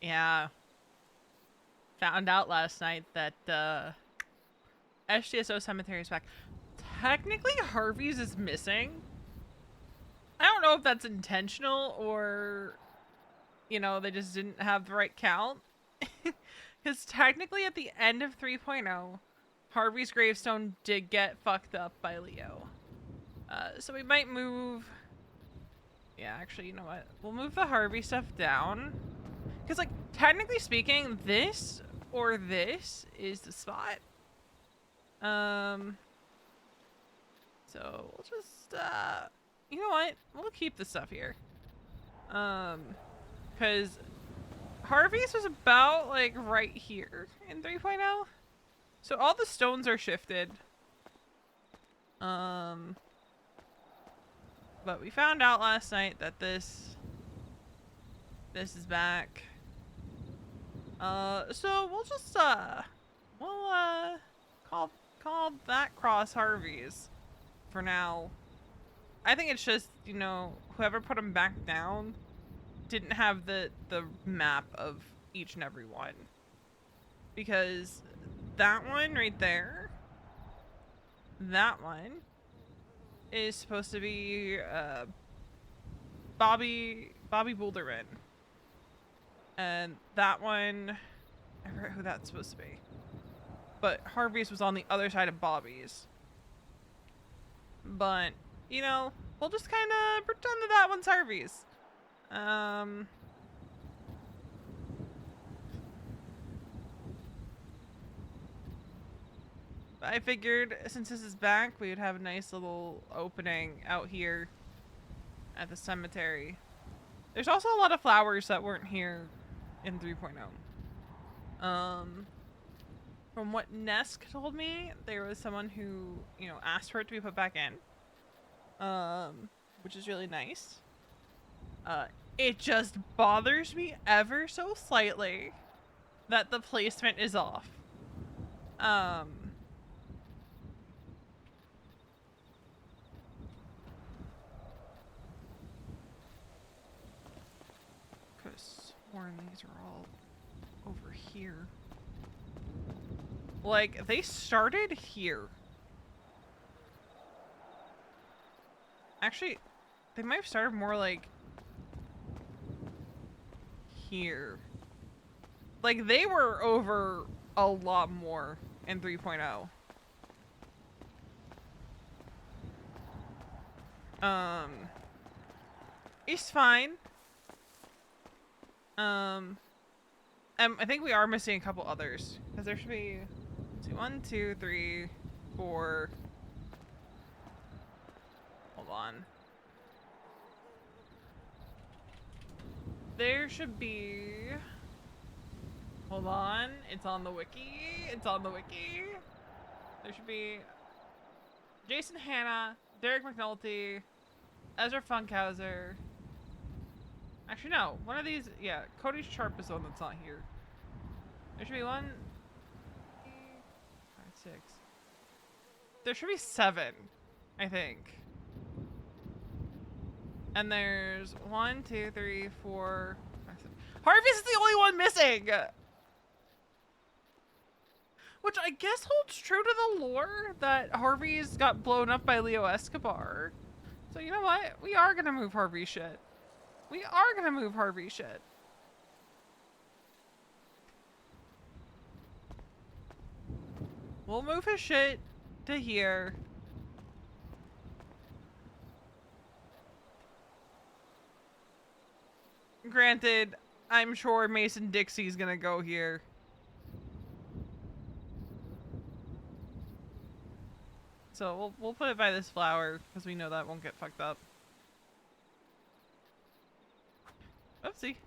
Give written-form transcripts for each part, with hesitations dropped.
Yeah. Found out last night that SGSO Cemetery is back. Technically, Harvey's is missing. I don't know if that's intentional or, you know, they just didn't have the right count. Because technically, at the end of 3.0, Harvey's gravestone did get fucked up by Leo. So we might move. Yeah, actually, you know what? We'll move the Harvey stuff down. Because, like, technically speaking, this or this is the spot. So we'll just, you know what? We'll keep the stuff here. Because Harvey's was about, like, right here in 3.0. So all the stones are shifted. But we found out last night that this is back. So we'll just, we'll, call that cross Harvey's for now. I think it's just, you know, whoever put them back down didn't have the map of each and every one. Because that one right there, that one is supposed to be Bobby Boulderman. And that one, I forget who that's supposed to be. But Harvey's was on the other side of Bobby's. But, you know, we'll just kind of pretend that that one's Harvey's. I figured since this is back, we would have a nice little opening out here at the cemetery. There's also a lot of flowers that weren't here in 3.0. From what Nesk told me, there was someone who, you know, asked for it to be put back in. Which is really nice. It just bothers me ever so slightly that the placement is off. Could've sworn these are all over here. Like, they started here. Actually, they might have started more like here. Like, they were over a lot more in 3.0. It's fine. I think we are missing a couple others. Because there should be, let's see, 1, 2, 3, 4. Hold on. There should be, hold on, it's on the wiki. It's on the wiki. There should be Jason Hanna, Derek McNulty, Ezra Funkhauser. Actually, no. One of these, yeah, Cody Sharp is the one that's not here. There should be 1, 3, 5, 6. There should be 7, I think. And there's 1, 2, 3, 4, 5, 6. Harvey's is the only one missing! Which I guess holds true to the lore that Harvey's got blown up by Leo Escobar. So you know what? We are gonna move Harvey shit. We are gonna move Harvey shit. We'll move his shit to here. Granted, I'm sure Mason Dixie's gonna go here. So we'll put it by this flower because we know that won't get fucked up. Oopsie.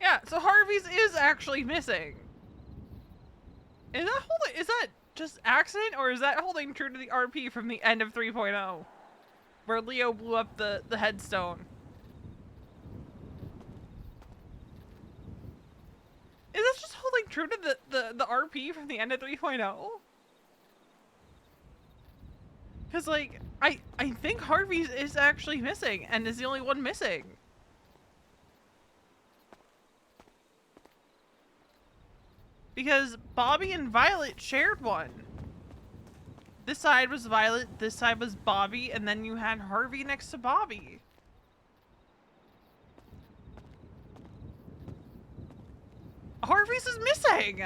Yeah, so Harvey's is actually missing. Is that just accident, or is that holding true to the RP from the end of 3.0? Where Leo blew up the headstone. like true to the RP from the end of 3.0? Because like I think Harvey's is actually missing and is the only one missing. Because Bobby and Violet shared one. This side was Violet, this side was Bobby, and then you had Harvey next to Bobby. Harvey's is missing!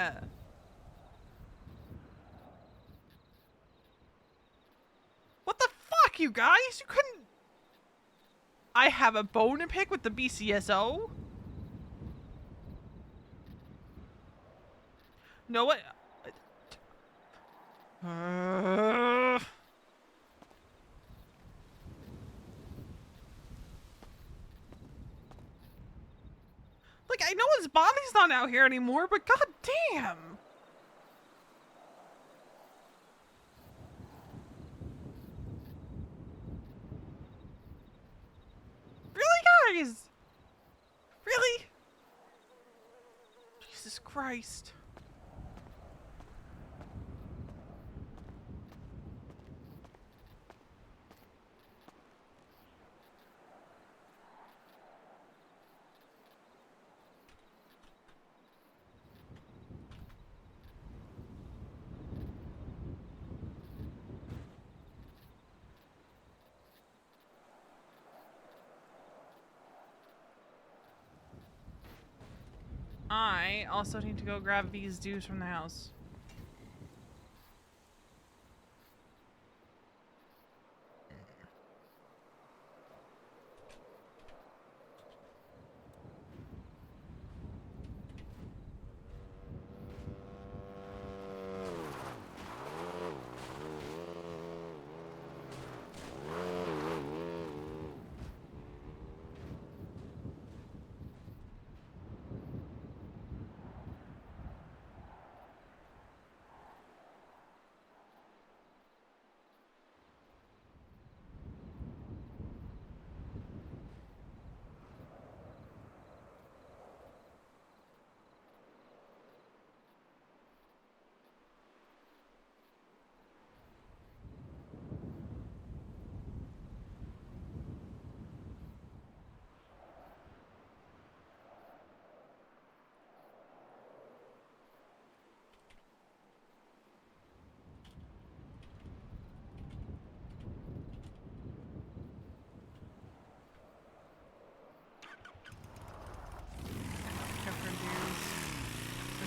What the fuck, you guys? You couldn't... I have a bone to pick with the BCSO? No, what? Like, I know his body's not out here anymore, but goddamn! Really, guys? Really? Jesus Christ. I also need to go grab these dues from the house.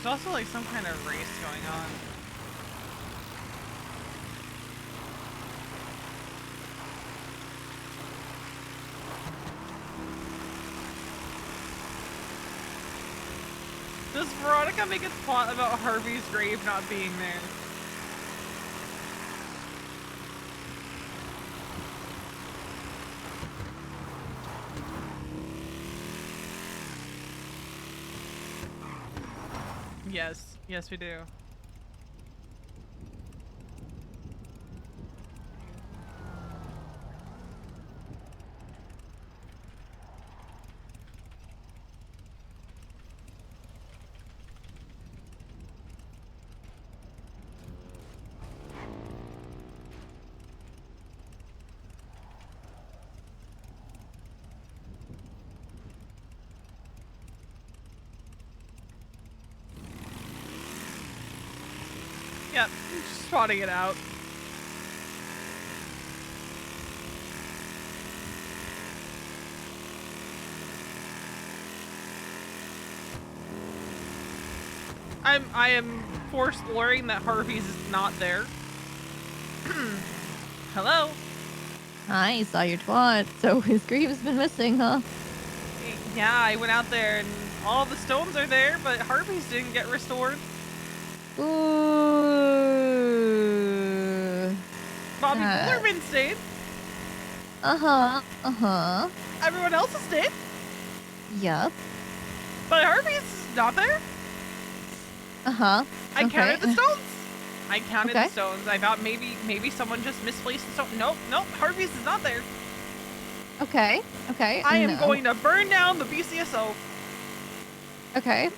There's also like some kind of race going on. Does Veronica make a plot about Harvey's grave not being there? Yes. Yes, we do. Yep, just spotting it out. I am forced learning that Harvey's is not there. Hello? I saw your twat, so his grave's been missing, huh? Yeah, I went out there and all the stones are there, but Harvey's didn't get restored. Ooh. Bobby Fullerman stayed. Uh-huh. Everyone else stayed. Yep. But Harvey's not there. Uh-huh. I counted the stones. I counted the stones. I thought maybe someone just misplaced the stone. Nope. Harvey's is not there. Okay. I am going to burn down the BCSO. Okay.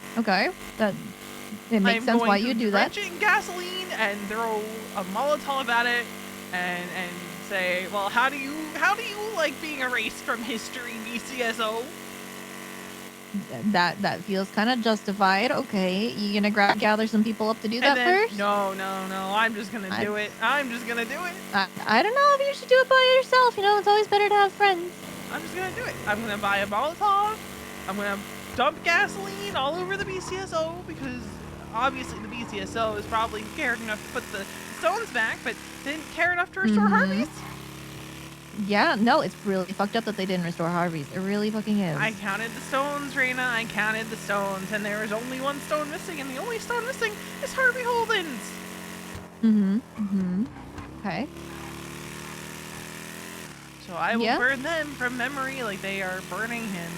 It makes sense why you do that. drench it in gasoline and throw a Molotov at it, and say, well, how do you like being erased from history, BCSO? That feels kind of justified. Okay, you gonna gather some people up to do that first? No, I'm just gonna do it. I'm just gonna do it. I don't know if you should do it by yourself. You know, it's always better to have friends. I'm just gonna do it. I'm gonna buy a Molotov. I'm gonna dump gasoline all over the BCSO, because obviously the BCSO is probably cared enough to put the stones back, but didn't care enough to restore Harvey's. Yeah, no, it's really fucked up that they didn't restore Harvey's. It really fucking is. I counted the stones, Raina. I counted the stones, and there is only one stone missing, and the only stone missing is Harvey Holden's. Okay. So I will burn them from memory like they are burning him.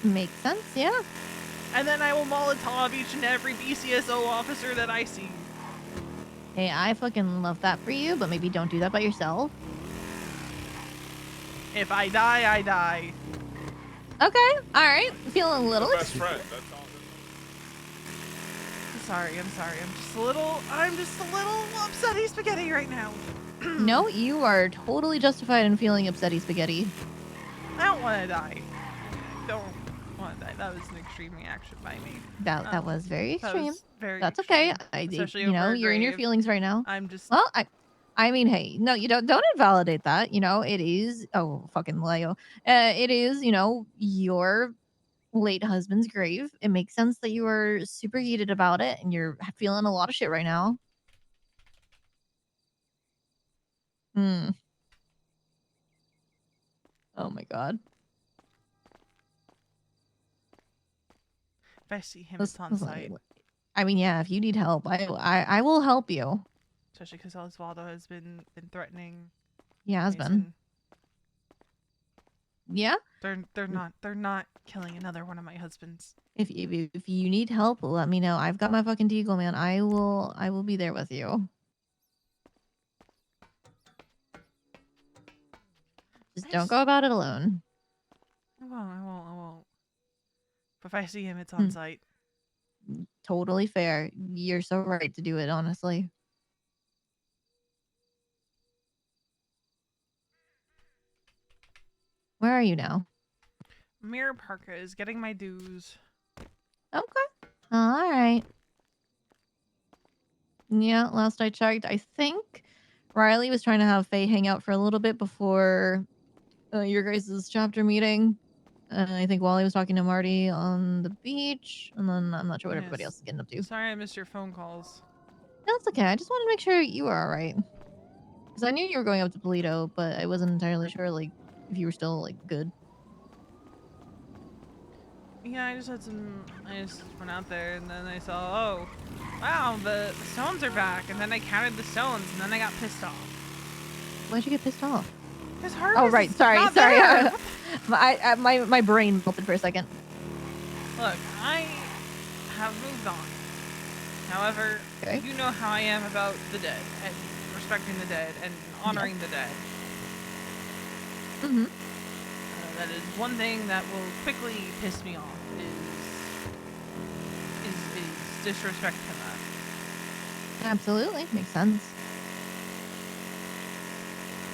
Makes sense, yeah. And then I will Molotov each and every BCSO officer that I see. Hey, I fucking love that for you, but maybe don't do that by yourself. If I die, I die. Okay, alright. Feeling a little... Best friend, that's all. I'm sorry. I'm just a little upsetty spaghetti right now. No, you are totally justified in feeling upsetty spaghetti. I don't want to die. Don't want to die. That was an extreme reaction by me. That was very extreme. That's extreme. Okay. You know, you're in your feelings right now. I'm just... Well, I mean, hey, no, you don't invalidate that. You know, it is... Oh, fucking Leo. It is, you know, your late husband's grave. It makes sense that you are super heated about it and you're feeling a lot of shit right now. Oh my god. If I see him, it's on site. I mean, yeah, if you need help, I will help you. Especially because Osvaldo has been threatening. Yeah, has been. Yeah? They're not killing another one of my husbands. If you need help, let me know. I've got my fucking Deagle, man. I will be there with you. Just don't go about it alone. I won't. But if I see him, it's on site. Totally fair. You're so right to do it, honestly. Where are you now? Mirror Parka is getting my dues. Okay. All right. Yeah, last I checked, I think Riley was trying to have Faye hang out for a little bit before your guys' chapter meeting. I think Wally was talking to Marty on the beach, and then I'm not sure what everybody else is getting up to. Sorry I missed your phone calls. That's okay. I just wanted to make sure you were all right. Because I knew you were going up to Polito, but I wasn't entirely sure, like, if you were still, like, good. Yeah, I just went out there, and then I saw, oh, wow, the stones are back, and then I counted the stones, and then I got pissed off. Why'd you get pissed off? Because Harvey's oh, right. Sorry. My brain melted for a second. Look, I have moved on. However, you know how I am about the dead, and respecting the dead, and honoring the dead. That is one thing that will quickly piss me off, is disrespect to that. Absolutely. Makes sense.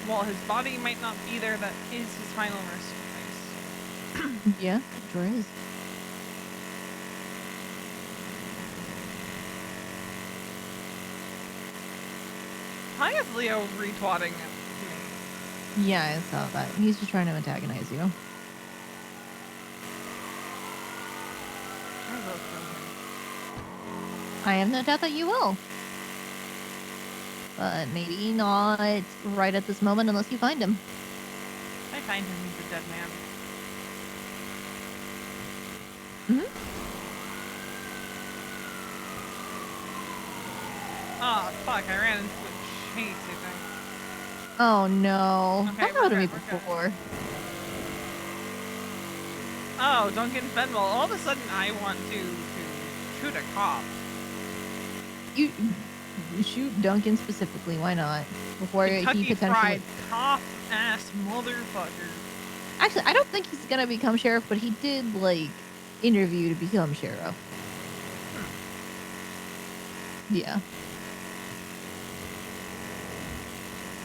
While his body might not be there, that is his final resting place. Yeah, sure is. Why is Leo retwatting me? Yeah, I saw that. He's just trying to antagonize you. I have no doubt that you will. But maybe not right at this moment unless you find him. I find him, he's a dead man. Oh, fuck, I ran into a chase, I think. Oh, no. Okay, That happened to me before. Oh, Duncan Fenwell. All of a sudden, I want to shoot a cop. You shoot Duncan specifically. Why not? Before Kentucky he potentially... Fried cop-ass motherfucker. Actually, I don't think he's gonna become sheriff, but he did, like, interview to become sheriff. Yeah.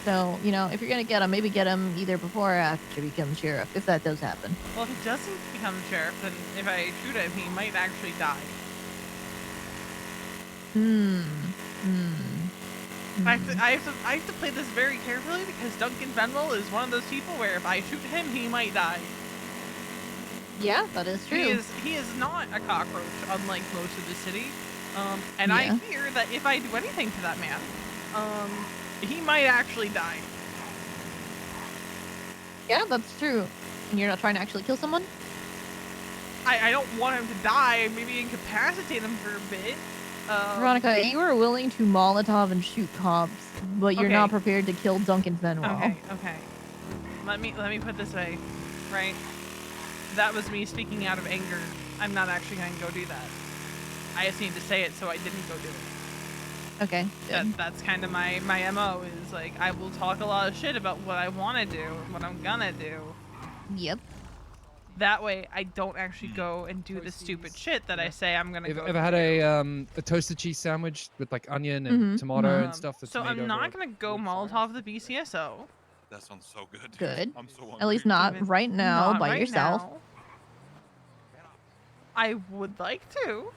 So, you know, if you're gonna get him, maybe get him either before or after he becomes sheriff, if that does happen. Well, if he doesn't become sheriff, then if I shoot him, he might actually die. Hmm. Hmm. I have to play this very carefully because Duncan Fenwell is one of those people where if I shoot him, he might die. Yeah, that is true. He is not a cockroach, unlike most of the city. And I Yeah. fear that if I do anything to that man, he might actually die. Yeah, that's true. And you're not trying to actually kill someone? I don't want him to die. Maybe incapacitate him for a bit. Veronica, you are willing to Molotov and shoot cops, but you're Okay. not prepared to kill Duncan Fenwell. Okay. Let me put it this way, right? That was me speaking out of anger. I'm not actually going to go do that. I just need to say it so I didn't go do it. Okay, good. That's kind of my MO is like I will talk a lot of shit about what I want to do and what I'm gonna do. Yep. That way I don't actually go and do the stupid shit that I say I'm gonna go. Ever had a toasted cheese sandwich with like onion and tomato and stuff? That's So made I'm over not gonna go Molotov the BCSO. That sounds so good. Good. I'm so hungry. At least not right now Not by right yourself. now. I would like to.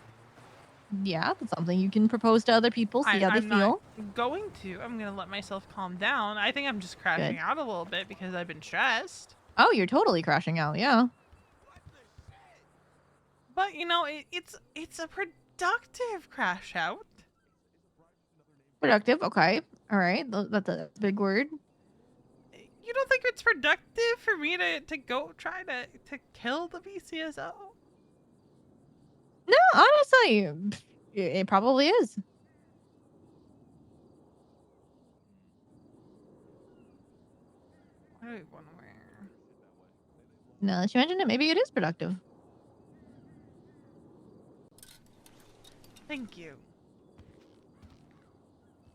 Yeah, that's something you can propose to other people, see how they I'm feel. not going to. I'm gonna let myself calm down. I think I'm just crashing out a little bit because I've been stressed. Oh, you're totally crashing out, yeah. But you know, it's a productive crash out. Productive, okay. All right, that's a big word. You don't think it's productive for me to go try to kill the BCSO? No, honestly, it probably is. What do we want to wear? Now that you mention it, maybe it is productive. Thank you.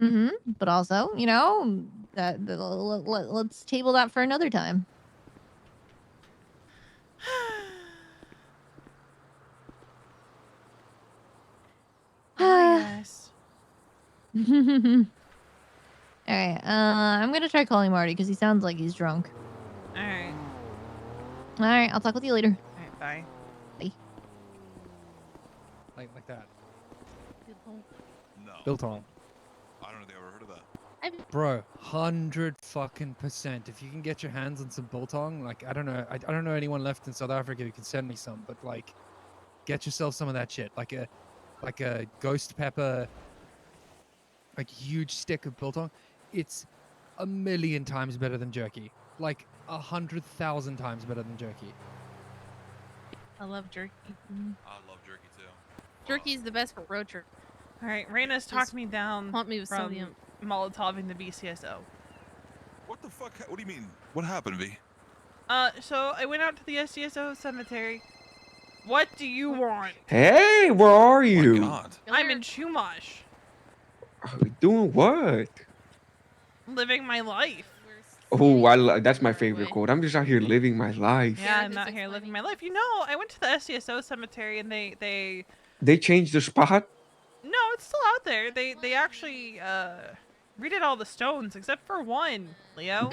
Mm-hmm. But also, you know, let's table that for another time. Yes. All right. I'm gonna try calling Marty because he sounds like he's drunk. All right. All right. I'll talk with you later. All right. Bye. Bye. like that. No. Biltong. I don't think I've ever heard of that. Bro, 100% If you can get your hands on some biltong, like I don't know anyone left in South Africa who can send me some, but like, get yourself some of that shit. Like a ghost pepper, like huge stick of biltong. It's 1,000,000 times better than jerky. Like 100,000 times better than jerky. I love jerky. I love jerky too. Jerky's the best for road trip. All right. Raina's talked me down Haunt me with from sodium. Molotoving the BCSO. What the fuck? What do you mean? What happened, V? So I went out to the SCSO cemetery. What do you want? Hey, where are Oh my you? God. I'm in Chumash, Doing what? living my life. Oh, that's my favorite quote. I'm just out here living my life. Yeah, I'm Veroca's not here living explaining. my life. You know, I went to the SCSO cemetery and they They changed the spot. no, it's still out there. They actually redid all the stones except for one, Leo.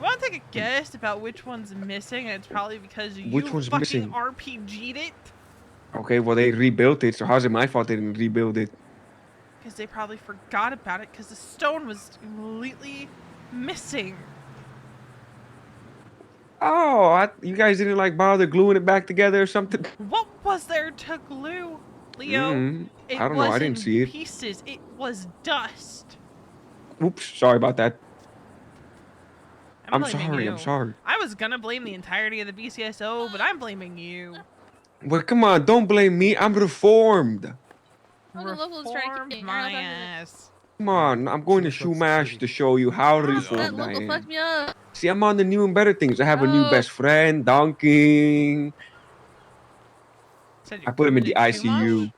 Want to take a guess about which one's missing? And it's probably because you Which one's fucking missing? RPG'd it. Okay, well they rebuilt it, so how's it my fault they didn't rebuild it? Because they probably forgot about it because the stone was completely missing. Oh, you guys didn't like bother gluing it back together or something? What was there to glue, Leo? It I don't know. I wasn't didn't see it. pieces. It was dust. Oops, sorry about that. I'm blaming sorry. you. I'm sorry. I was gonna blame the entirety of the BCSO, but I'm blaming you. Well, come on, don't blame me. I'm reformed. Oh, the locals trying to Reformed kick me. my You're not ass. Come on, I'm going to Shoot, Shumash City. to show you how That reformed I local fucked am. me up. See, I'm on the new and better things. I have a new Oh. best friend, Donkey. Said I you're put him in coming the to Chumash?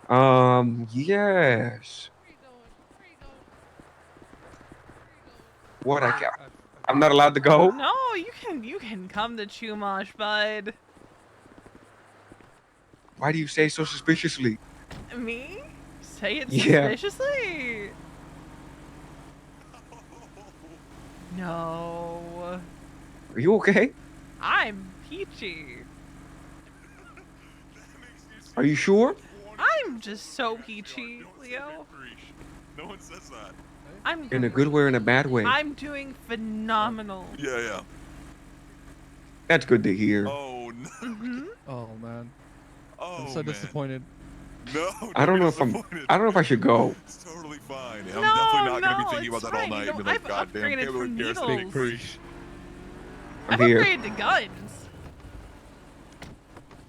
ICU. Yes. What? I'm not allowed to go? No, you can come to Chumash, bud. Why do you say so suspiciously? Me? Say it Yeah. suspiciously. No. Are you okay? I'm peachy. Are you sure? I'm just so peachy, Leo. No one says that. I'm In a good great. way or in a bad way? I'm doing phenomenal. Yeah, yeah. That's good to hear. Oh no. Mm-hmm. Oh man, Oh I'm so man. disappointed. No, I don't be know if I'm. disappointed. I don't know if I should go. It's totally fine. I'm No, definitely not gonna be no, thinking it's about that all fine. You night. know, And be like, I've goddamn, upgraded can't believe from Garrett's a needles. big preach. I'm I've here. upgraded to guns.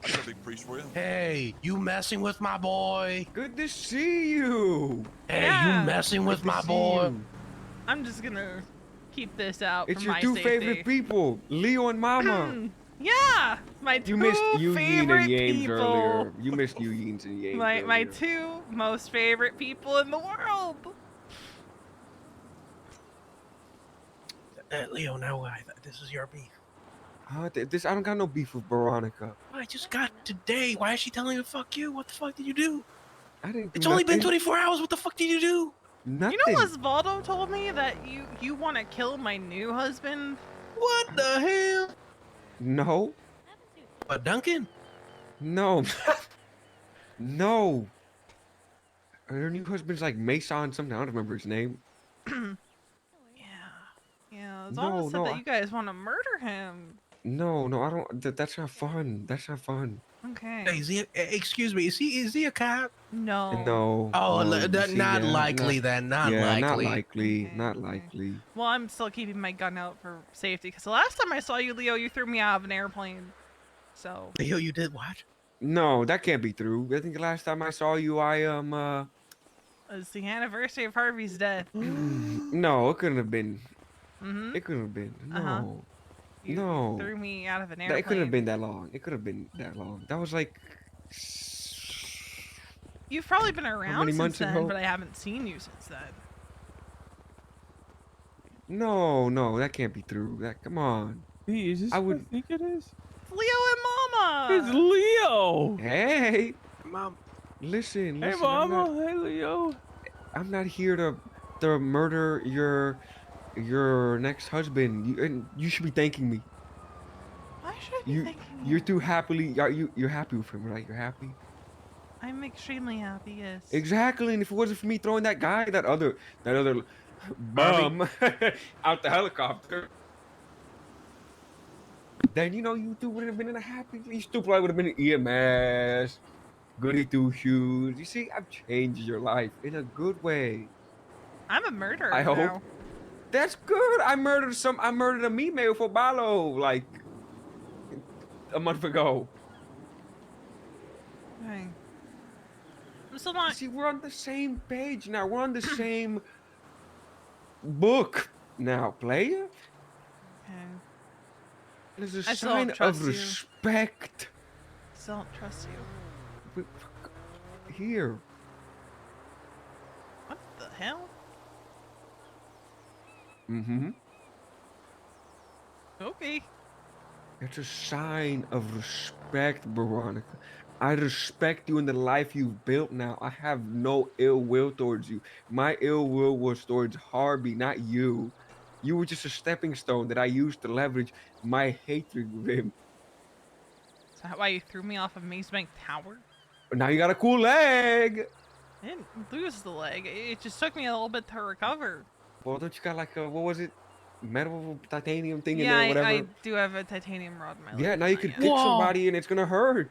I got a big preach for you. Hey, you messing with my boy? Good to see you. Hey, Yeah. you messing with Good to my see boy? you. I'm just gonna keep this out It's for your my two safety. favorite people, Leo and Mama. Yeah, my You two missed Eugene favorite and Yames people. earlier. You missed Eugene's and Yames My earlier. two most favorite people in the world. Leo, now this is your beef. This I don't got no beef with Veronica. I just got today. Why is she telling you to fuck you? What the fuck did you do? I didn't do It's only been nothing. 24 hours. What the fuck did you do? Nothing. You know, Osvaldo told me that you want to kill my new husband. What the hell? No. But Duncan? No. No. Her new husband's like Mason something. I don't remember his name. Yeah. Osvaldo No, said no, that you guys want to murder him. No, I don't. That's not fun. That's not fun. Okay. Hey, is he? Excuse me. Is he a cop? No. No. Oh, no, you see, not yeah, likely then. Not yeah, likely. not likely. Okay, Not okay. likely. Well, I'm still keeping my gun out for safety because the last time I saw you, Leo, you threw me out of an airplane. So. Leo, you did what? No, that can't be true. I think the last time I saw you, It's the anniversary of Harvey's death. No, it couldn't have been. Mm-hmm. It couldn't have been. No. Uh-huh. You No. threw me out of an airplane. It couldn't have been that long. It could have been that long. That was like. You've probably been around many since months then, ago? but I haven't seen you since then. No, that can't be true. Come on. Hey, is this I who would- I think it is? It's Leo and Mama. It's Leo. Hey, Mom. listen. Hey, I'm Mama. not, Hey, Leo. I'm not here to murder your next husband. And you should be thanking me. Why should I be thanking You're you? too happily. You're happy with him, right? You're happy. I'm extremely happy. Yes. Exactly. And if it wasn't for me throwing that other bum out the helicopter, then you two would have been in a happy. You two probably would have been in EMS, goody two shoes. You see, I've changed your life in a good way. I'm a murderer I hope. now. That's good. I murdered a female for Balo like a month ago. Okay. I'm still You not. see, we're on the same page now. We're on the same book now, player. Okay. There's a I still don't sign trust of you. respect Still don't trust you. here. What the hell? Mm-hmm. Okay. It's a sign of respect, Veronica. I respect you in the life you've built now. I have no ill will towards you. My ill will was towards Harvey, not you. You were just a stepping stone that I used to leverage my hatred with him. Is that why you threw me off of Maze Bank Tower? But now you got a cool leg. I didn't lose the leg. It just took me a little bit to recover. Well, don't you got like a, what was it? Metal titanium thing Yeah, in there, whatever. I do have a titanium rod in my leg. Yeah, now you not can yet. kick Whoa. somebody and it's gonna hurt.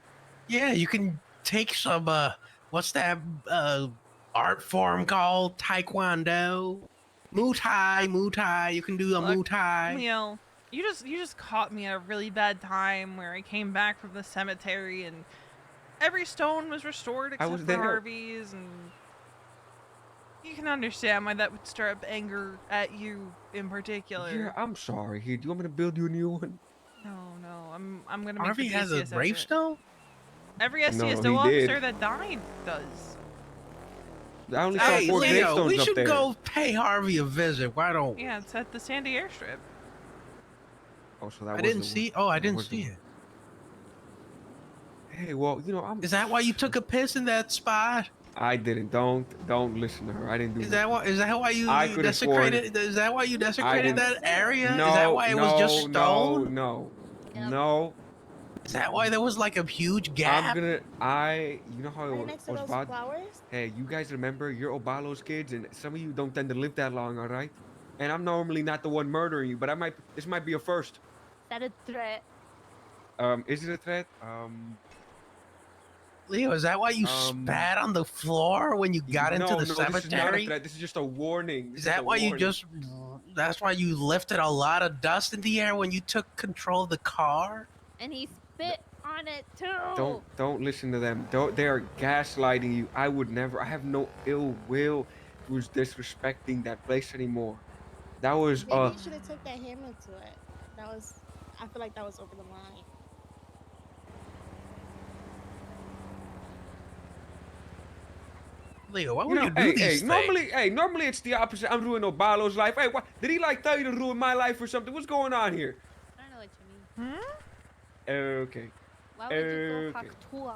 Yeah, you can take some what's that art form called? Taekwondo. Muay Thai. You can do a Look, Muay Thai. Leo, you just caught me at a really bad time where I came back from the cemetery and every stone was restored except was for there. Harvey's, and you can understand why that would stir up anger at you in particular. Yeah, I'm sorry. Here, do you want me to build you a new one? No, I'm gonna make Harvey the has a easiest effort. gravestone? Every No, STSO he officer did. that died does. I only saw Hey, 4 Leo, gravestones we up should there. go pay Harvey a visit. Why don't we? Yeah, it's at the Sandy Airstrip. Oh, so that I was didn't the see. one. Oh, I That didn't was the see one. it. Hey, well, you know, Is that why you took a piss in that spot? I didn't. Don't listen to her. I didn't do Is that. that why? Is that why you, I you could afford- desecrated? Is that why you I desecrated didn't. that area? No, Is that why it was just no, stone? no, Yep. no. Is that why there was like a huge I'm gap? gonna. You know how Right it next to was those bad. flowers? Hey, you guys remember you're Obalo's kids, and some of you don't tend to live that long, all right? And I'm normally not the one murdering you, but this might be a first. Is that a threat? Is it a threat? Leo, is that why you spat on the floor when you got into the no, this is not a cemetery? threat. This is just a warning. Is that why you just? That's why you lifted a lot of dust in the air when you took control of the car. And he spit on it too. Don't listen to them. They are gaslighting you. I would never. I have no ill will towards disrespecting that place anymore. That was Maybe you should have took that hammer to it. I feel like that was over the line. Leo, why You would know, you do hey, these things? normally it's the opposite. I'm ruining Obalo's life. Hey, what did he like tell you to ruin my life or something? What's going on here? I don't know what you mean. Okay. Why would you Okay. go Haktua?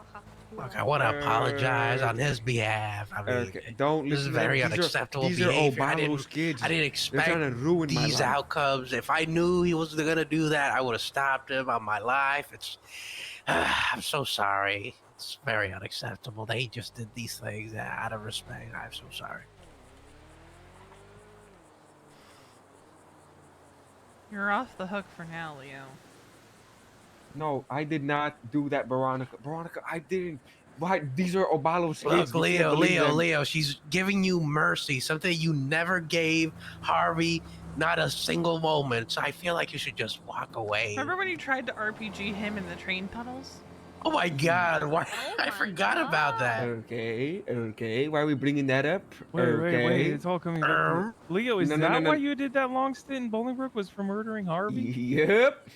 Look, I want to apologize on his behalf. I mean, Okay. Don't this is listen to them. very These are- unacceptable These behavior. are I Obalo's didn't kids. I didn't They're expect trying to ruin my these life. outcomes. If I knew he was gonna do that, I would have stopped him on my life. It's I'm so sorry. It's very unacceptable. They just did these things out of respect. I'm so sorry. You're off the hook for now, Leo. No, I did not do that, Veronica. Veronica, I didn't. Why? These are Obalo's kids. Look, We can't Leo, believe Leo, them. Leo. She's giving you mercy, something you never gave Harvey, not a single moment. So I feel like you should just walk away. Remember when you tried to RPG him in the train tunnels? Oh my God! Why? Oh I my forgot about that. Okay. Why are we bringing that up? Wait, okay. it's all coming back to me. Leo, is No, that no. why you did that long stint in Bolingbrook? Was for murdering Harvey? Yep.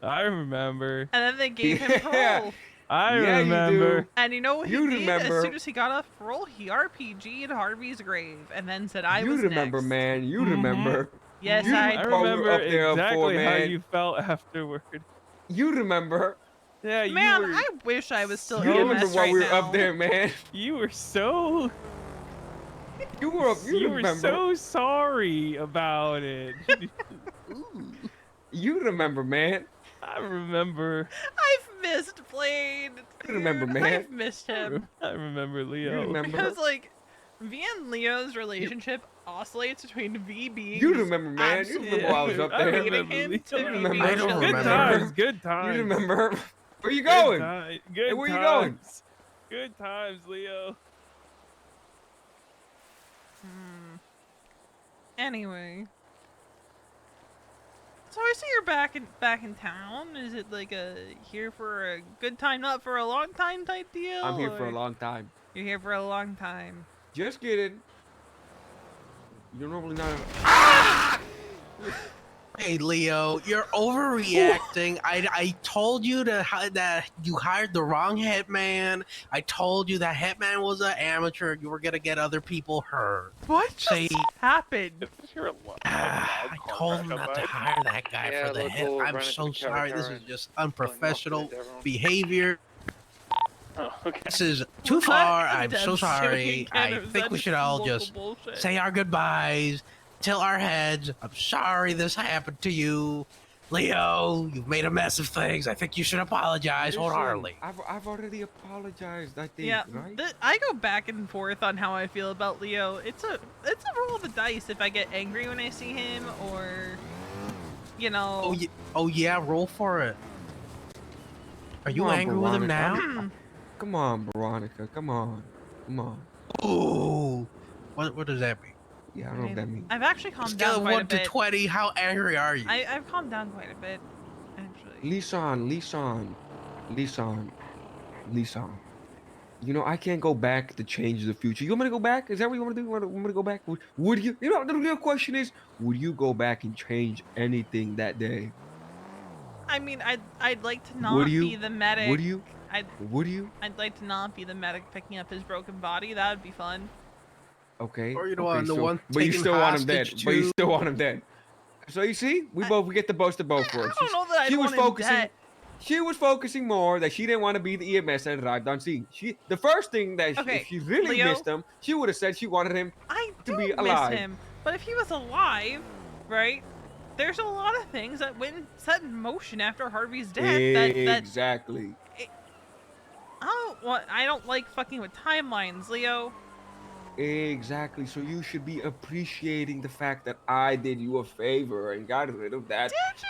I remember. And then they gave him Yeah. parole. I Yeah, you remember. do. And you know what he You did? remember. As soon as he got off parole, he RPG'd Harvey's grave and then said, I You was remember, next. man. You Mhm. remember. Yes, You I I do. While we were remember up there up exactly for, how man. you felt afterward. You remember. Yeah, Man, you were. I wish I was still You So remember EMS while right we were now. up there, man. You were so. You were up. You were remember. so sorry about it. You remember, man. I remember. I've missed Blade. You remember, dude. man. I've missed him. I remember You Leo. remember. Because, like, V and Leo's relationship oscillates between V being. You remember, man. You absolute- remember while I was up I there. hating remember him Leo. to You V remember. being I don't chill. Good remember. times. Good times. You remember. Where you Good going? Good Hey, where you times. going? Good times, Leo. Anyway. So I see you're back in town. Is it like a here for a good time, not for a long time type deal? I'm here for a or long time. You're here for a long time. Just kidding. You're normally not. Hey, Leo, you're overreacting. I told you that you hired the wrong hitman. I told you that hitman was an amateur. You were gonna get other people hurt. What Say- just happened? I told him not to hire that guy for the hit. I'm so sorry. This is just unprofessional behavior. Oh, okay. This is too What? far. I'm That's so sorry. shooting I cannons. think That we is should all local just bullshit. say our goodbyes, tilt our heads. I'm sorry this happened to you. Leo, you've made a mess of things. I think you should apologize Listen, wholeheartedly. I've already apologized. I think. Yeah, Right. I go back and forth on how I feel about Leo. It's a roll of the dice if I get angry when I see him, or you know. Oh yeah, roll for it. Are you Come on, angry with him Veronica. now? Come on, Veronica. Come on. Ooh, what does that mean? Yeah, I don't know what that means. I've actually calmed Scale down of quite a 1 to bit. 20, how angry are you? I've calmed down quite a bit, actually. Lisan. You know, I can't go back to change the future. You want me to go back? Is that what you want to do? You want me to go back? Would you? You know, the real question is, would you go back and change anything that day? I mean, I'd like to not Would you? be the medic. Would you? I'd Would you? like to not be the medic picking up his broken body. That would be fun. Okay. Or you don't okay, want the so- one But you taken still want him dead. hostage But you too? still want him dead. So you see, we get the both of both I for him. don't know that I She want was him focusing. dead. She was focusing more that she didn't want to be the EMS that arrived on scene. The first thing that Okay, if she really Leo. missed him, she would have said she wanted him I to do be miss alive. him, but if he was alive, right? There's a lot of things that went set in motion after Harvey's death. Exactly. I don't like fucking with timelines, Leo. Exactly. So you should be appreciating the fact that I did you a favor and got rid of that. Did you?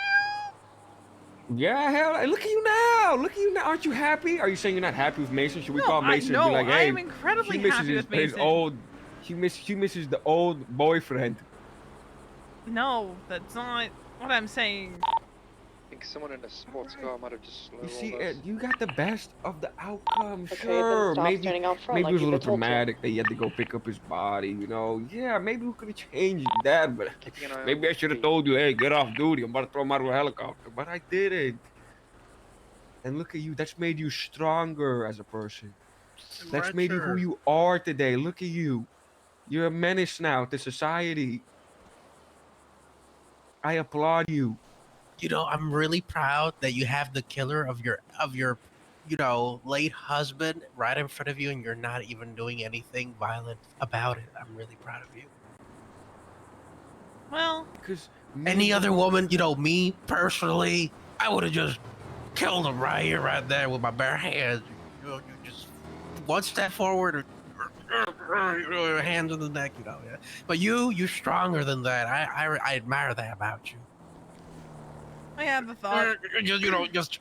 Yeah, hell, look at you now. Look at you now. Aren't you happy? Are you saying you're not happy with Mason? Should we No, call Mason and be like, I hey, am incredibly she misses happy with his Mason. old. She misses the old boyfriend. No, that's not what I'm saying. I think someone in a sports car might have just You slowed see, us. you got the best of the outcome. Okay, Sure, then stop maybe standing out front maybe like it was a you've little been told to. dramatic that he had to go pick up his body. You know, yeah, maybe we could have changed that, but Keeping an eye maybe on I should have the- told you, hey, get off duty. I'm about to throw him out of a helicopter, but I didn't. And look at you. That's made you stronger as a person. That's made you who you are today. Look at you. You're a menace now to society. I applaud you. You know, I'm really proud that you have the killer of your late husband right in front of you, and you're not even doing anything violent about it. I'm really proud of you. Well, Because Any other woman, me personally, I would have just killed him right here, right there with my bare hands. You just one step forward, or hands on the neck, Yeah. But you're stronger than that. I admire that about you. I had the thought. Just.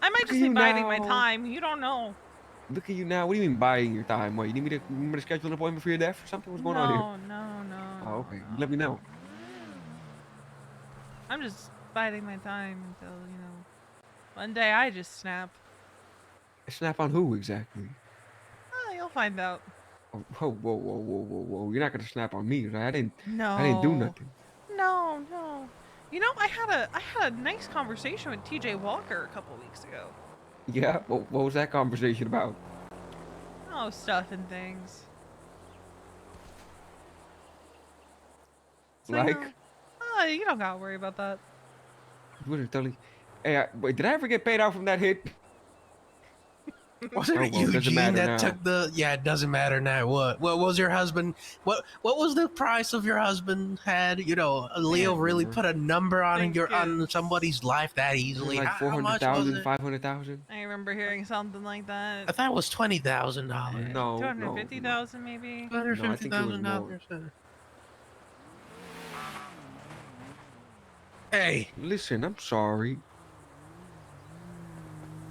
I might Look just at be you biding my now. time. You don't know. Look at you now. What do you mean buying your time? What, you need me to schedule an appointment for your death or something? What's going on here? No. Oh, okay. Let me know. I'm just biding my time until, one day I just snap. Snap on who exactly? Oh, you'll find out. Oh, whoa. You're not gonna snap on me, right? I didn't No. do nothing. No. I had a nice conversation with TJ Walker a couple weeks ago. Yeah? What was that conversation about? Oh, stuff and things. So, Like? you don't gotta worry about that. What are totally... Hey, wait, did I ever get paid out from that hit? Wasn't Oh, it well, doesn't Eugene matter that now. took the? Yeah, it doesn't matter now. What was your husband? What was the price of your husband had? Leo really remember. put a number on Think on it's- somebody's life that Was it easily. like How much was 400,000, it? 500,000? I remember hearing something like I that. thought it was $20,000. No, 250,000 maybe. $250,000. Hey, Listen, I'm sorry.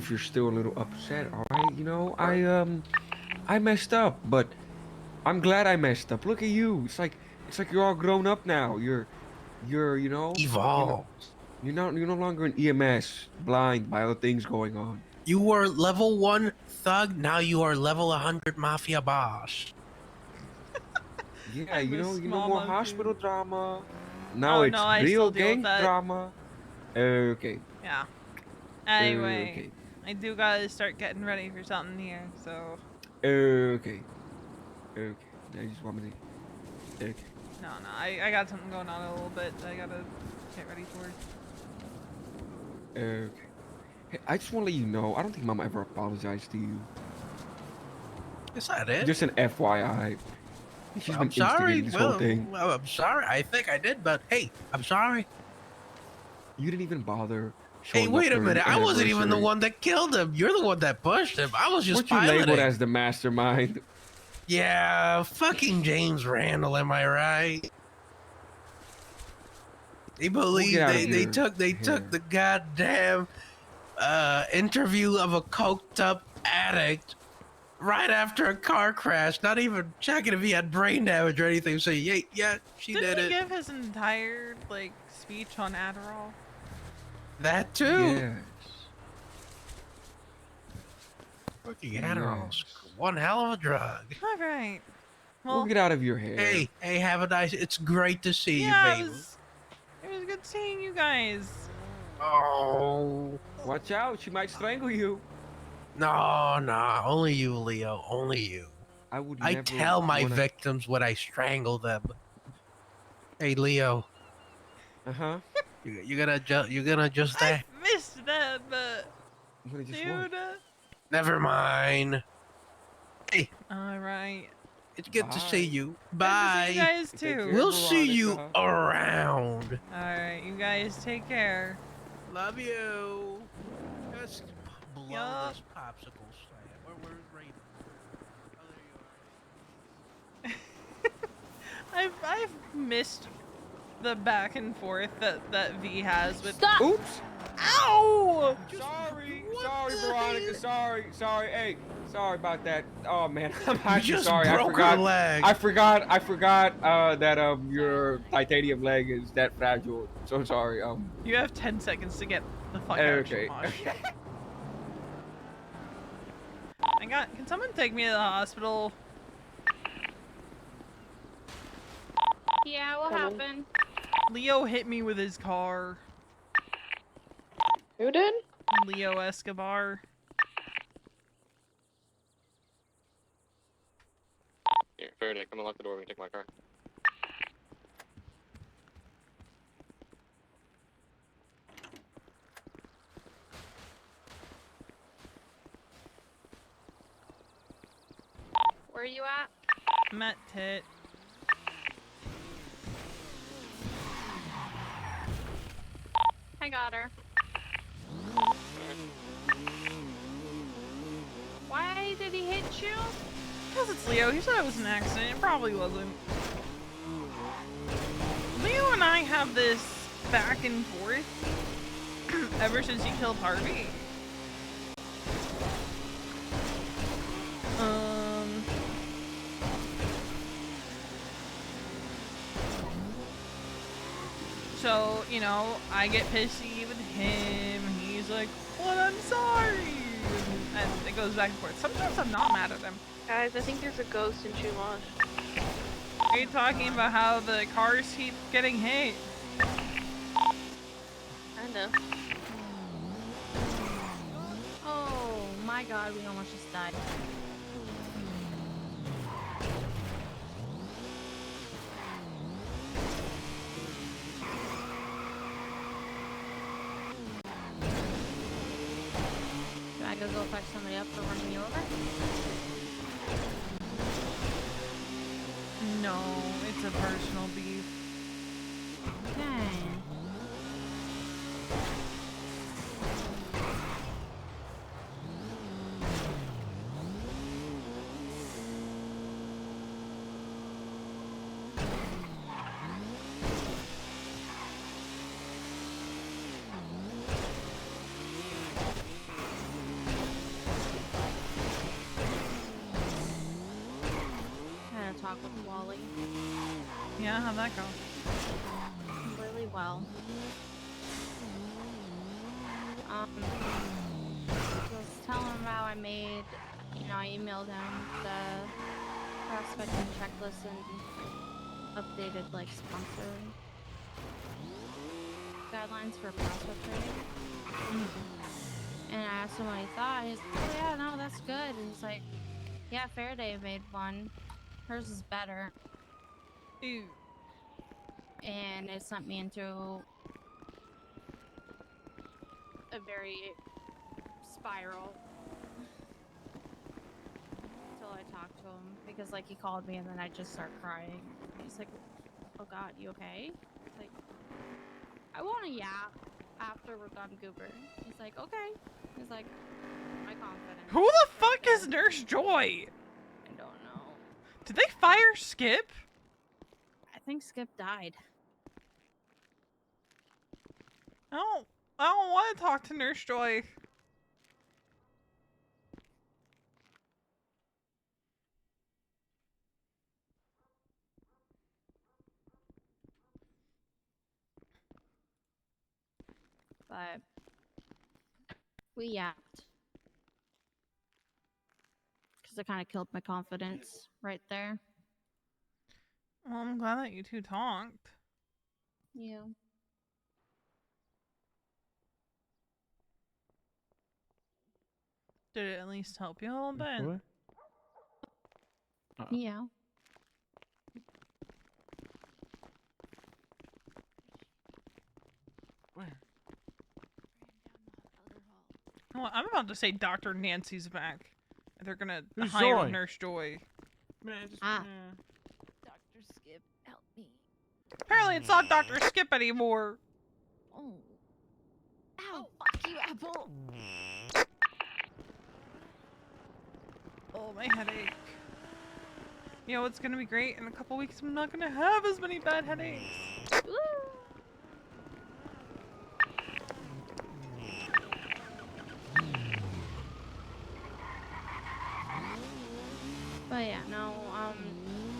If you're still a little upset, all right? I messed up, but I'm glad I messed up. Look at you. It's like you're all grown up now. You're evolve. You're no longer an EMS, blind by other things going on. You were level 1 thug. Now you are level 100 mafia boss. Yeah, I'm a no small more monkey. hospital drama. Now Oh, it's no, I real still deal with gang that. drama. Okay. Yeah. Anyway, Okay. I do gotta start getting ready for something here, so Okay. Now you just want me to... Okay. no, I got something going on a little bit that I gotta get ready for. Okay. Hey, I just want to let you know, I don't think Mama ever apologized to you. Is that it? Just an FYI. She's been I'm sorry. instigating this whole thing. Well, I'm sorry. I think I did, but hey, I'm sorry. You didn't even bother Hey, showing up wait a for an minute. I wasn't even the anniversary. one that killed him. You're the one that pushed him. I was just Weren't you piloting. labeled as the mastermind? Yeah, fucking James Randall, am I right? They believe get out of they here. took the goddamn interview of a coked up addict right after a car crash, not even checking if he had brain damage or anything. So yeah, she Didn't did he it. give his entire speech on Adderall? That too. Yes. Fucking Adderall's Yes. one hell of a drug. All right. We'll Well, get out of your hair. Hey, have a nice. It's great to see yeah, you, it baby. was good seeing you guys. Oh. Watch out, she might strangle you. No, only you, Leo. Only you. I would I never tell my wanna... victims when I strangle them. Hey, Leo, Uh-huh. you gonna just I missed that. said, but What did you want? dude. Never mind. Hey, All right. it's good to see Bye. you. Good to see Bye. you guys Take too. care, We'll see you Veronica. around. All right, you guys take care. Love you. Let's blow Yup. this popsicle stand. Where's Raven? Oh, there you are. I've missed the back and forth that V has with. Stop! Oops. Ow! Sorry, What sorry, the Veronica. hell? Sorry. Hey, sorry about that. Oh man, I'm You actually just sorry. broke her leg. I forgot that your titanium leg is that fragile. So sorry. You have 10 seconds to get the fuck out, Okay. Josh. Can someone take me to the hospital? Yeah, what happened? Leo hit me with his car. Who did? Leo Escobar. Here, Faraday, come unlock the door. We can take my car. Where are you at? I'm at Tit. I got her. Why did he hit you? Because it's Leo. He said it was an accident. It probably wasn't. Leo and I have this back and forth ever since he killed Harvey. So, you know, I get pissy with him. He's like, "Well, I'm sorry." And it goes back and forth. Sometimes I'm not mad at him. Guys, I think there's a ghost in Chumash. Are you talking about how the cars keep getting hit? I know. Oh my god, we almost just died. Should I go fuck somebody up for running me over? No, it's a personal beef. Okay. I had a talk with Wally. Yeah, how'd that go? Really well. Just telling him how I made, I emailed him the prospecting checklist and updated like sponsor guidelines for prospect trading. And I asked him what he thought. He's like, "Oh yeah, no, that's good." And he's like, "Yeah, Faraday made one. Hers is better." Ew. And it sent me into a very spiral until I talked to him, because like he called me and then I just start crying. He's like, "Oh god, you okay?" It's like, "I want a yap after we're done Goober." He's like, "Okay." He's like, "My confidence." Who the fuck is Nurse Joy? I don't know. Did they fire Skip? I think Skip died. I don't want to talk to Nurse Joy. But we yapped. Because it kind of killed my confidence right there. Well, I'm glad that you two talked. Yeah. Did it at least help you a little bit? Yeah. Where? Well, I'm about to say Dr. Nancy's back. They're gonna Who's hire Joy? Nurse Joy. Man, just Ah. Dr. Skip, help me. Apparently, it's not Dr. Skip anymore. Oh. Ow, fuck you, Apple. Oh, my headache. You know, it's gonna be great. In a couple weeks, I'm not gonna have as many bad headaches. Woo! But yeah, no,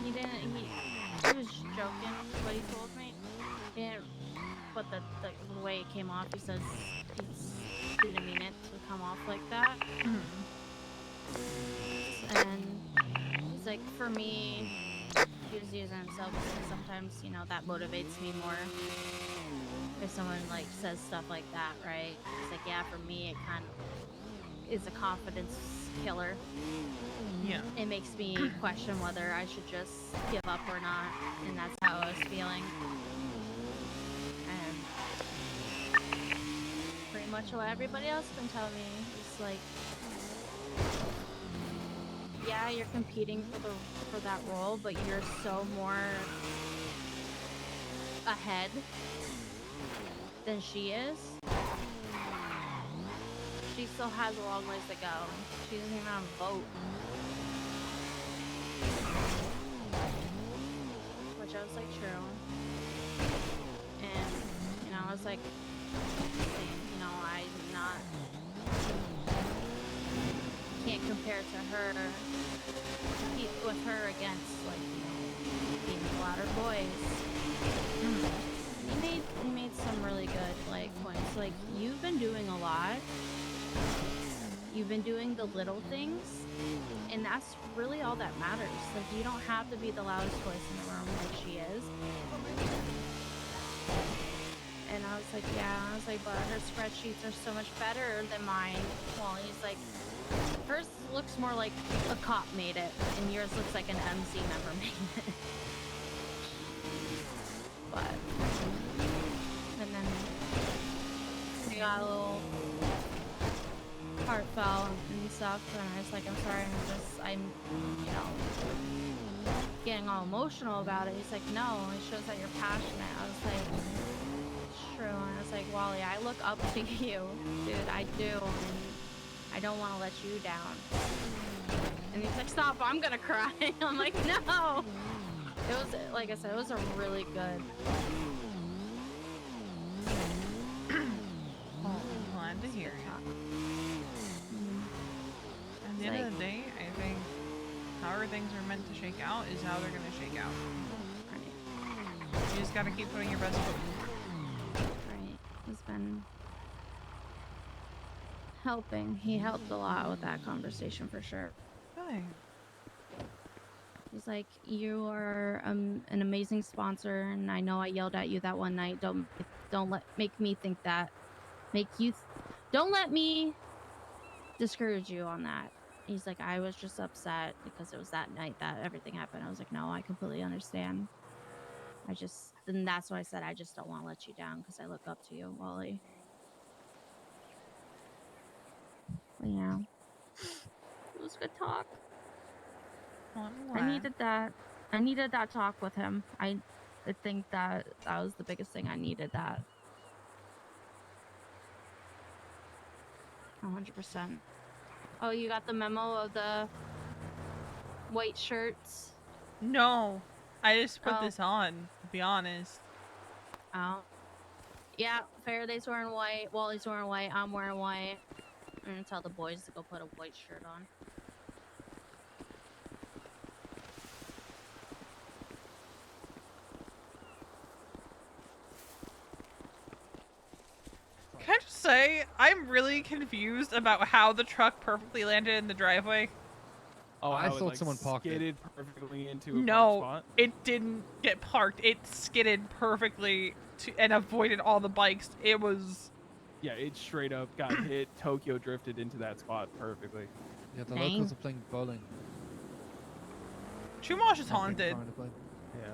he didn't, he was joking what he told me. He didn't, but the way it came off, he says he didn't mean it to come off like that. And he's like, for me, he was using himself because sometimes, you know, that motivates me more. If someone like says stuff like that, right? It's like, yeah, for me, it kind of is a confidence killer. Yeah. It makes me question whether I should just give up or not, and that's how I was feeling. And pretty much what everybody else can tell me is like, yeah, you're competing for that role, but you're so more ahead than she is. She still has a long ways to go. She doesn't even have a vote. Which I was like, true. And, you know, I was like, you know, I'm not, can't compare to her, compete with her against, like, you know, being louder boys. He made some really good, like, points. Like, you've been doing a lot. You've been doing the little things, and that's really all that matters. Like, you don't have to be the loudest voice in the room like she is. And I was like, yeah. I was like, but her spreadsheets are so much better than mine. Well, he's like, hers looks more like a cop made it, and yours looks like an MC member made it. But, and then we got a little heartfelt and stuff, and I was like, I'm sorry, I'm you know, getting all emotional about it. He's like, no, it shows that you're passionate. I was like, true. And I was like, Wally, I look up to you, dude, I do, and I don't want to let you down. And he's like, stop, I'm gonna cry. I'm like, no. It was, like I said, it was a really good. Oh, I'm glad to hear it. At the end of the day, I think however things are meant to shake out is how they're gonna shake out. Right. You just gotta keep putting your best foot forward. Right. He's been helping. He helped a lot with that conversation for sure. Really? He's like, you are an amazing sponsor, and I know I yelled at you that one night. Don't make me think that. Don't let me discourage you on that. He's like, I was just upset because it was that night that everything happened. I was like, no, I completely understand. Then that's why I said I just don't want to let you down because I look up to you, Wally. But yeah, it was good talk. Well, I needed that. I needed that talk with him. I think that was the biggest thing. I needed that. 100%. Oh, you got the memo of the white shirts? No, I just put this on, to be honest. Oh. Yeah, Faraday's wearing white, Wally's wearing white, I'm wearing white. I'm gonna tell the boys to go put a white shirt on. Can I just say, I'm really confused about how the truck perfectly landed in the driveway. Oh, I how it, thought like, someone parked it. skidded perfectly into a parked No, spot? it didn't get parked. It skidded perfectly and avoided all the bikes. It was... Yeah, it straight up got hit. Tokyo drifted into that spot perfectly. Yeah, the Dang. locals are playing bowling. Chumash is Not being haunted. trying to play. Yeah.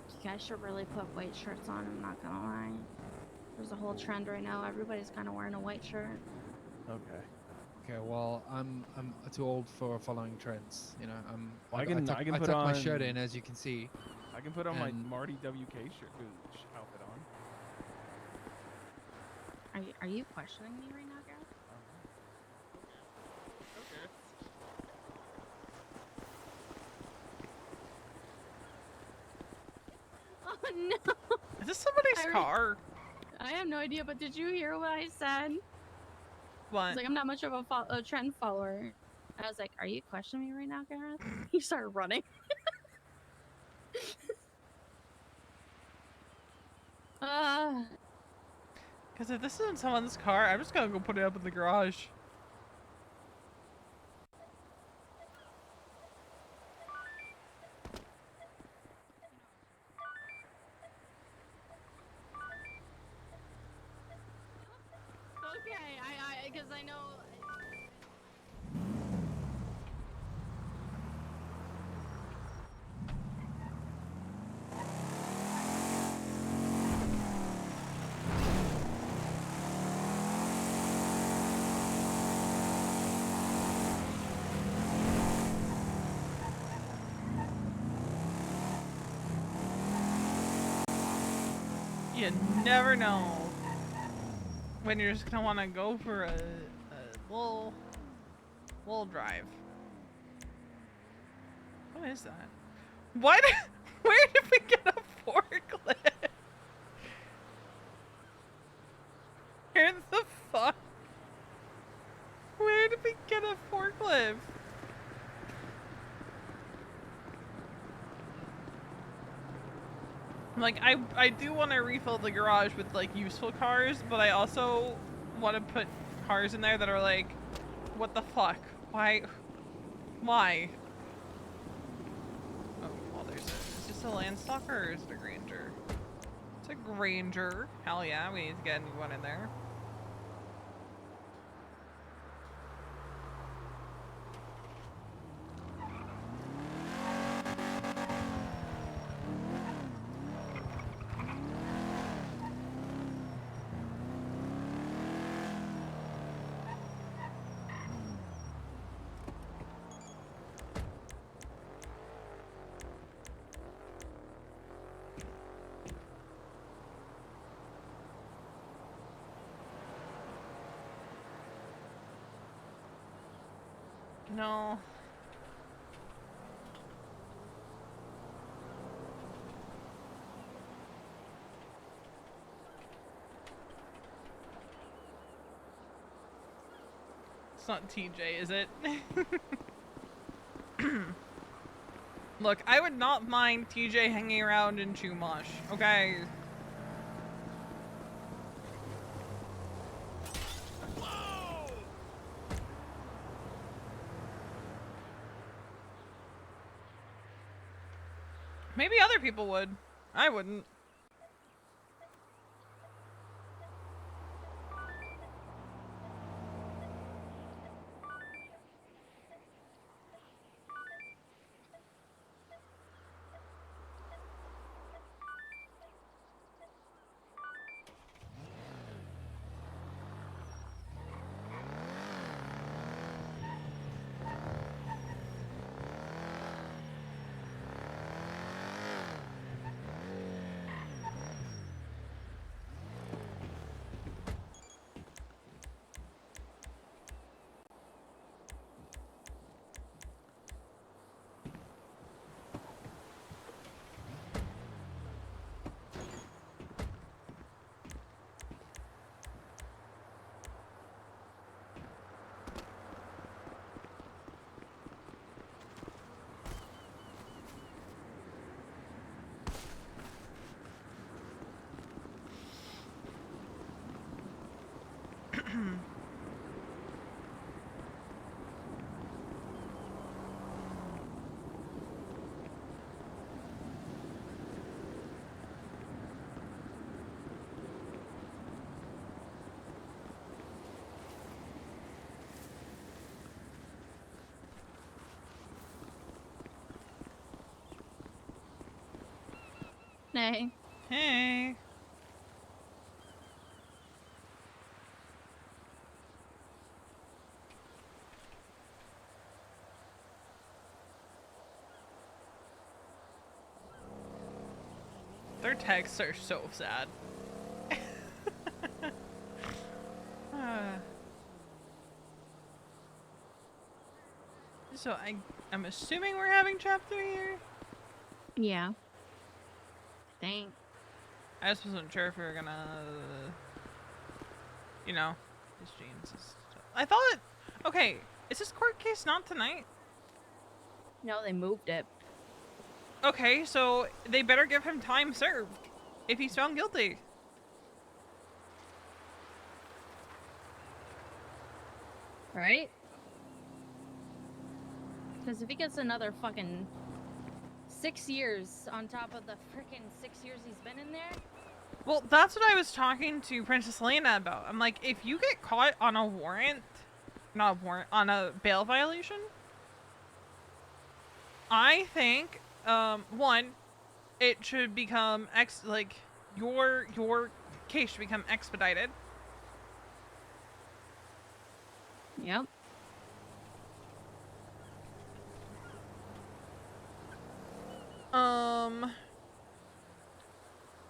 You guys should really put white shirts on, I'm not gonna lie. There's a whole trend right now. Everybody's kind of wearing a white shirt. Okay. Okay, well, I'm too old for following trends. You know, I can I put tuck on my shirt in, as you can see. I can put on my and Marty WK outfit on. Are you questioning me right now, Gareth? Okay. Oh no! Is this somebody's I re- car? I have no idea, but did you hear what I said? I What? was like, I'm not much of a trend follower. I was like, are you questioning me right now, Gareth? You started running. uh, Because if this isn't someone's car, I'm just gonna go put it up in the garage. okay, because I know. You never know when you're just gonna want to go for a little drive. What is that? What? Where did we get a forklift? Where the fuck? Where did we get a forklift? Like, I do want to refill the garage with, like, useful cars, but I also want to put cars in there that are like, what the fuck? Why? Why? Oh, well, is this a Landstalker or is it a Granger? It's a Granger. Hell yeah, we need to get a new one in there. No. It's not TJ, is it? Look, I would not mind TJ hanging around in Chumash, okay? Maybe other people would. I wouldn't. Nay. Hey. their texts are so sad. So I'm assuming we're having chapter here. Yeah. Dang. I just wasn't sure if we were gonna, you know, his jeans. I thought, okay, is this court case not tonight? No, they moved it. Okay, so they better give him time served if he's found guilty. Right? Because if he gets another fucking 6 years on top of the freaking 6 years he's been in there. Well, that's what I was talking to Princess Lena about. I'm like, if you get caught on a warrant, not a warrant, on a bail violation, I think, one, it should become your case should become expedited. Yep.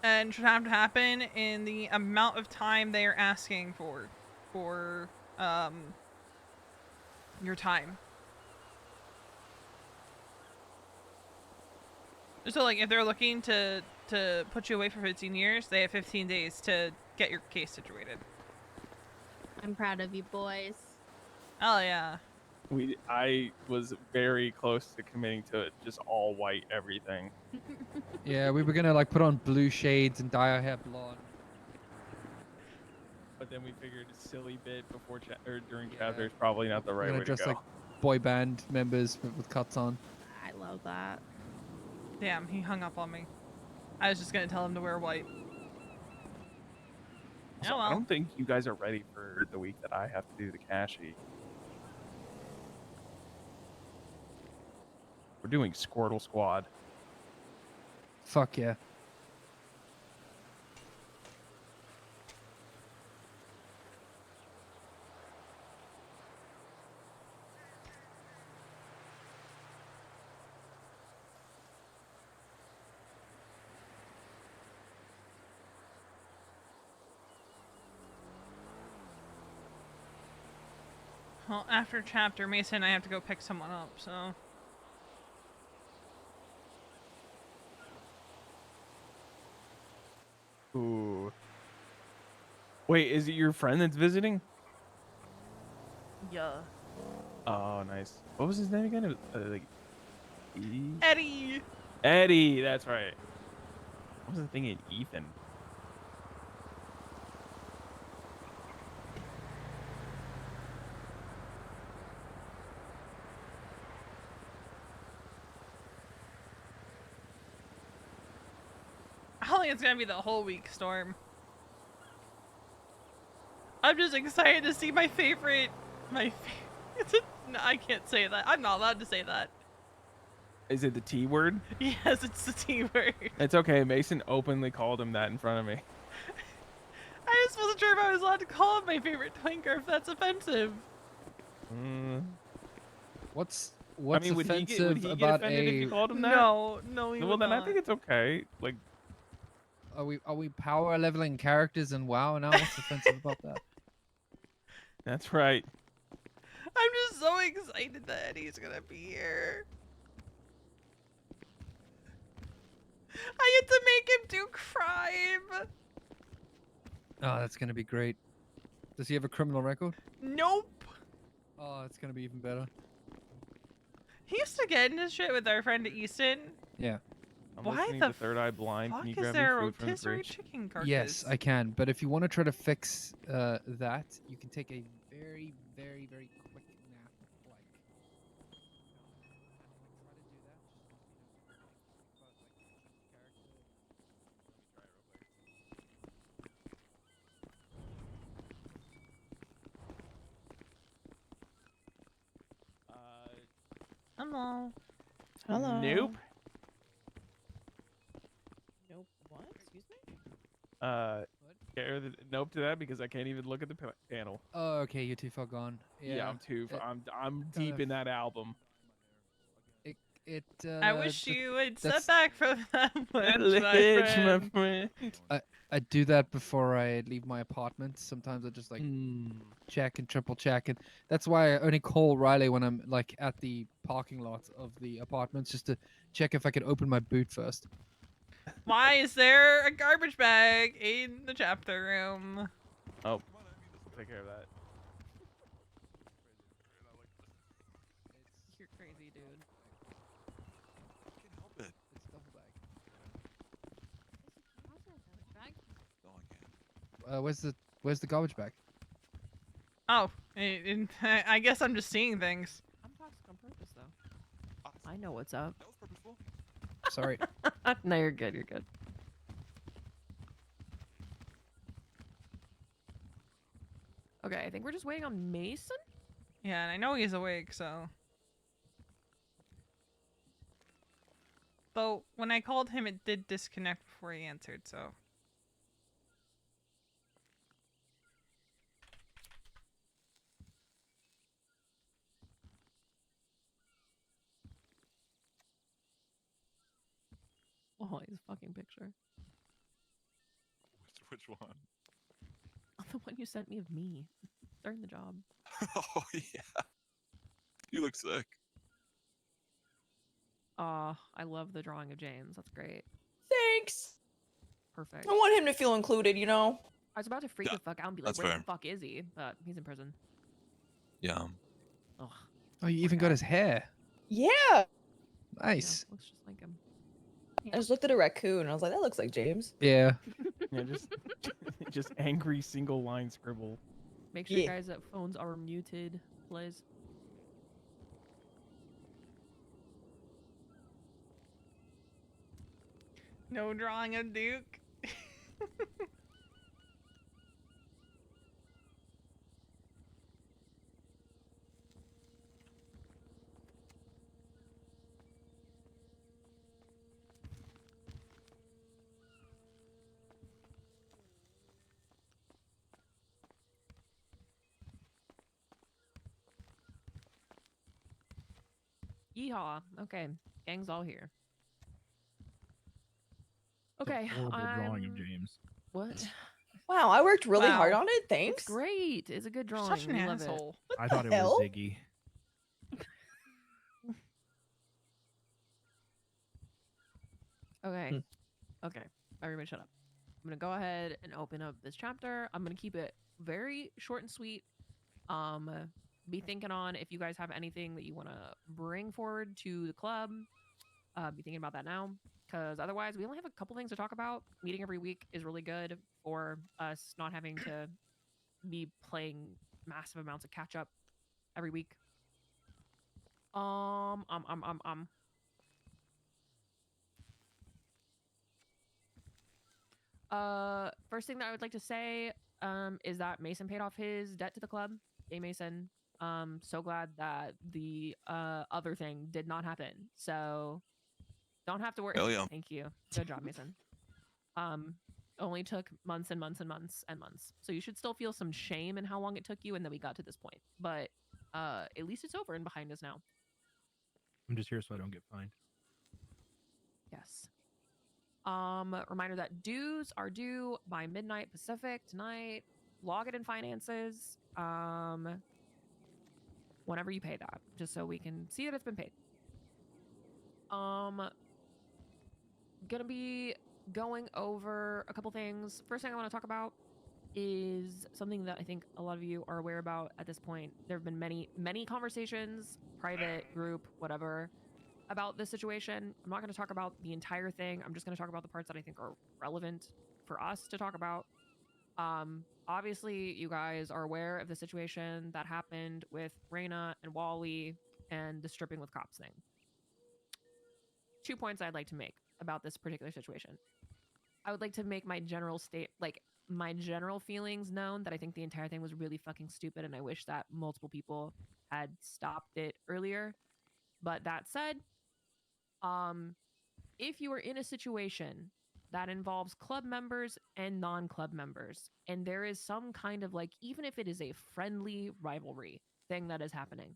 And should have to happen in the amount of time they are asking for your time. So like if they're looking to put you away for 15 years, they have 15 days to get your case situated. I'm proud of you boys. Oh yeah. I was very close to committing to just all white everything. Yeah, we were gonna like put on blue shades and dye our hair blonde. But then we figured a silly bit before or during chapter is probably not the We're right gonna way to dress go. like boy band members with cuts on. I love that. Damn, he hung up on me. I was just gonna tell him to wear white. Also, Oh I well. don't think you guys are ready for the week that I have to do the cashy. We're doing Squirtle Squad. Fuck yeah. Well, after chapter, Mason and I have to go pick someone up, so. Ooh. Wait, is it your friend that's visiting? Yeah. Oh, nice. What was his name again? It was, like Eddie! Eddie, that's right. I wasn't thinking Ethan. I don't think it's gonna be the whole week, Storm. I'm just excited to see my favorite. No, I can't say that. I'm not allowed to say that. Is it the T word? Yes, it's the T word. It's okay. Mason openly called him that in front of me. I just wasn't sure if I was allowed to call him my favorite twink or if that's offensive. What's I mean, would he offensive get about offended if you called him that? No, he Well, would then I not. think it's okay. Like, Are we power leveling characters in WoW now? What's offensive about that? that's right. I'm just so excited that Eddie's gonna be here. I get to make him do crime. Oh, that's gonna be great. Does he have a criminal record? Nope. Oh, it's gonna be even better. He used to get into shit with our friend Easton. Yeah. I'm Why listening the to Third Eye Blind. fuck Can you is grab there me a food from the rotisserie fridge? chicken carcass? Yes, I can. But if you want to try to fix that, you can take a very, very, very quick nap. Like, try to do that. Hello. Hello. Nope. Nope. What? Excuse me? Nope to that because I can't even look at the panel. Oh, okay, you're too far gone. Yeah, I'm It- deep in that album. It. I wish you would that's- step back from that ledge, my Ledge, friend. friend. I do that before I leave my apartment. Sometimes I just like check and triple check, and that's why I only call Riley when I'm like at the parking lot of the apartments, just to check if I can open my boot first. Why is there a garbage bag in the chapter room? Oh, we'll take care of that. You're crazy, dude. I can't help it. It's a duffel bag. No, I can't. Where's the garbage bag? Oh, I guess I'm just seeing things. I'm toxic on purpose, though. I know what's up. That was purposeful. Sorry. No, you're good. You're good. Okay, I think we're just waiting on Mason. Yeah, and I know he's awake, so. Though, when I called him, it did disconnect before he answered, so. Oh, his fucking picture. Which one? The one you sent me of me during the job. Oh yeah. You look sick. I love the drawing of James. That's great. Thanks. Perfect. I want him to feel included, you know? I was about to freak Yeah, the fuck out and be like, that's where fair. the fuck is he? But he's in prison. Yeah. Ugh. Oh, you even got his hair. Yeah. Nice. Yeah, looks just like him. I just looked at a raccoon and I was like, that looks like James. Yeah. Yeah, just angry single line scribble. Make sure, Yeah. guys, that phones are muted, please. No drawing of Duke. Yeehaw. Okay, gang's all here. Okay, Horrible drawing of I'm- James. What? Wow, I worked really hard Wow. on it. Thanks. It's great. It's a good You're drawing. such an We love it. asshole. I the thought it hell? was Ziggy. Okay. Okay. Everybody shut up. I'm gonna go ahead and open up this chapter. I'm gonna keep it very short and sweet. Be thinking on if you guys have anything that you want to bring forward to the club. Be thinking about that now, because otherwise we only have a couple things to talk about. Meeting every week is really good for us not having to be playing massive amounts of catch up every week. First thing that I would like to say is that Mason paid off his debt to the club. Yay, Mason. So glad that the other thing did not happen. So don't have to worry. Hell yeah. Thank you. Good job, Mason. Only took months and months and months and months. So you should still feel some shame in how long it took you and then we got to this point. But at least it's over and behind us now. I'm just here so I don't get fined. Yes. Reminder that dues are due by midnight Pacific tonight. Log it in finances. Whenever you pay that, just so we can see that it's been paid. Gonna be going over a couple things. First thing I want to talk about is something that I think a lot of you are aware about at this point. There have been many conversations, private, group, whatever, about this situation. I'm not going to talk about the entire thing. I'm just going to talk about the parts that I think are relevant for us to talk about. Obviously, you guys are aware of the situation that happened with Raina and Wally and the stripping with cops thing. 2 points I'd like to make about this particular situation. I would like to make my general feelings known that I think the entire thing was really fucking stupid and I wish that multiple people had stopped it earlier. But that said, if you are in a situation that involves club members and non-club members, and there is some kind of like, even if it is a friendly rivalry thing that is happening,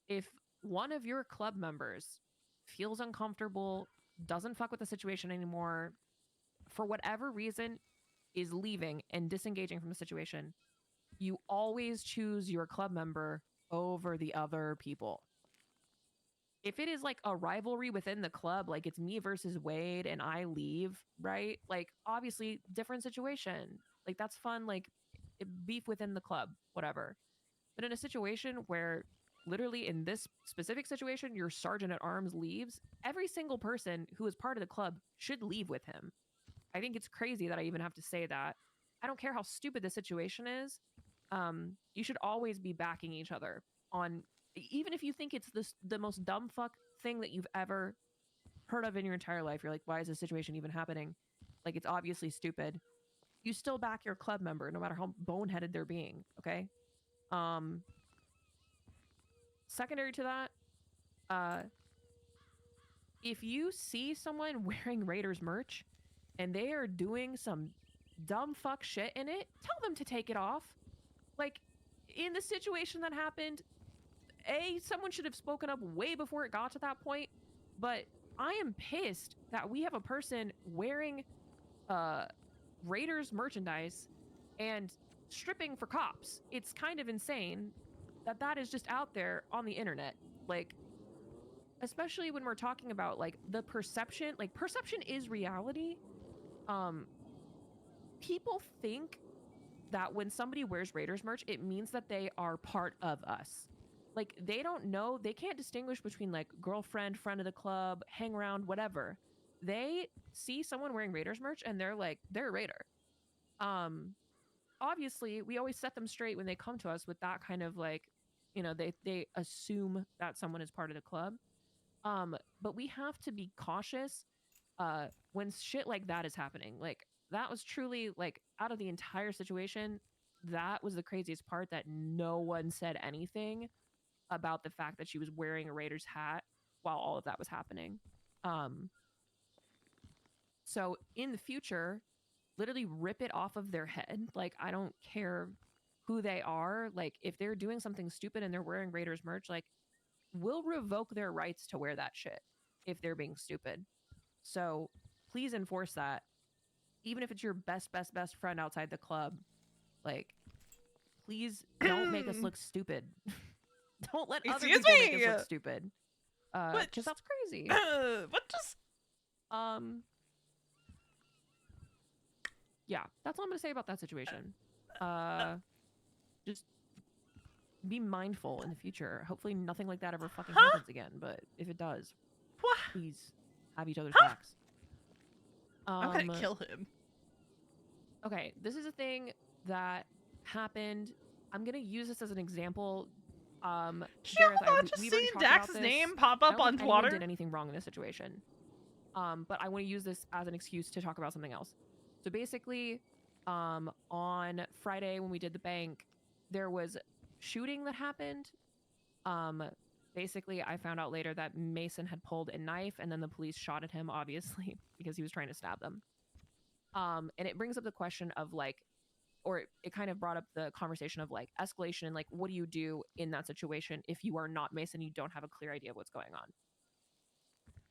if one of your club members feels uncomfortable, doesn't fuck with the situation anymore, for whatever reason, is leaving and disengaging from the situation, you always choose your club member over the other people. If it is like a rivalry within the club, like it's me versus Wade and I leave, right? Like obviously different situation. Like that's fun, like beef within the club, whatever. But in a situation where literally in this specific situation, your sergeant at arms leaves, every single person who is part of the club should leave with him. I think it's crazy that I even have to say that. I don't care how stupid the situation is. You should always be backing each other on, even if you think it's the most dumb fuck thing that you've ever heard of in your entire life. You're like, why is this situation even happening? Like, it's obviously stupid. You still back your club member, no matter how boneheaded they're being. Okay. Secondary to that, if you see someone wearing Raiders merch and they are doing some dumb fuck shit in it, tell them to take it off. Like, in the situation that happened, someone should have spoken up way before it got to that point, but I am pissed that we have a person wearing Raiders merchandise and stripping for cops. It's kind of insane that is just out there on the internet. Like, especially when we're talking about like the perception, like perception is reality. People think that when somebody wears Raiders merch, it means that they are part of us. Like, they don't know, they can't distinguish between like girlfriend, friend of the club, hang around, whatever. They see someone wearing Raiders merch and they're like, they're a Raider. Obviously, we always set them straight when they come to us with that kind of like, you know, they assume that someone is part of the club. But we have to be cautious when shit like that is happening. Like, that was truly, like, out of the entire situation, that was the craziest part, that no one said anything about the fact that she was wearing a Raiders hat while all of that was happening. So in the future, literally rip it off of their head. Like, I don't care who they are. Like, if they're doing something stupid and they're wearing Raiders merch, like, we'll revoke their rights to wear that shit if they're being stupid. So please enforce that. Even if it's your best friend outside the club, like, please don't make us look stupid. Don't let other Excuse people make me? us look stupid. Because that's crazy. What just? Yeah, that's all I'm gonna say about that situation. Just be mindful in the future. Hopefully nothing like that ever fucking happens again. But if it does, please have each other's backs. I'm gonna kill him. Okay, this is a thing that happened. I'm gonna use this as an example. Gareth, just we've already seen talked about Dax's this. name pop I up don't on think anyone Twitter. did anything wrong in this situation. But I want to use this as an excuse to talk about something else. So basically, on Friday when we did the bank, there was shooting that happened. Basically, I found out later that Mason had pulled a knife, and then the police shot at him, obviously, because he was trying to stab them. And it brings up the question of like, or it kind of brought up the conversation of like escalation and like, what do you do in that situation if you are not Mason, you don't have a clear idea of what's going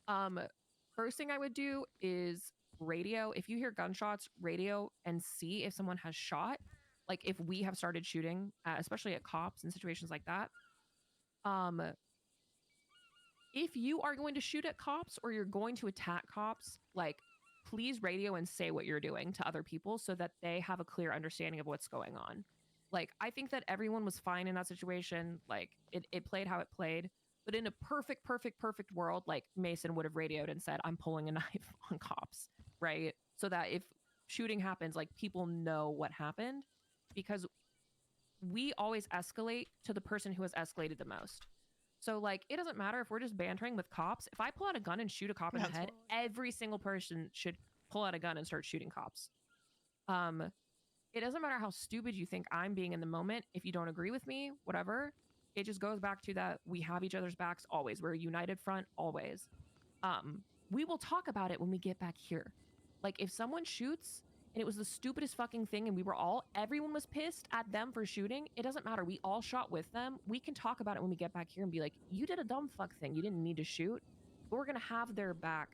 on? First thing I would do is radio. If you hear gunshots, radio and see if someone has shot. Like, if we have started shooting, especially at cops and situations like that. If you are going to shoot at cops or you're going to attack cops, like, please radio and say what you're doing to other people so that they have a clear understanding of what's going on. Like, I think that everyone was fine in that situation. Like, it played how it played. But in a perfect world, like, Mason would have radioed and said, I'm pulling a knife on cops, right? So that if shooting happens, like, people know what happened. Because we always escalate to the person who has escalated the most. So, like, it doesn't matter if we're just bantering with cops. If I pull out a gun and shoot a cop in the head, every single person should pull out a gun and start shooting cops. It doesn't matter how stupid you think I'm being in the moment. If you don't agree with me, whatever, it just goes back to that we have each other's backs always. We're a united front always. We will talk about it when we get back here. Like, if someone shoots and it was the stupidest fucking thing and everyone was pissed at them for shooting, it doesn't matter. We all shot with them. We can talk about it when we get back here and be like, you did a dumb fuck thing. You didn't need to shoot. we're gonna have their back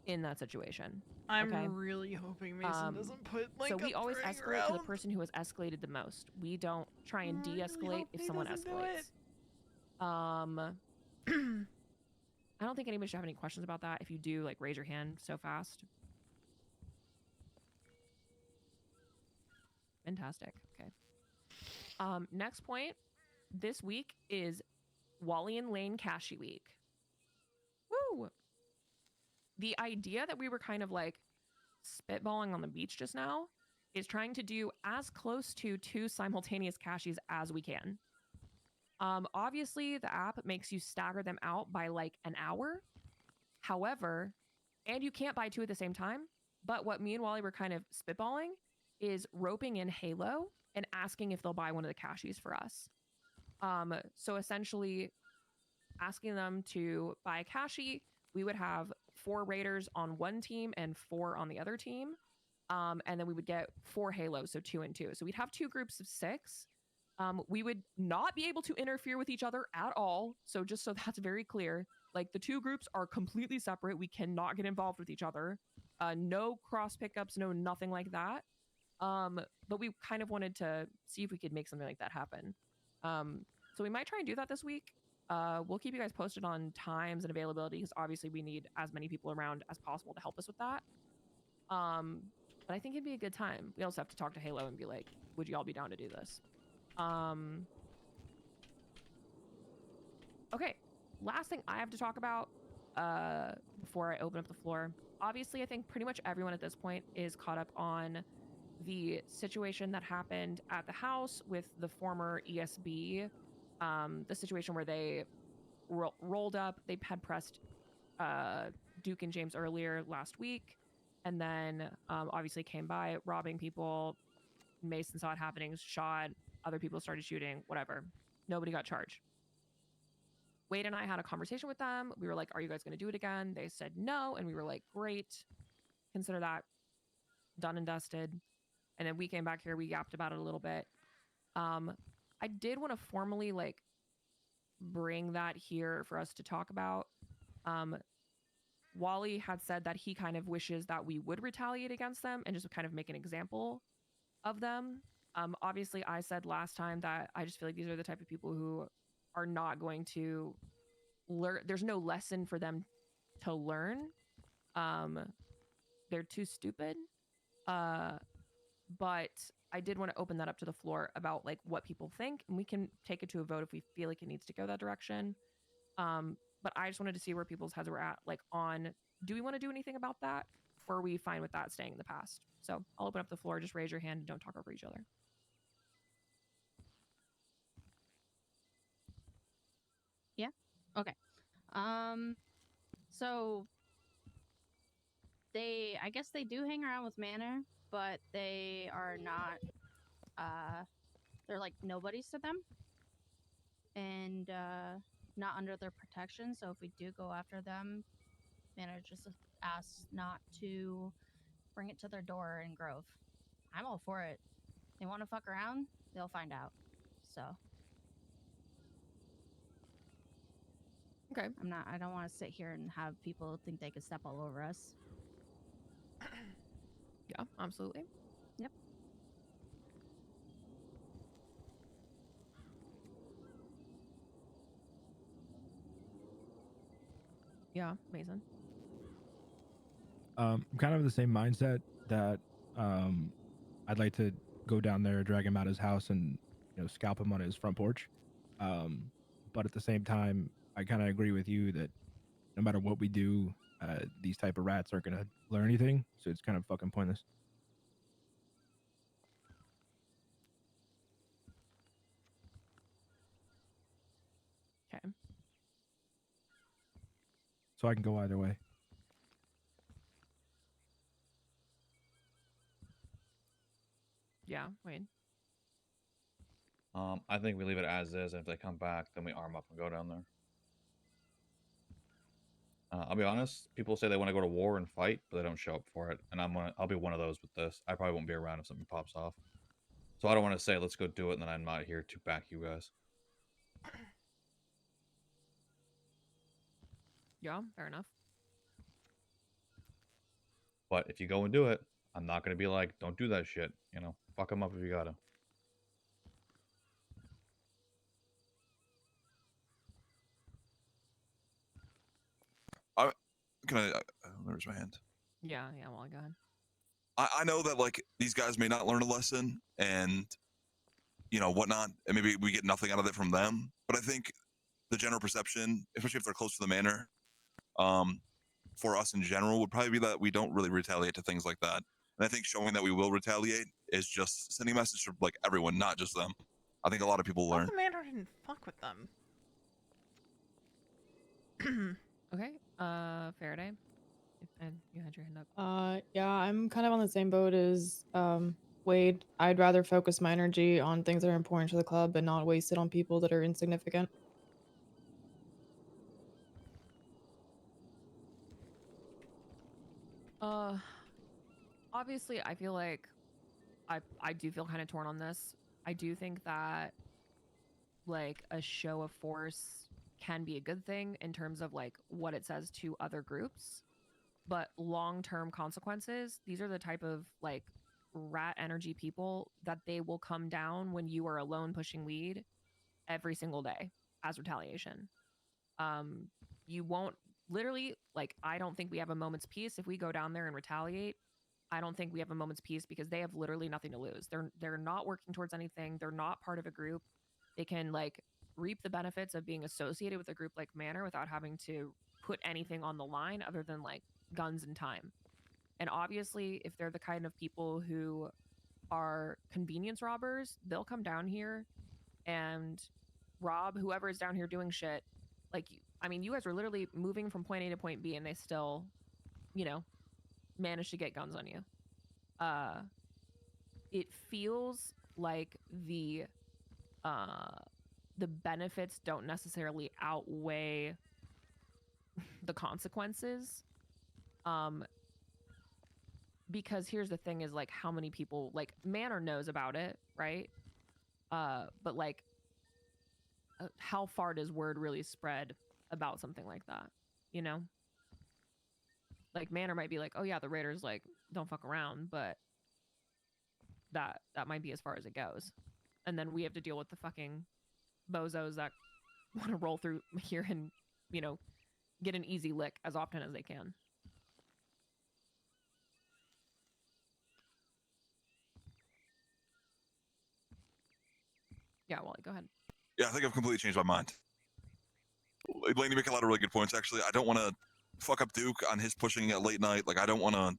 in that situation. I'm okay? really hoping Mason doesn't put like So a we always praying escalate to the around. person who has escalated the most. We don't try and Really de-escalate hope if he someone doesn't do it. escalates. I don't think anybody should have any questions about that. If you do, like, raise your hand so fast. Fantastic. Okay. Next point. This week is Wally and Lane Cashy Week. Woo! The idea that we were kind of like spitballing on the beach just now is trying to do as close to 2 simultaneous cashies as we can. Obviously, the app makes you stagger them out by like an hour. However, and you can't buy 2 at the same time. But what me and Wally were kind of spitballing is roping in Halo and asking if they'll buy one of the cashies for us. So essentially, asking them to buy a cashie, we would have 4 raiders on one team and 4 on the other team. And then we would get 4 halos, so 2 and 2. So we'd have 2 groups of 6. We would not be able to interfere with each other at all. So just so that's very clear, like the 2 groups are completely separate. We cannot get involved with each other. No cross pickups, no nothing like that. But we kind of wanted to see if we could make something like that happen. So we might try and do that this week. We'll keep you guys posted on times and availability because obviously we need as many people around as possible to help us with that. But I think it'd be a good time. We also have to talk to Halo and be like, would you all be down to do this? Okay, last thing I have to talk about before I open up the floor. Obviously, I think pretty much everyone at this point is caught up on the situation that happened at the house with the former ESB. The situation where they rolled up, they had pressed Duke and James earlier last week, and then obviously came by robbing people. Mason saw it happening, shot, other people started shooting, whatever. Nobody got charged. Wade and I had a conversation with them. We were like, are you guys going to do it again? They said no, and we were like, great. Consider that done and dusted. And then we came back here, we yapped about it a little bit. I did want to formally like bring that here for us to talk about. Wally had said that he kind of wishes that we would retaliate against them and just kind of make an example of them. Obviously, I said last time that I just feel like these are the type of people who are not going to learn. There's no lesson for them to learn. They're too stupid. But I did want to open that up to the floor about like what people think, and we can take it to a vote if we feel like it needs to go that direction. But I just wanted to see where people's heads were at, like on, do we want to do anything about that? Or are we fine with that staying in the past? So I'll open up the floor. Just raise your hand and don't talk over each other. Yeah. Okay. So I guess they do hang around with Manor, but they are not. They're like nobodies to them, and not under their protection. So if we do go after them, Manor just asks not to bring it to their door in Grove. I'm all for it. They want to fuck around, they'll find out. So. Okay. I don't want to sit here and have people think they could step all over us. Yeah, absolutely. Yep. Yeah, Mason. I'm kind of in the same mindset that I'd like to go down there, drag him out of his house, and scalp him on his front porch. But at the same time, I kind of agree with you that no matter what we do, these type of rats aren't gonna learn anything. So it's kind of fucking pointless. Okay. So I can go either way. Yeah, Wayne. I think we leave it as is, and if they come back, then we arm up and go down there. I'll be honest, people say they want to go to war and fight, but they don't show up for it. And I'll be one of those with this. I probably won't be around if something pops off. So I don't want to say, let's go do it, and then I'm not here to back you guys. Yeah, fair enough. But if you go and do it, I'm not gonna be like, don't do that shit. You know, fuck them up if you gotta. Can I? There's my hand. Yeah, yeah. Well, go ahead. I know that like these guys may not learn a lesson and whatnot, and maybe we get nothing out of it from them. But I think the general perception, especially if they're close to the manor, for us in general, would probably be that we don't really retaliate to things like that. And I think showing that we will retaliate is just sending a message to like everyone, not just them. I think a lot of people Well, learn. the manor didn't fuck with them. Okay. Faraday. You had your hand up. Yeah, I'm kind of on the same boat as Wade. I'd rather focus my energy on things that are important to the club and not waste it on people that are insignificant. Obviously, I feel like I do feel kind of torn on this. I do think that like a show of force can be a good thing in terms of like what it says to other groups, but long-term consequences, these are the type of like rat energy people that they will come down when you are alone pushing weed every single day as retaliation. You won't literally like I don't think we have a moment's peace if we go down there and retaliate. I don't think we have a moment's peace because they have literally nothing to lose. They're not working towards anything. They're not part of a group. They can like reap the benefits of being associated with a group like Manor without having to put anything on the line other than like guns and time. And obviously, if they're the kind of people who are convenience robbers, they'll come down here and rob whoever is down here doing shit. Like, I mean, you guys were literally moving from point A to point B and they still, managed to get guns on you. It feels like the benefits don't necessarily outweigh the consequences. Because here's the thing is like how many people like Manor knows about it, right? But like how far does word really spread about something like that, you know? Like Manor might be like, oh yeah, the Raiders like don't fuck around, but that might be as far as it goes. And then we have to deal with the fucking bozos that want to roll through here and, get an easy lick as often as they can. Yeah, Wally, go ahead. Yeah, I think I've completely changed my mind. Laney, you make a lot of really good points. Actually, I don't want to fuck up Duke on his pushing at late night. Like, I don't want to.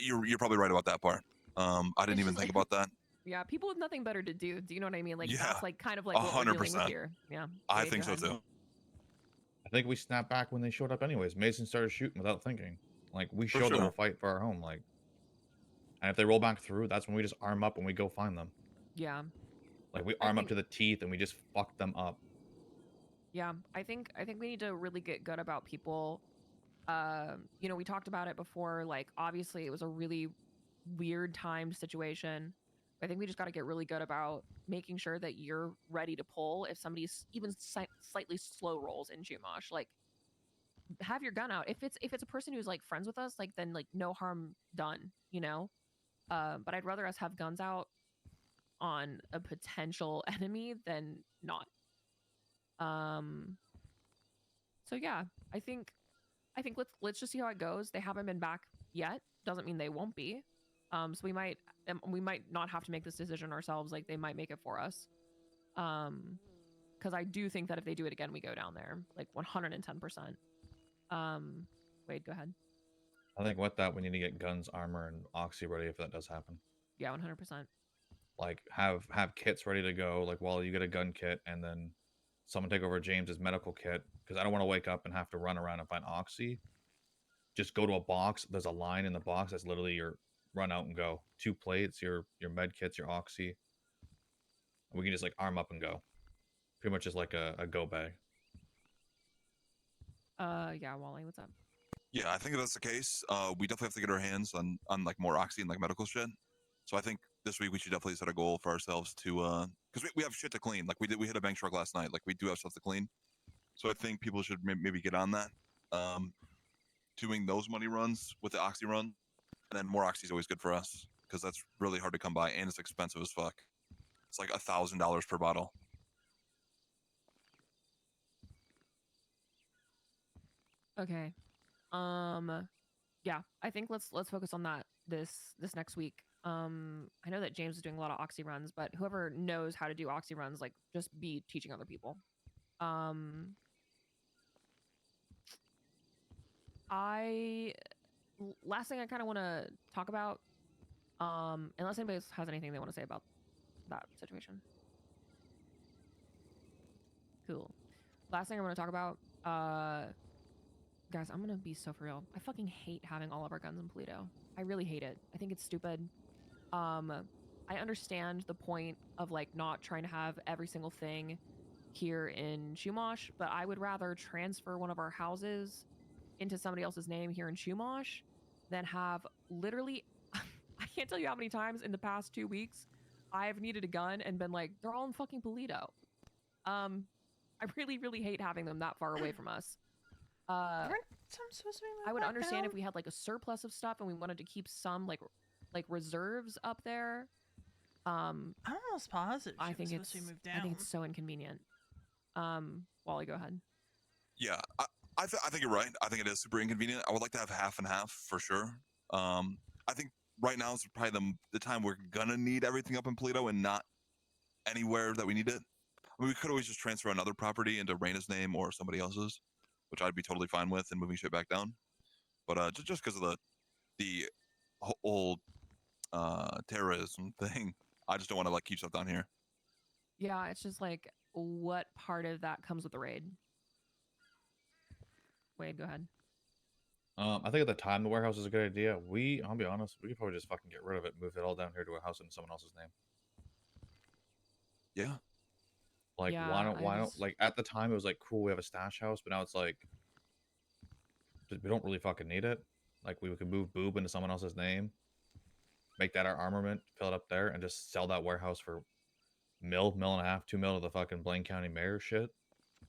You're probably right about that part. I didn't even think about that. Yeah, people with nothing better to do. Do you know what I mean? Like Yeah, that's like kind of like what we're dealing with 100%. here. Yeah. I Wade, think go so ahead. too. I think we snapped back when they showed up anyways. Mason started shooting without thinking. Like, we For showed them sure. a fight for our home. Like, and if they roll back through, that's when we just arm up and we go find them. Yeah. Like, we arm up to the teeth and we just fuck them up. Yeah, I think we need to really get good about people. We talked about it before. Like, obviously, it was a really weird timed situation. I think we just got to get really good about making sure that you're ready to pull if somebody's even slightly slow rolls in Chumash. Like, have your gun out. If it's a person who's like friends with us, like then like no harm done. But I'd rather us have guns out on a potential enemy than not. So yeah, I think let's just see how it goes. They haven't been back yet. Doesn't mean they won't be. So we might not have to make this decision ourselves. Like they might make it for us. Because I do think that if they do it again, we go down there like 110%. Wade, go ahead. I think with that, we need to get guns, armor, and oxy ready if that does happen. Yeah, 100%. Like have kits ready to go. Like while you get a gun kit, and then someone take over James's medical kit, because I don't want to wake up and have to run around and find oxy. Just go to a box. There's a line in the box that's literally your run out and go. 2 plates, your med kits, your oxy. And we can just like arm up and go. Pretty much just like a go bag. Yeah, Wally, what's up? Yeah, I think if that's the case, we definitely have to get our hands on like more oxy and like medical shit. So I think this week we should definitely set a goal for ourselves to because we have shit to clean. Like we hit a bank truck last night. Like we do have stuff to clean. So I think people should maybe get on that. Doing those money runs with the Oxy run, and then more Oxy is always good for us because that's really hard to come by and it's expensive as fuck. It's like $1,000 per bottle. Okay. Yeah, I think let's focus on that this next week. I know that James is doing a lot of Oxy runs, but whoever knows how to do Oxy runs, like just be teaching other people. Last thing I kind of want to talk about, unless anybody else has anything they want to say about that situation. Cool. Last thing I want to talk about, guys, I'm gonna be so for real. I fucking hate having all of our guns in Polito. I really hate it. I think it's stupid. I understand the point of like not trying to have every single thing here in Chumash, but I would rather transfer one of our houses into somebody else's name here in Chumash than have literally I can't tell you how many times in the past 2 weeks I've needed a gun and been like, they're all in fucking Polito. I really, really hate having them that far away from us. Aren't some supposed to be I would back understand down? if we had like a surplus of stuff and we wanted to keep some like reserves up there. I'm almost positive I she think was it's supposed to be moved down. I think it's so inconvenient. Wally, go ahead. Yeah, I think you're right. I think it is super inconvenient. I would like to have half and half for sure. I think right now is probably the time we're gonna need everything up in Polito and not anywhere that we need it. I mean, we could always just transfer another property into Raina's name or somebody else's, which I'd be totally fine with, and moving shit back down. But just because of the whole terrorism thing, I just don't want to like keep stuff down here. Yeah, it's just like what part of that comes with the raid? Wade, go ahead. I think at the time the warehouse is a good idea. I'll be honest, we could probably just fucking get rid of it, move it all down here to a house in someone else's name. Yeah. Like Yeah, why don't like at the time it was like cool we have a stash house, but now it's like we don't really fucking need it. Like we could move Boob into someone else's name, make that our armament, fill it up there, and just sell that warehouse for $1.5 million, $2 million to the fucking Blaine County mayor shit.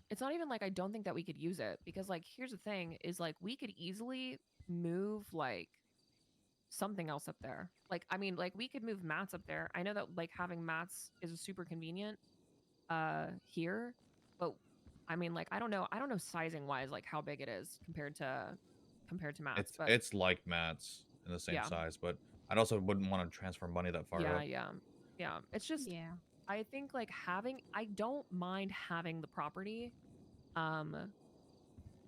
It's not even like I don't think that we could use it because like here's the thing is like we could easily move like something else up there. Like I mean like we could move mats up there. I know that like having mats is super convenient here, but I mean like I don't know sizing wise like how big it is compared to mats. It's like mats in the same Yeah. size, but I'd also wouldn't want to transfer money that far up. Yeah. It's just I think like I don't mind having the property,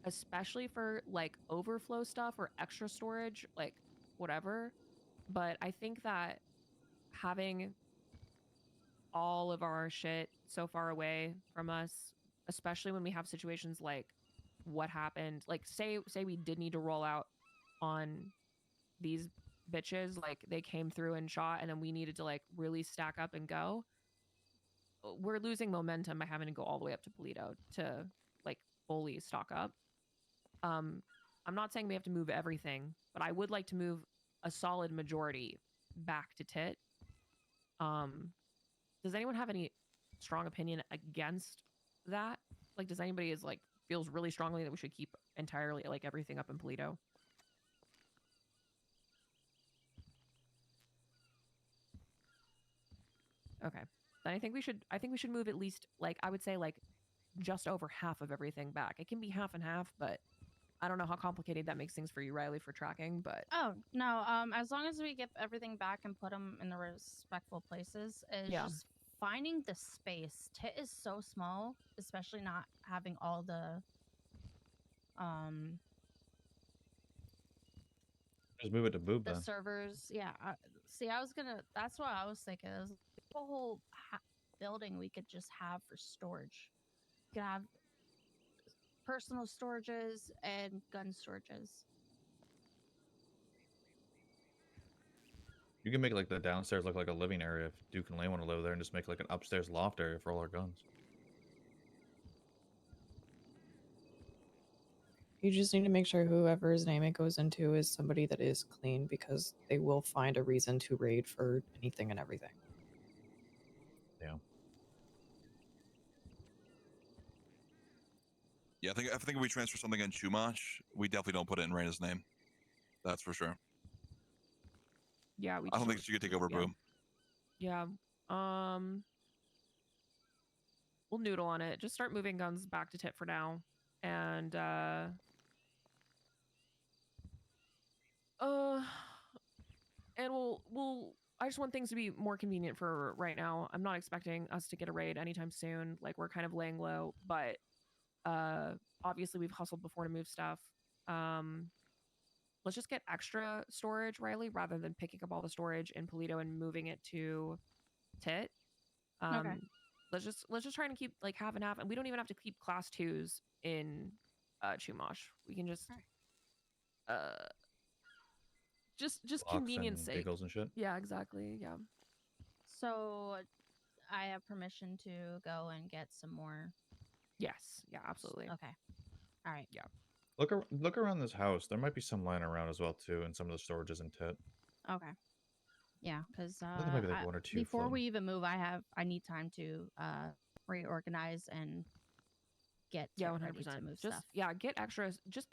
especially for like overflow stuff or extra storage, like whatever. But I think that having all of our shit so far away from us, especially when we have situations like what happened, like say we did need to roll out on these bitches, like they came through and shot and then we needed to like really stack up and go. We're losing momentum by having to go all the way up to Polito to like fully stock up. I'm not saying we have to move everything, but I would like to move a solid majority back to Tit. Does anyone have any strong opinion against that? Like, does anybody is like feels really strongly that we should keep entirely like everything up in Polito? Okay. Then I think we should move at least like I would say like just over half of everything back. It can be half and half, but I don't know how complicated that makes things for you, Riley, for tracking, but Oh no, as long as we get everything back and put them in the respectful places, it's just finding the space. Tit is so small, especially not having all the Just move it to Boob the then. servers. Yeah, see, that's what I was thinking. Is a whole building we could just have for storage. You could have personal storages and gun storages. You can make like the downstairs look like a living area if Duke and Lane want to live there, and just make like an upstairs loft area for all our guns. You just need to make sure whoever's name it goes into is somebody that is clean because they will find a reason to raid for anything and everything. Yeah. Yeah, I think if we transfer something in Chumash, we definitely don't put it in Raina's name. That's for sure. Yeah, we I just don't think she could take over Boom. Yeah. We'll noodle on it. Just start moving guns back to Tit for now. And and we'll I just want things to be more convenient for right now. I'm not expecting us to get a raid anytime soon. Like, we're kind of laying low, but obviously we've hustled before to move stuff. Let's just get extra storage, Riley, rather than picking up all the storage in Polito and moving it to Tit. Okay. Let's just try and keep like half and half, and we don't even have to keep class 2s in Chumash. We can just just Blocks convenience and sake. giggles and shit. Yeah, exactly. Yeah. So I have permission to go and get some more. Yes. Yeah, absolutely. Okay. All right. Yeah. Look around this house. There might be some lying around as well too, and some of the storages in Tit. Okay. Yeah, because I think there might be like one or two before floating. we even move, I need time to reorganize and get Yeah, Tit 100%. ready to move Just stuff. get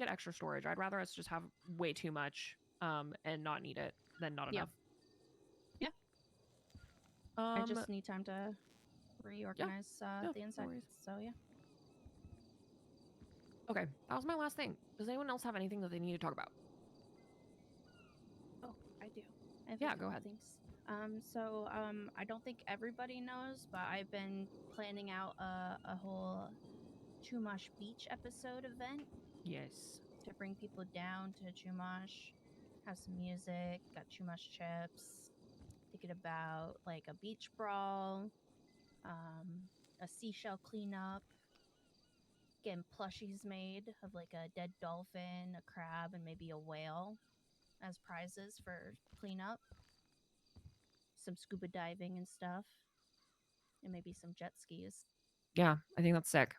extra storage. I'd rather us just have way too much and not need it than not enough. Yeah. I just need time to reorganize the inside. So yeah. Okay, that was my last thing. Does anyone else have anything that they need to talk about? Oh, I do. I have Yeah, a go couple ahead. Things. I don't think everybody knows, but I've been planning out a whole Chumash Beach episode event. Yes. To bring people down to Chumash, have some music, got Chumash chips, thinking about like a beach brawl, a seashell cleanup, getting plushies made of like a dead dolphin, a crab, and maybe a whale as prizes for cleanup. Some scuba diving and stuff, and maybe some jet skis. Yeah, I think that's sick.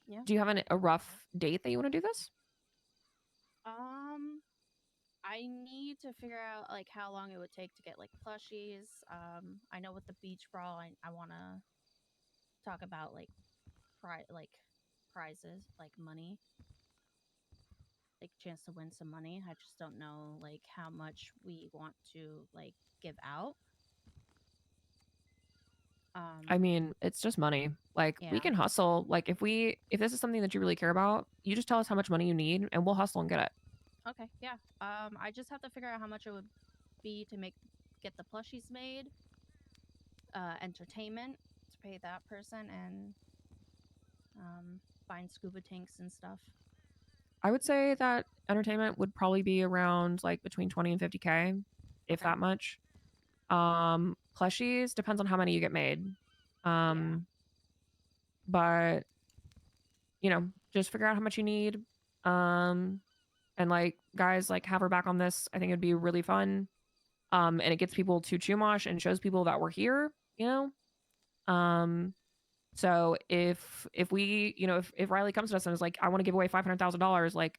Yeah. Do you have a rough date that you want to do this? I need to figure out like how long it would take to get like plushies. I know with the beach brawl, I want to talk about like prizes, like money, like chance to win some money. I just don't know like how much we want to like give out. I mean, it's just money. Like, we Yeah. can hustle. Like, if this is something that you really care about, you just tell us how much money you need and we'll hustle and get it. Okay, yeah. I just have to figure out how much it would be to get the plushies made, entertainment to pay that person, and buying scuba tanks and stuff. I would say that entertainment would probably be around like between 20 and 50K, if that much. Plushies depends on how many you get made. But you know, just figure out how much you need. And like, guys, like, have her back on this. I think it'd be really fun. And it gets people to Chumash and shows people that we're here, you know? So if we, you know, if Riley comes to us and is like, I want to give away $500,000, like,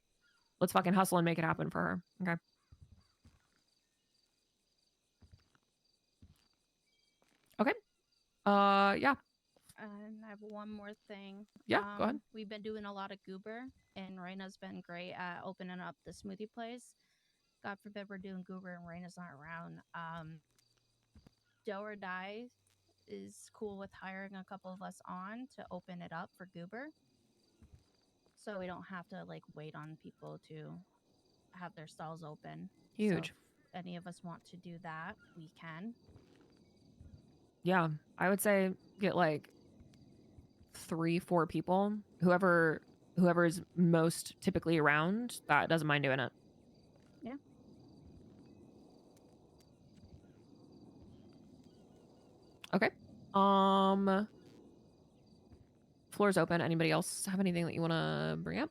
let's fucking hustle and make it happen for her. Okay. Okay. Yeah. And I have one more thing. Yeah, go ahead. We've been doing a lot of goober, and Raina's been great at opening up the smoothie place. God forbid we're doing goober and Raina's not around. Do or Die is cool with hiring a couple of us on to open it up for goober, so we don't have to like wait on people to have their stalls open. Huge. So if any of us want to do that, we can. Yeah, I would say get like 3-4 people. Whoever is most typically around that doesn't mind doing it. Yeah. Okay. Floor's open. Anybody else have anything that you want to bring up?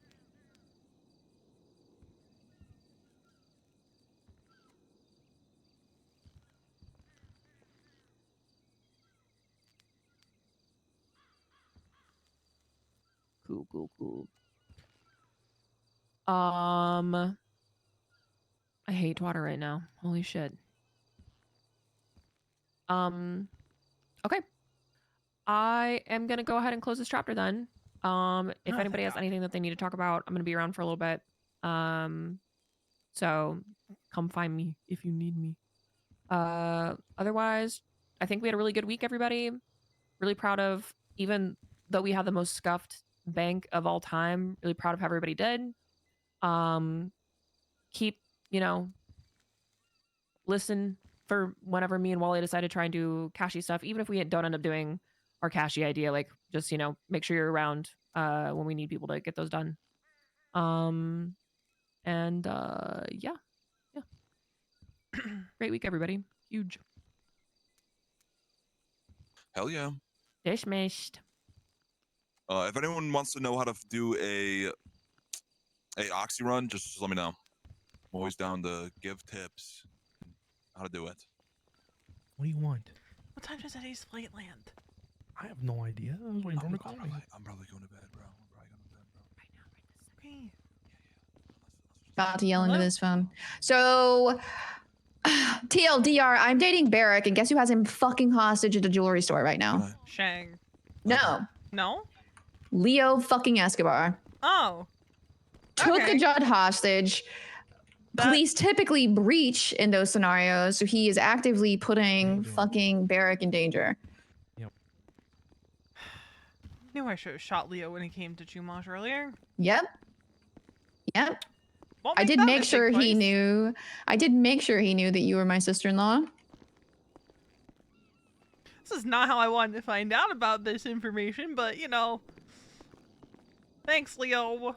Cool. I hate water right now. Holy shit. Okay. I am gonna go ahead and close this chapter then. If Oh, anybody thank has anything that they need to talk about, I'm gonna be around for a little bit. So come find me if you need me. Otherwise, I think we had a really good week, everybody. Really proud of, even though we had the most scuffed bank of all time, really proud of how everybody did. Keep, listen for whenever me and Wally decide to try and do cashy stuff, even if we don't end up doing our cashy idea, like just, make sure you're around when we need people to get those done. Yeah. Great week, everybody. Huge. Hell yeah. Dismissed. If anyone wants to know how to do a oxy run, just let me know. I'm always down to give tips how to do it. What do you want? What time does Eddie's flight land? I have no idea. I was waiting for him to call me. I'm probably going to bed, bro. I'm probably going to bed, bro. Okay. About to yell into Hello? this phone. So, TLDR, I'm dating Barrick, and guess who has him fucking hostage at the jewelry store right now? Shang. No. No? Leo fucking Escobar. Oh. Took Okay. a Judd hostage. Police typically breach in those scenarios, so he is actively putting fucking Barrick in danger. Knew I should have shot Leo when he came to Chumash earlier. Yep. Won't I make did that make mistake sure he twice. knew. I did make sure he knew that you were my sister-in-law. This is not how I wanted to find out about this information, but thanks, Leo.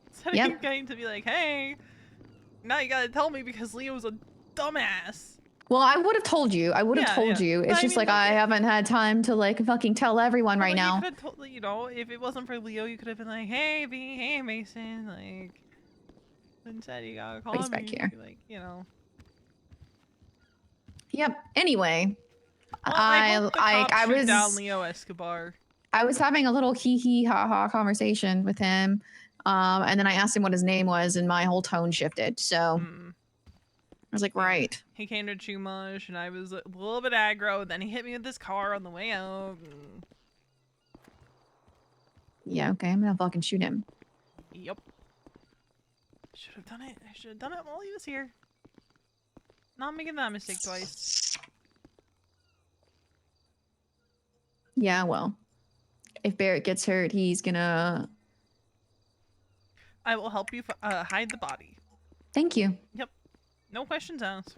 Instead of Yep. getting to be like, hey, now you gotta tell me because Leo's a dumbass. Well, I would have told you. I would have Yeah, told yeah. you. But It's I just mean, like I haven't had time to fucking tell everyone right now. You could have told, if it wasn't for Leo, you could have been like, hey, V, hey, Mason, instead you gotta call He's me. back here. Be like, Yep. Anyway, Well, I hope the cops I shoot was down Leo Escobar. I was having a little hee hee ha ha conversation with him, and then I asked him what his name was, and my whole tone shifted. So I was like, right. He came to Chumash, and I was a little bit aggro. Then he hit me with his car on the way out. Yeah. Okay. I'm gonna fucking shoot him. Yep. Should have done it. I should have done it while he was here. Not making that mistake twice. Yeah. Well, if Barrett gets hurt, he's gonna. I will help you hide the body. Thank you. Yep. No questions asked.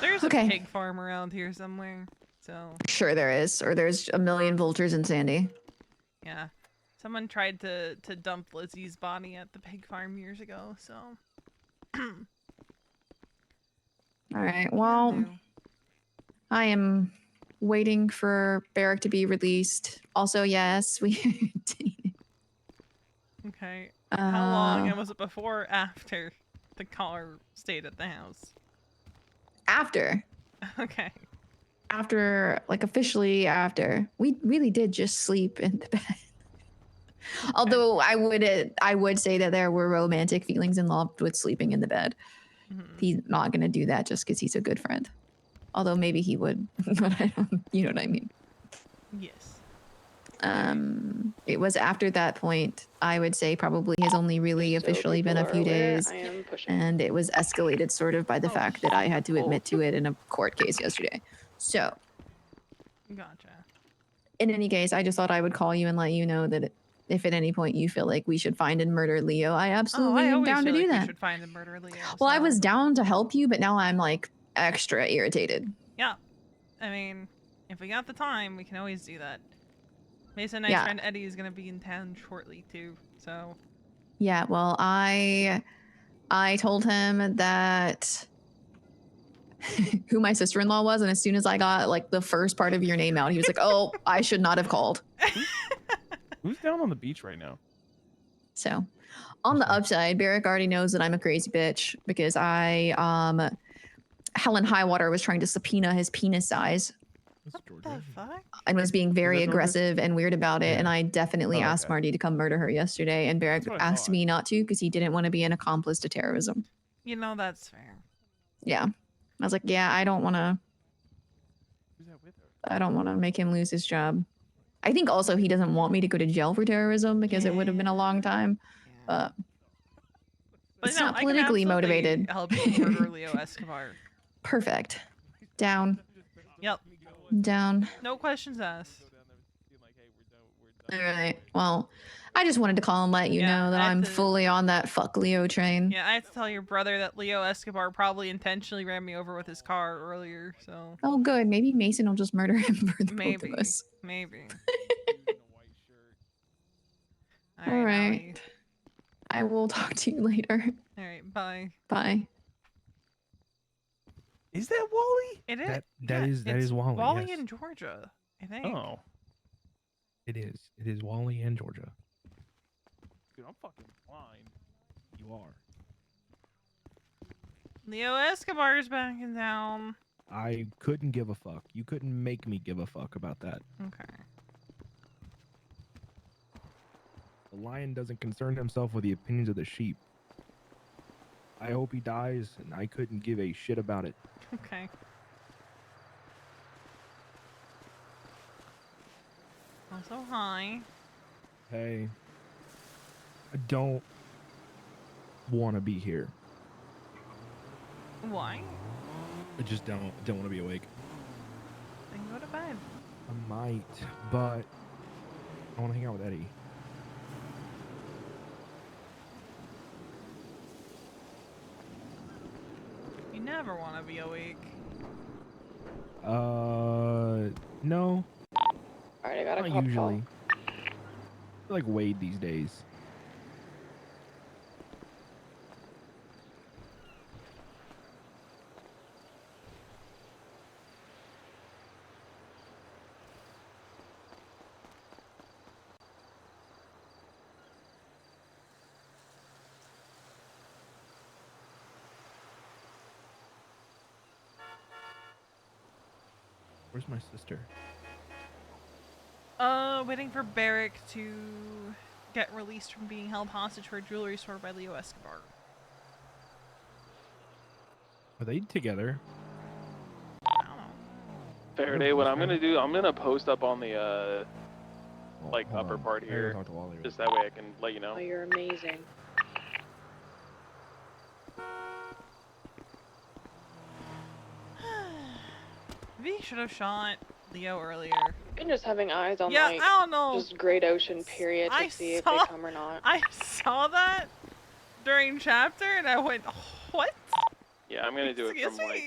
There's a Okay. pig farm around here somewhere, so Sure, there is, or there's a million vultures in Sandy. yeah. Someone tried to dump Lizzie's body at the pig farm years ago, so. All right. Well, I am waiting for Barrick to be released. Also, yes, we. Okay. How long? And was it before or after the car stayed at the house? After. Okay. After, officially after. We really did just sleep in the bed. Although I would say that there were romantic feelings involved with sleeping in the bed. He's not gonna do that just because he's a good friend. Although maybe he would, but I don't. You know what I mean? Yes. It was after that point. I would say probably has only really officially been a few days, and it was escalated sort of by the fact that I had to admit to it in a court case yesterday. So, Gotcha. in any case, I just thought I would call you and let you know that if at any point you feel like we should find and murder Leo, I absolutely am always down to feel do like we that. should find and murder Leo. Well, I so- was down to help you, but now I'm extra irritated. Yeah. I mean, if we got the time, we can always do that. Mason and I's Yeah. friend Eddie is gonna be in town shortly too, so. Yeah, well, I told him that who my sister-in-law was, and as soon as I got the first part of your name out, he was like, "Oh, I should not have called." Who's down on the beach right now? So, on the upside, Barrick already knows that I'm a crazy bitch because Helen Highwater was trying to subpoena his penis size What the fuck? and was being very Georgia? aggressive and weird about it. And I definitely Oh, asked okay. Marty to come murder her yesterday, and Barrick That's what I asked thought. me not to because he didn't want to be an accomplice to terrorism. That's fair. Yeah. I was like, yeah, I don't want to. Who's that with her? I don't want to make him lose his job. I think also he doesn't want me to go to jail for terrorism because it would have been a long time. But it's no, not I can politically absolutely motivated. help you murder Leo Escobar. Perfect. Down. Yep. Down. No questions asked. All right. Well, I just wanted to call and let you know that I'm fully on that fuck Leo train. Yeah, I have to tell your brother that Leo Escobar probably intentionally ran me over with his car earlier, so... Oh, good. Maybe Mason will just murder him for the both of us. Maybe. All right. I will talk to you later. Alright, bye. Bye. Is that Wally? It is. That is Wally. Wally yes. in Georgia, I think. Oh. It is. It is Wally in Georgia. Dude, I'm fucking blind. You are. Leo Escobar's back in town. I couldn't give a fuck. You couldn't make me give a fuck about that. Okay. The lion doesn't concern himself with the opinions of the sheep. I hope he dies, and I couldn't give a shit about it. Okay. Also, hi. Hey, I don't want to be here. Why? I just don't want to be awake. Then go to bed. I might, but I want to hang out with Eddie. You never want to be awake. No. Alright, I got a Not call. usually. I feel like Wade these days. Where's my sister? Waiting for Barrick to get released from being held hostage for a jewelry store by Leo Escobar. Are they together? Faraday, what I'm gonna do, I'm gonna post up on the like hold upper on. part I gotta here, talk to Wally. just that way I can let you know. Oh, you're amazing. Maybe he should have shot Leo earlier. And just having eyes on Yeah, like I don't know. just Great Ocean period to see if they come or not. I saw that during chapter and I went, what? Yeah, I'm gonna do it from like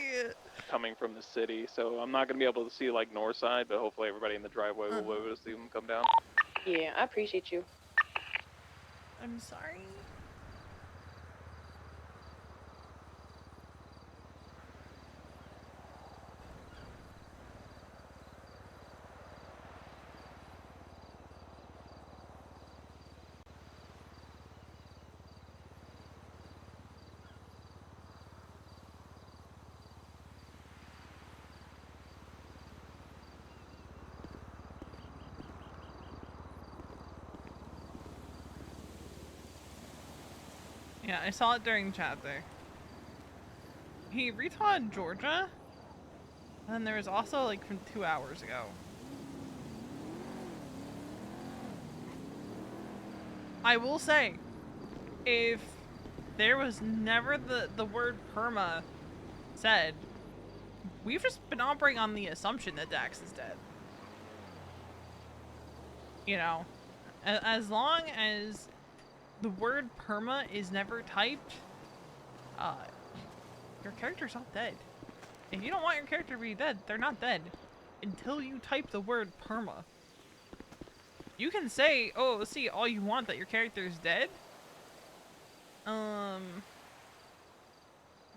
coming from the city, so I'm not gonna be able to see like north side, but hopefully everybody in the driveway will be able to see them come down. Yeah, I appreciate you. I'm sorry. Yeah, I saw it during chapter. He retaught Georgia, and then there was also like from 2 hours ago. I will say, if there was never the word perma said, we've just been operating on the assumption that Dax is dead. You know, as long as the word perma is never typed, your character's not dead. If you don't want your character to be dead, they're not dead until you type the word perma. You can say, oh, see, all you want that your character is dead.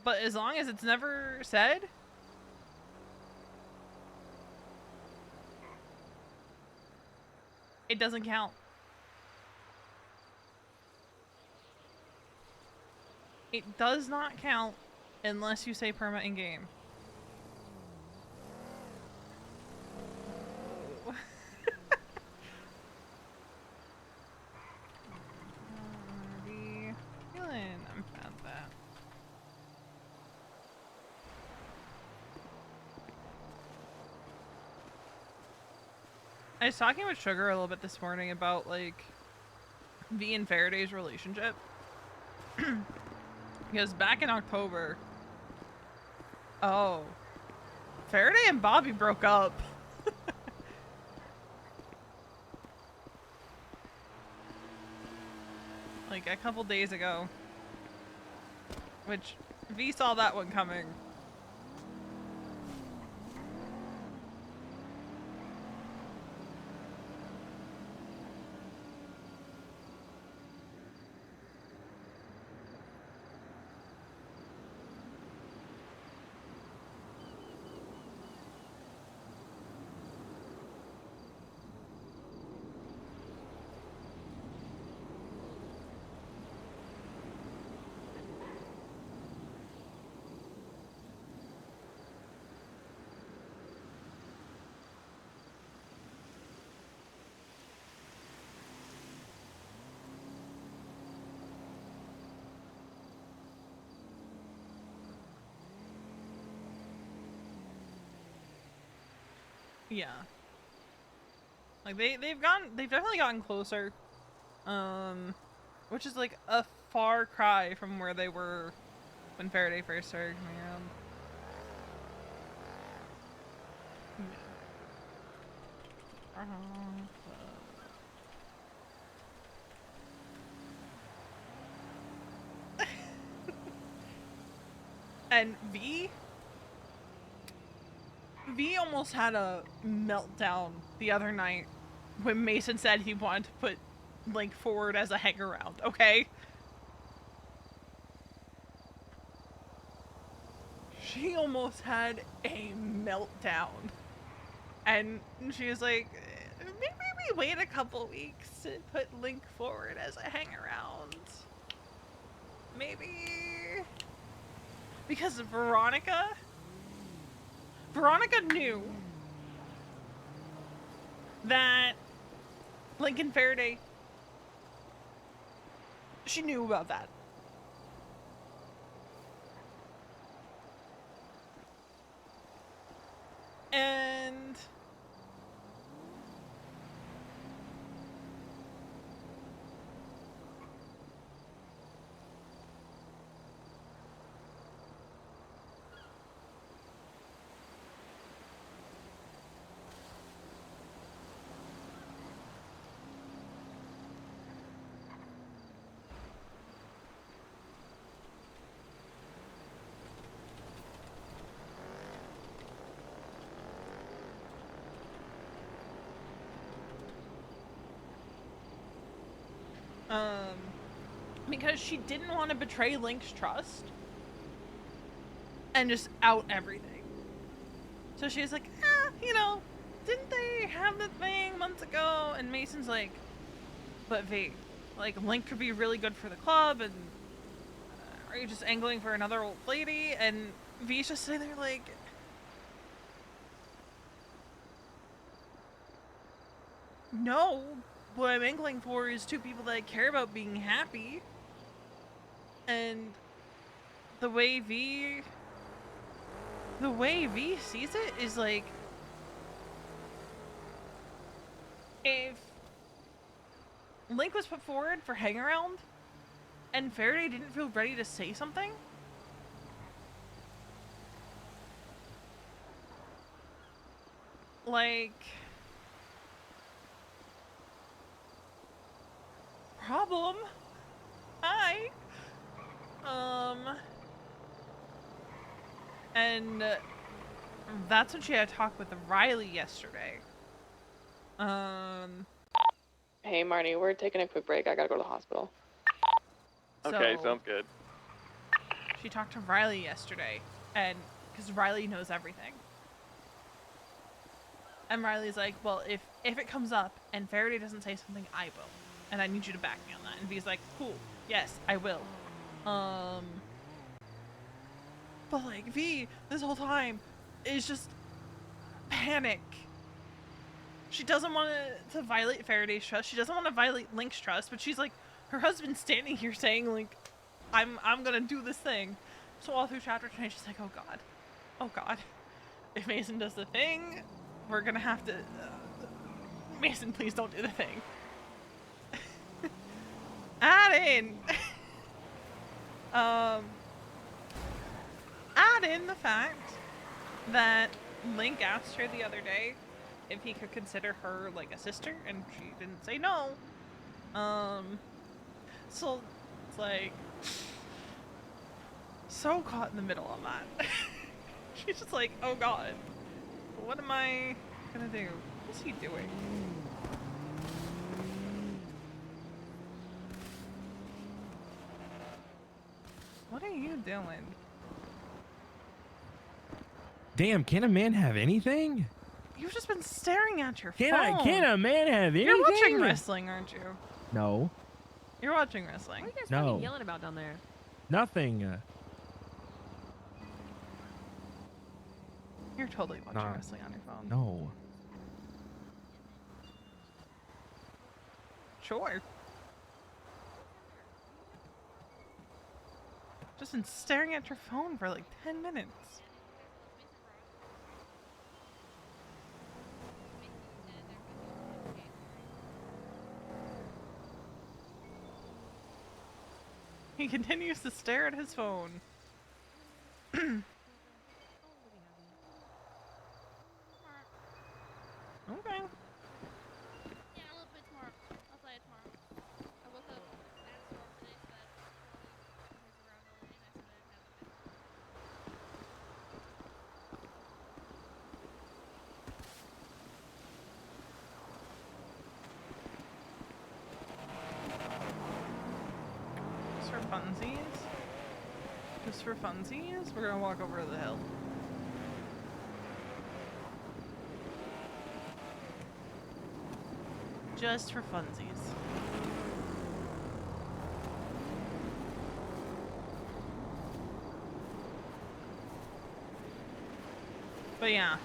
But as long as it's never said, it doesn't count. It does not count unless you say perma in game. I'm found that. I was talking with Sugar a little bit this morning about, like, V and Faraday's relationship. Because back in October... Oh. Faraday and Bobby broke up. Like, a couple days ago. Which, V saw that one coming. Yeah. Like they've definitely gotten closer. Which is like a far cry from where they were when Faraday first started coming around. And V almost had a meltdown the other night when Mason said he wanted to put Link forward as a hang around, okay? She almost had a meltdown. And she was like, maybe we wait a couple weeks to put Link forward as a hang around. Maybe. Because Veronica knew that Lincoln Faraday, she knew about that. And because she didn't want to betray Link's trust and just out everything. So she was like, you know, didn't they have the thing months ago? And Mason's like, but V, like, Link could be really good for the club, and are you just angling for another old lady? And V's just sitting there like, no, what I'm angling for is two people that I care about being happy. And the way V sees it is like, if Link was put forward for hang around and Faraday didn't feel ready to say something, like, problem. Hi. And that's when she had a talk with Riley yesterday. Hey, Marty, we're taking a quick break. I gotta go to the hospital. Okay, So, sounds good. She talked to Riley yesterday, and because Riley knows everything. And Riley's like, well, if it comes up and Faraday doesn't say something, I will. And I need you to back me on that. And V's like, cool, yes, I will. But like, V, this whole time, is just panic. She doesn't want to violate Faraday's trust. She doesn't want to violate Link's trust, but she's like, her husband's standing here saying, like, I'm gonna do this thing. So all through chapter 20, she's like, oh god. If Mason does the thing, we're gonna have to Mason, please don't do the thing. Add in. Add in the fact that Link asked her the other day if he could consider her like a sister, and she didn't say no. So it's like so caught in the middle on that. She's just like, oh god, what am I gonna do? What's he doing? What are you doing? Damn, can a man have anything? You've just been staring at your Can phone. can a man have anything? You're watching wrestling, aren't you? No. You're watching wrestling. What are you guys No. fucking yelling about down there? Nothing. You're totally watching Nah. wrestling on your phone. No. Sure. Just been staring at your phone for like 10 minutes. He continues to stare at his phone. Okay. Yeah, a little bit tomorrow. I'll play it tomorrow. I woke up at 12 today, so that probably was around 11, and I said I'd have a bit. Just for funsies? Just for funsies? We're gonna walk over the hill. Just for funsies. But yeah,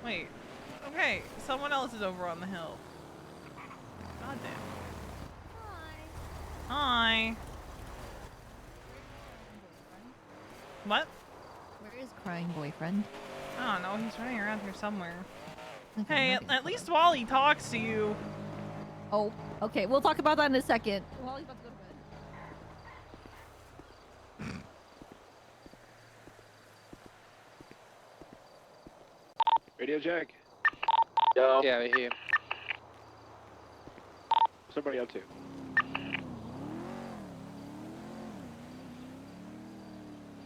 wait. Okay, someone else is over on the hill. God damn. Hi. What? Where is crying boyfriend? I don't know, he's running around here somewhere. Okay, Hey, okay. at least while he talks to you. Oh, okay. We'll talk about that in a second. Wally's about to go to bed. Radio Jack. Yo. Yeah, I hear you. Somebody up to.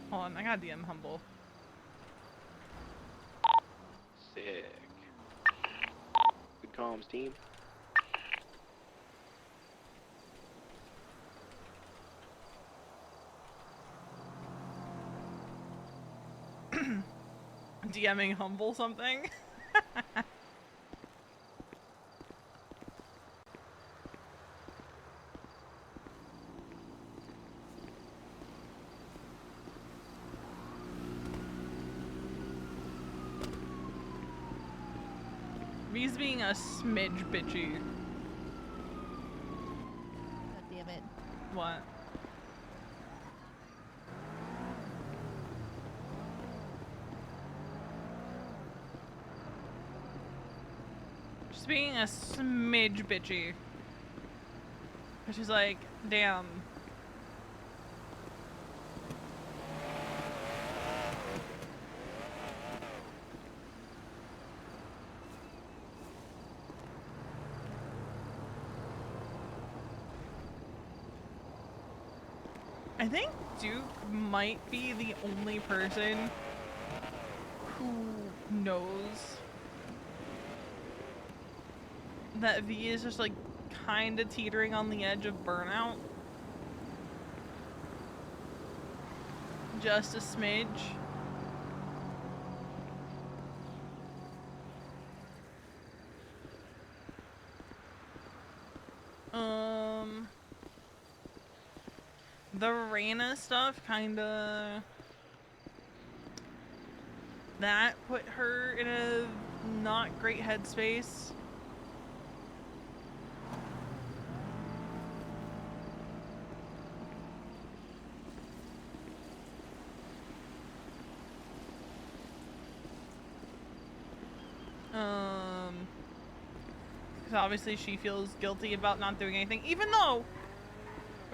Hold on, I gotta DM Humble. Sick. Good comms, team. DMing Humble something? He's being a smidge bitchy. God damn it. What? Just being a smidge bitchy. And she's like, damn. I think Duke might be the only person who knows that V is just like kind of teetering on the edge of burnout. Just a smidge. The Reyna stuff kinda... That put her in a not great headspace. obviously she feels guilty about not doing anything, even though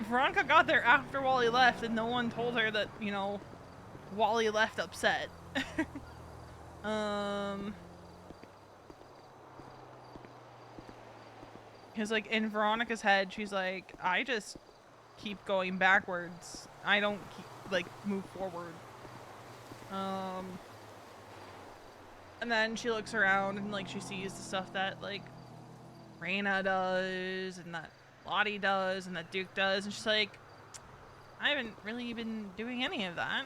Veronica got there after Wally left and no one told her that, you know, Wally left upset. Because, like, in Veronica's head, she's like, I just keep going backwards. I don't keep, like, move forward. And then she looks around and, like, she sees the stuff that, like, Raina does and that Lottie does and that Duke does, and she's like, I haven't really been doing any of that.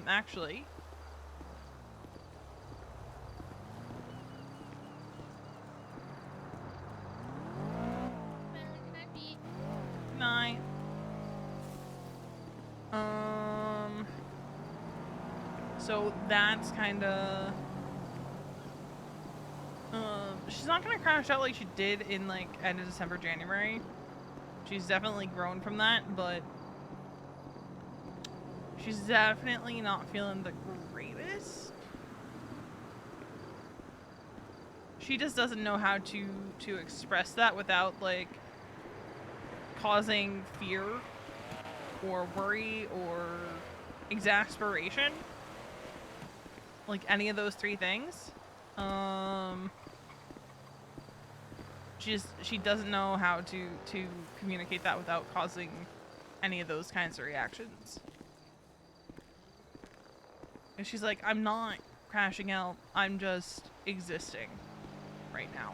Actually. Good night. So that's kinda... she's not gonna crash out like she did in, like, end of December, January. She's definitely grown from that, but she's definitely not feeling the greatest. She just doesn't know how to express that without, like, causing fear or worry or exasperation. Like, any of those three things. She doesn't know how to communicate that without causing any of those kinds of reactions. And she's like, I'm not crashing out, I'm just existing right now.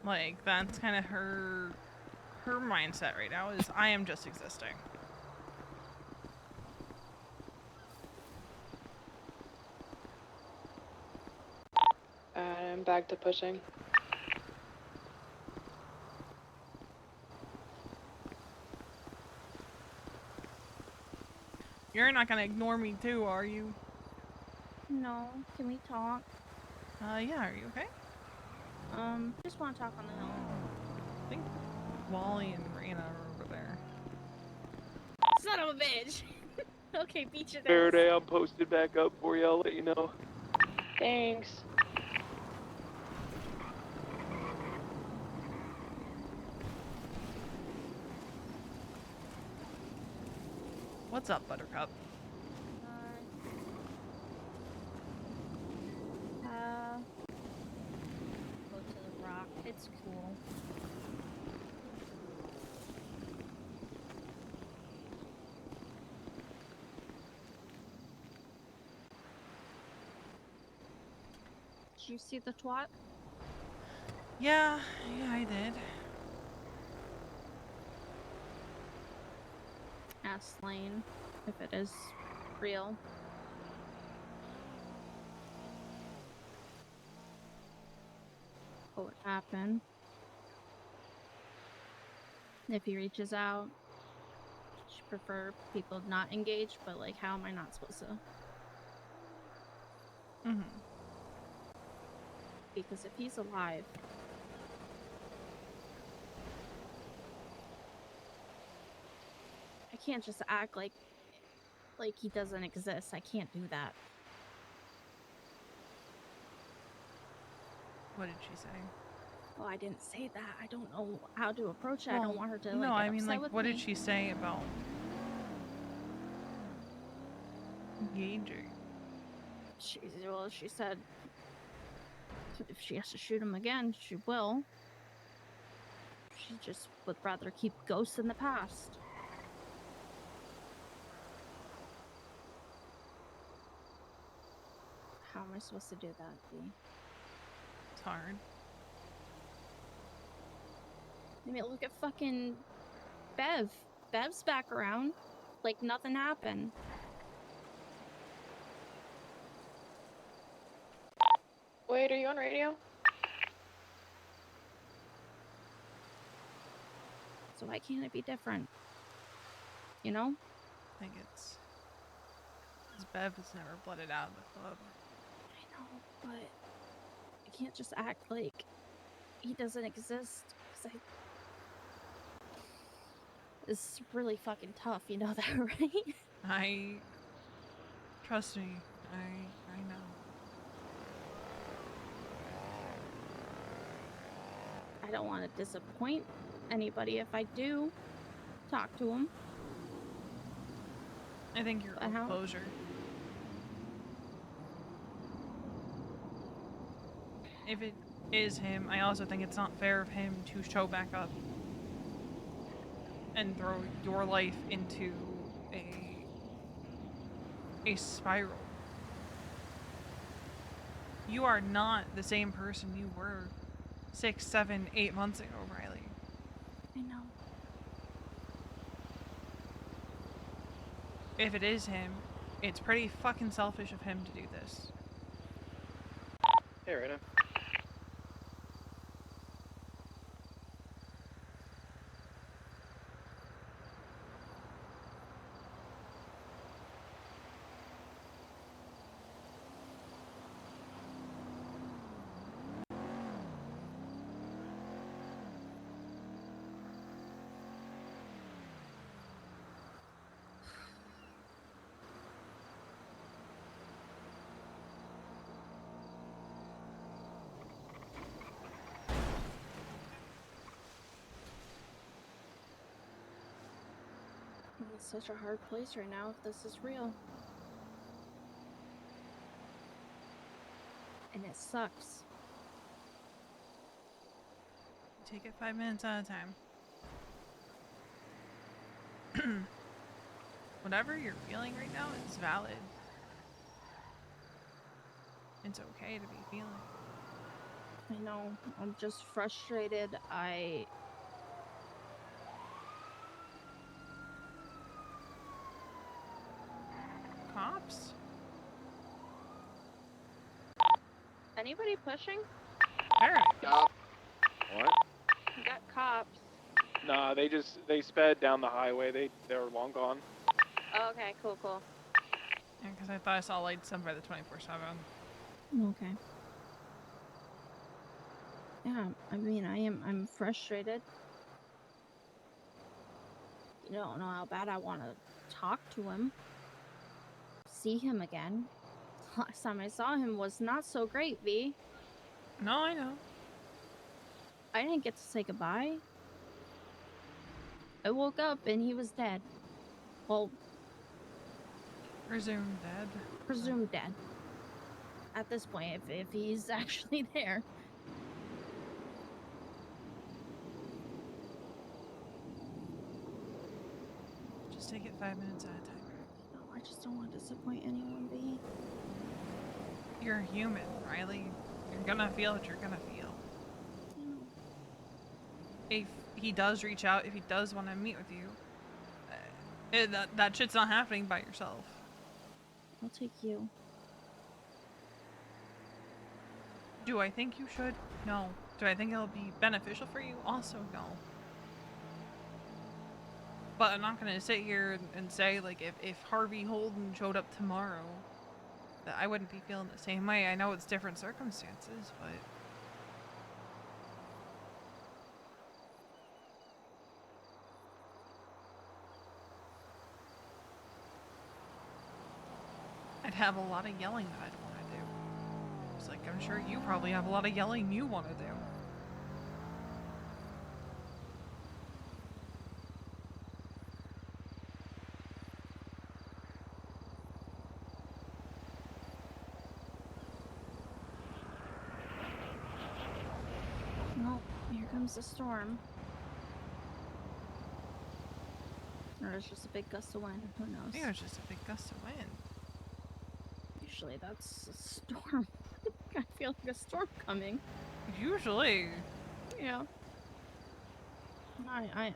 Like, that's kind of her mindset right now, is I am just existing. I'm back to pushing. You're not gonna ignore me too, are you? No, can we talk? Yeah, are you okay? Just want to talk on the hill. I think Wally and Raina are over there. Son of a bitch! Okay, beat your ass. Faraday, I'm posted back up for you. I'll let you know. Thanks. What's up, Buttercup? Go to the rock. It's cool. Did you see the twat? Yeah, I did. Ask Lane if it is real. What would happen if he reaches out? She prefer people not engage, but like, how am I not supposed to? Because if he's alive, I can't just act like he doesn't exist. I can't do that. What did she say? Oh, I didn't say that. I don't know how to approach it. I Well, don't want her to, like, no, get I mean, upset like, with what me. did she say about engaging? She said if she has to shoot him again, she will. She just would rather keep ghosts in the past. How am I supposed to do that, B? It's hard. I mean, look at fucking Bev. Bev's back around like nothing happened. Wait, are you on radio? So why can't it be different? You know? I think it's Bev was never blooded out of the club. I know, but I can't just act like he doesn't exist. Cause it's really fucking tough, you know that, right? Trust me, I know. I don't want to disappoint anybody if I do talk to him. I think you're But how- closure. If it is him, I also think it's not fair of him to show back up and throw your life into a spiral. You are not the same person you were 6, 7, 8 months ago, Riley. I know. If it is him, it's pretty fucking selfish of him to do this. Hey, Rena. It's such a hard place right now if this is real. And it sucks. Take it 5 minutes at a time. Whatever you're feeling right now is valid. It's okay to be feeling. I know. I'm just frustrated. Cops? Anybody pushing? Alright. What? We got cops. Nah, they sped down the highway. They're long gone. Oh, okay, cool. Yeah, because I thought I saw lights on by the 24/7. Okay. Yeah, I mean, I'm frustrated. You don't know how bad I want to talk to him. See him again. Last time I saw him was not so great, V. No, I know. I didn't get to say goodbye. I woke up and he was dead. Well, Presumed dead. presumed dead. At this point, if he's actually there. Just take it 5 minutes at a time. No, I just don't want to disappoint anyone, V. You're human, Riley. You're gonna feel what you're gonna feel. If he does reach out, if he does want to meet with you, that shit's not happening by yourself. I'll take you. Do I think you should? No. Do I think it'll be beneficial for you? Also, no. But I'm not gonna sit here and say, like, if Harvey Holden showed up tomorrow, that I wouldn't be feeling the same way. I know it's different circumstances, but... I'd have a lot of yelling that I'd want to do. It's like, I'm sure you probably have a lot of yelling you want to do. Well, here comes the storm. Or it's just a big gust of wind. Who knows? I think it was just a big gust of wind. Usually that's a storm. I feel like a storm coming. Usually. Yeah. I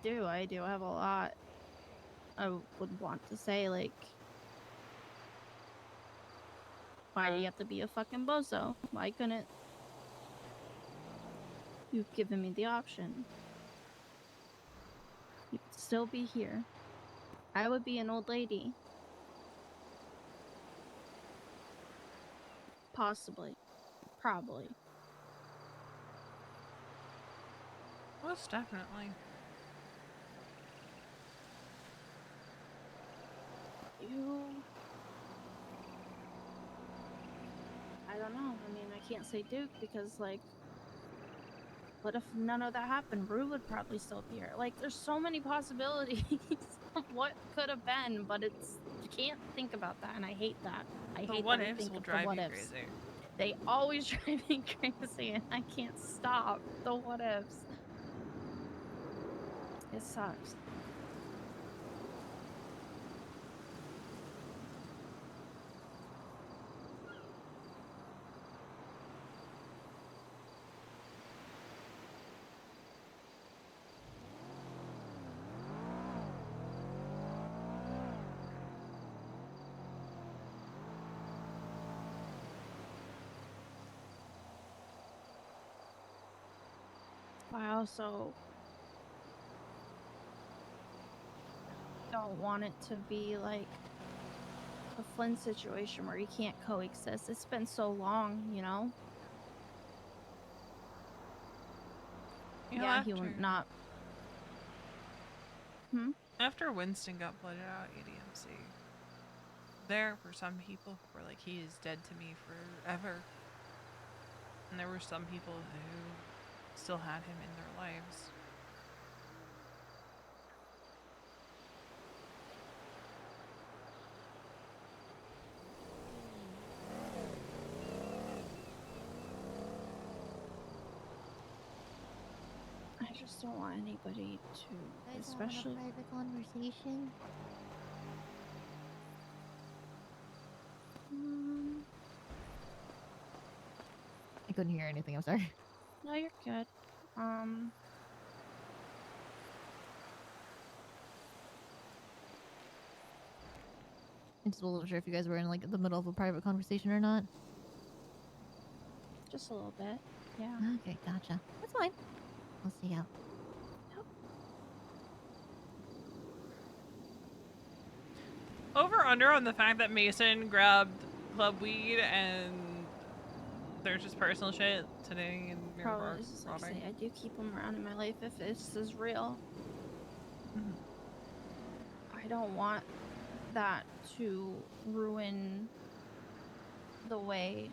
do. I do have a lot I would want to say, like, why do you have to be a fucking bozo? Why couldn't you have given me the option? still be here. I would be an old lady. Possibly. Probably. Most definitely. I don't know. I mean, I can't say Duke because, like, what if none of that happened? Rue would probably still be here. Like, there's so many possibilities of what could have been, but you can't think about that, and I hate that. I The hate what that I ifs think will of the drive what you ifs. crazy. They always drive me crazy, and I can't stop the what ifs. It sucks. I also don't want it to be like a Flynn situation where you can't coexist. It's been so long, you know? You know, Yeah, he would not. After Winston got blooded out at ADMC, there were some people who were like, he is dead to me forever. And there were some people who still had him in their lives. I just don't want anybody to, especially. Have a private conversation. I couldn't hear anything. I'm sorry. No, you're good. I just wasn't sure if you guys were in like the middle of a private conversation or not. Just a little bit. Yeah. Okay, gotcha. That's fine. We'll see how. Over under on the fact that Mason grabbed club weed and there's just personal shit today in your bar Probably just like robbing. say I do keep him around in my life if this is real. I don't want that to ruin the way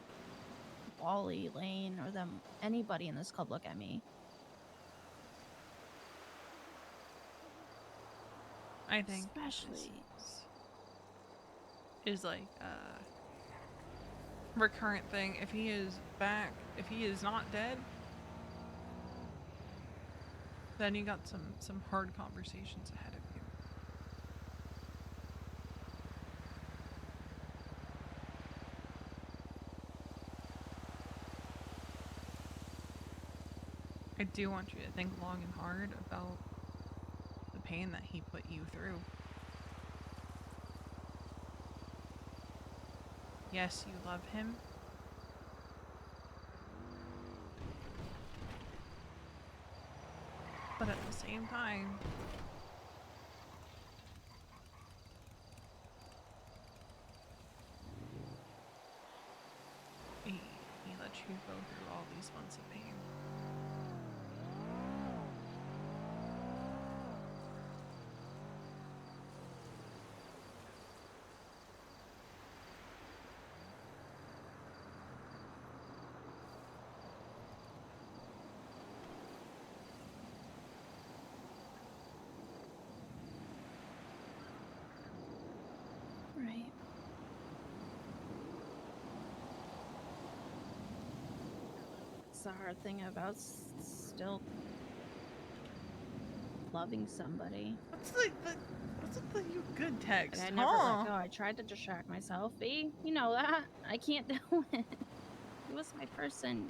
Wally, Lane, or them anybody in this club look at me. I think Especially is like a recurrent thing. If he is back, if he is not dead, then you got some hard conversations ahead of you. I do want you to think long and hard about the pain that he put you through. Yes, you love him. But at the same time, he let you go through all these months of pain. right. It's the hard thing about still loving somebody. What's the you good text? Like, I never let go. I tried to distract myself. B, you know that. I can't do it. He was my person.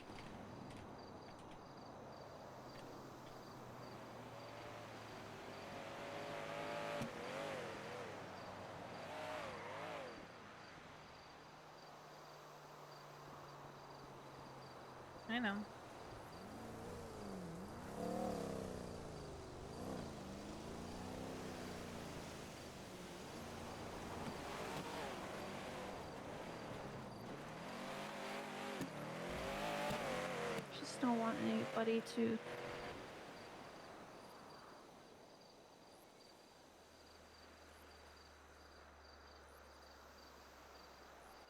I know. just don't want anybody to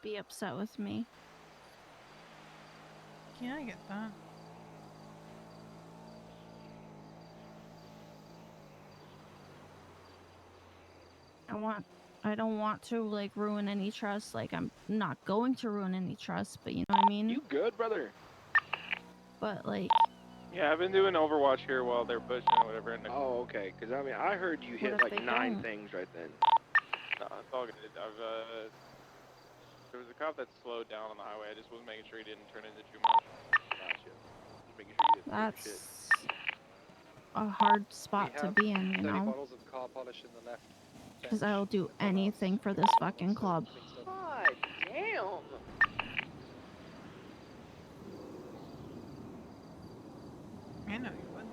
be upset with me. Yeah, I get that. I don't want to like ruin any trust. Like I'm not going to ruin any trust, but you know what I mean? You good, brother? But like Yeah, I've been doing Overwatch here while they're pushing or whatever. And Oh, okay. Because I mean, I heard you What hit if like they 9 don't? things right then. no, it's all good. There was a cop that slowed down on the highway. I just was making sure he didn't turn into too much. Gotcha. Just making sure you didn't flip shit. that's a hard spot to be in, you 30 know? bottles of car polish in the left. Because I'll do anything for this fucking club. God damn. I know you would.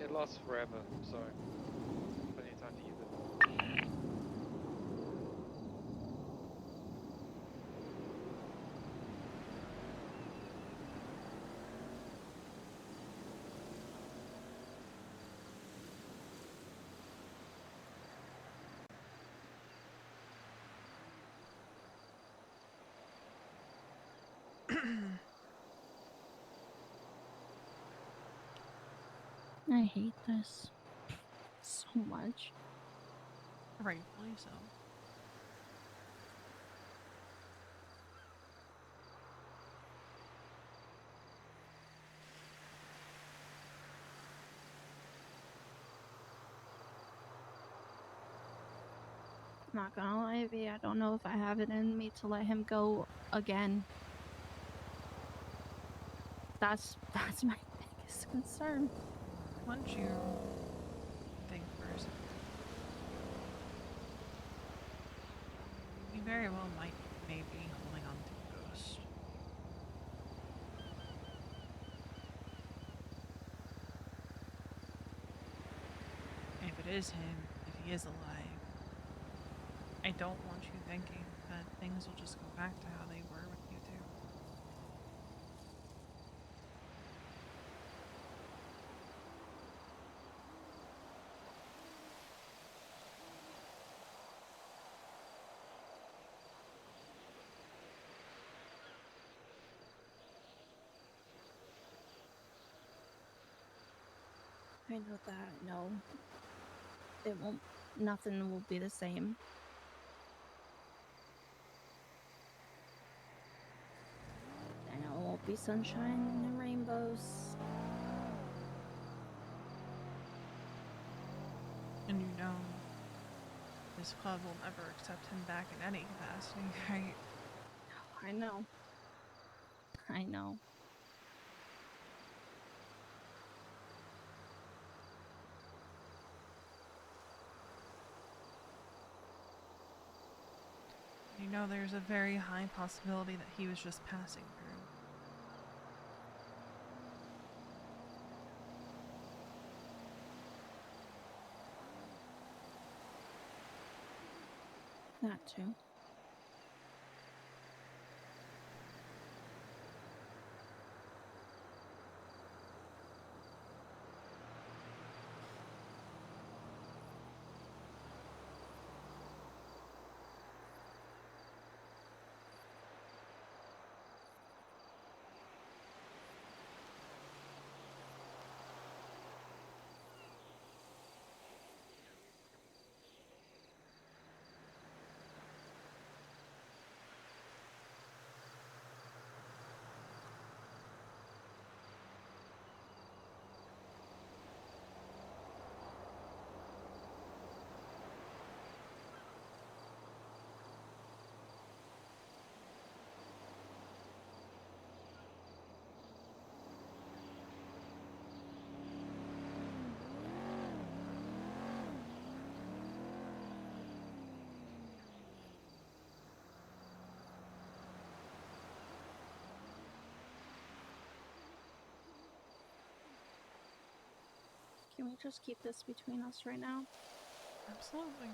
It lasts forever, so plenty of time to use it. I hate this so much. Rightfully so. Not gonna lie, V, I don't know if I have it in me to let him go again. That's my biggest concern. Why don't you think first? You very well might maybe holding on to a ghost. If it is him, if he is alive, I don't want you thinking that things will just go back to how they were with you two. I know that. No, it won't. Nothing will be the same. I know it won't be sunshine and rainbows. And you know, this club will never accept him back in any capacity, right? I know. I know. You know, there's a very high possibility that he was just passing through. That too. Can we just keep this between us right now? Absolutely.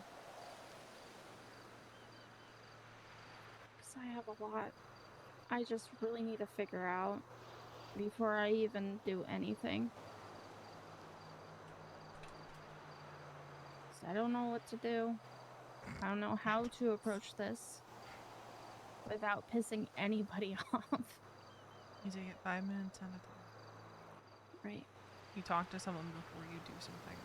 I have a lot. I just really need to figure out before I even do anything. 'Cause I don't know what to do. I don't know how to approach this without pissing anybody off. You take it 5 minutes at a time. Right. You talk to someone before you do something.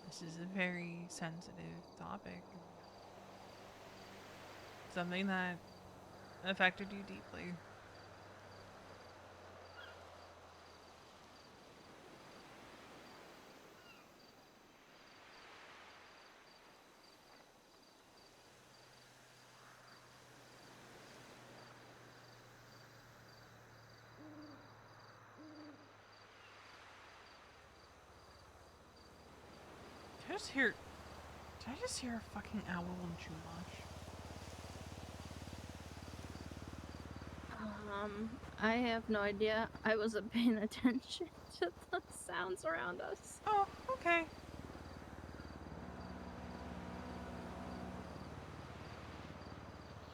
This is a very sensitive topic. Something that affected you deeply. Did I just hear a fucking owl in Chumash? I have no idea. I wasn't paying attention to the sounds around us. Oh, okay.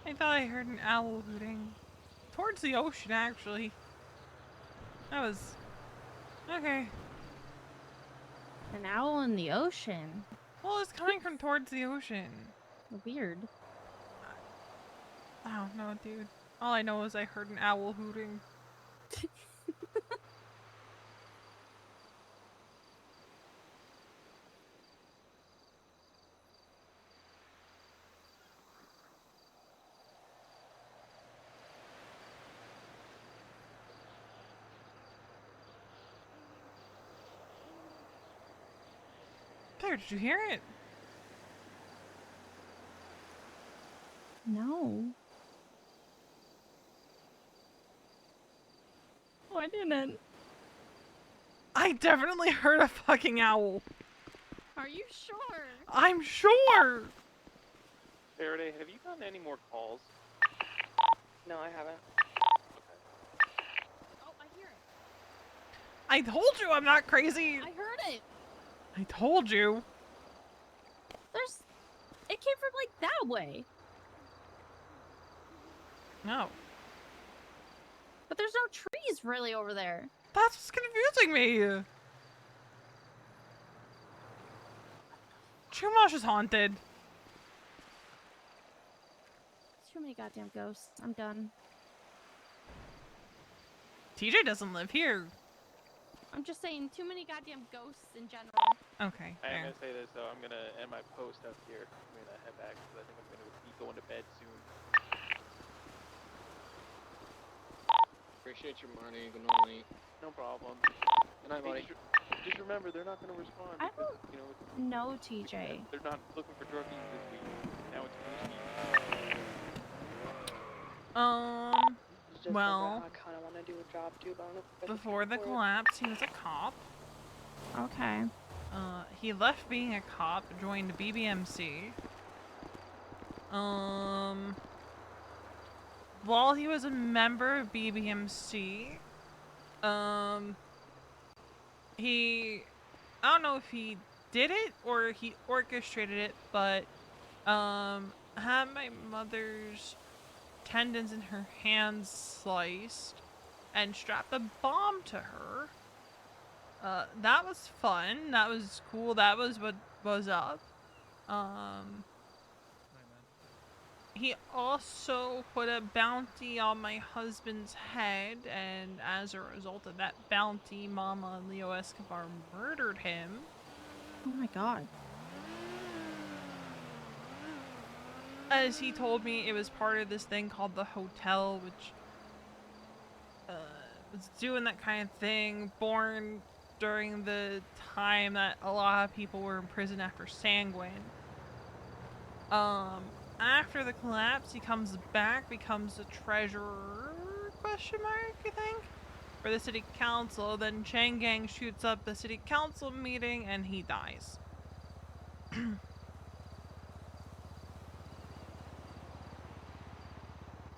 I thought I heard an owl hooting. Towards the ocean, actually. That was... okay. An owl in the ocean? Well, it's coming from towards the ocean. Weird. I don't know, dude. All I know is I heard an owl hooting. There, did you hear it? No. Oh, I didn't. I definitely heard a fucking owl. Are you sure? I'm sure! Faraday, have you gotten any more calls? No, I haven't. Oh, I hear it. I told you I'm not crazy! I heard it. I told you! It came from, like, that way. No. But there's no trees really over there. That's what's confusing me! Chumash is haunted. Too many goddamn ghosts. I'm done. TJ doesn't live here. I'm just saying, too many goddamn ghosts in general. Okay, I am fair. gonna say this though. I'm gonna end my post up here. I'm gonna head back because I think I'm gonna be going to bed soon. Appreciate your money. Good night. No problem. Good night, Hey, buddy. just remember, they're not gonna respond. I Because, don't you know, know, TJ. they're not looking for drug use this week. Now it's Tuesday. It's just well, I kind of want to do a job too, but I don't know if I can before the afford it. collapse, he was a cop. Okay. He left being a cop, joined BBMC. While he was a member of BBMC, I don't know if he did it or he orchestrated it, but, had my mother's tendons in her hands sliced and strapped a bomb to her. That was fun. That was cool. That was what was up. He also put a bounty on my husband's head, and as a result of that bounty, Mama Leo Escobar murdered him. Oh my god. As he told me, it was part of this thing called the hotel, which was doing that kind of thing, born during the time that a lot of people were in prison after Sanguine. After the collapse, he comes back, becomes a treasurer, question mark, I think, for the city council. Then Chang Gang shoots up the city council meeting and he dies.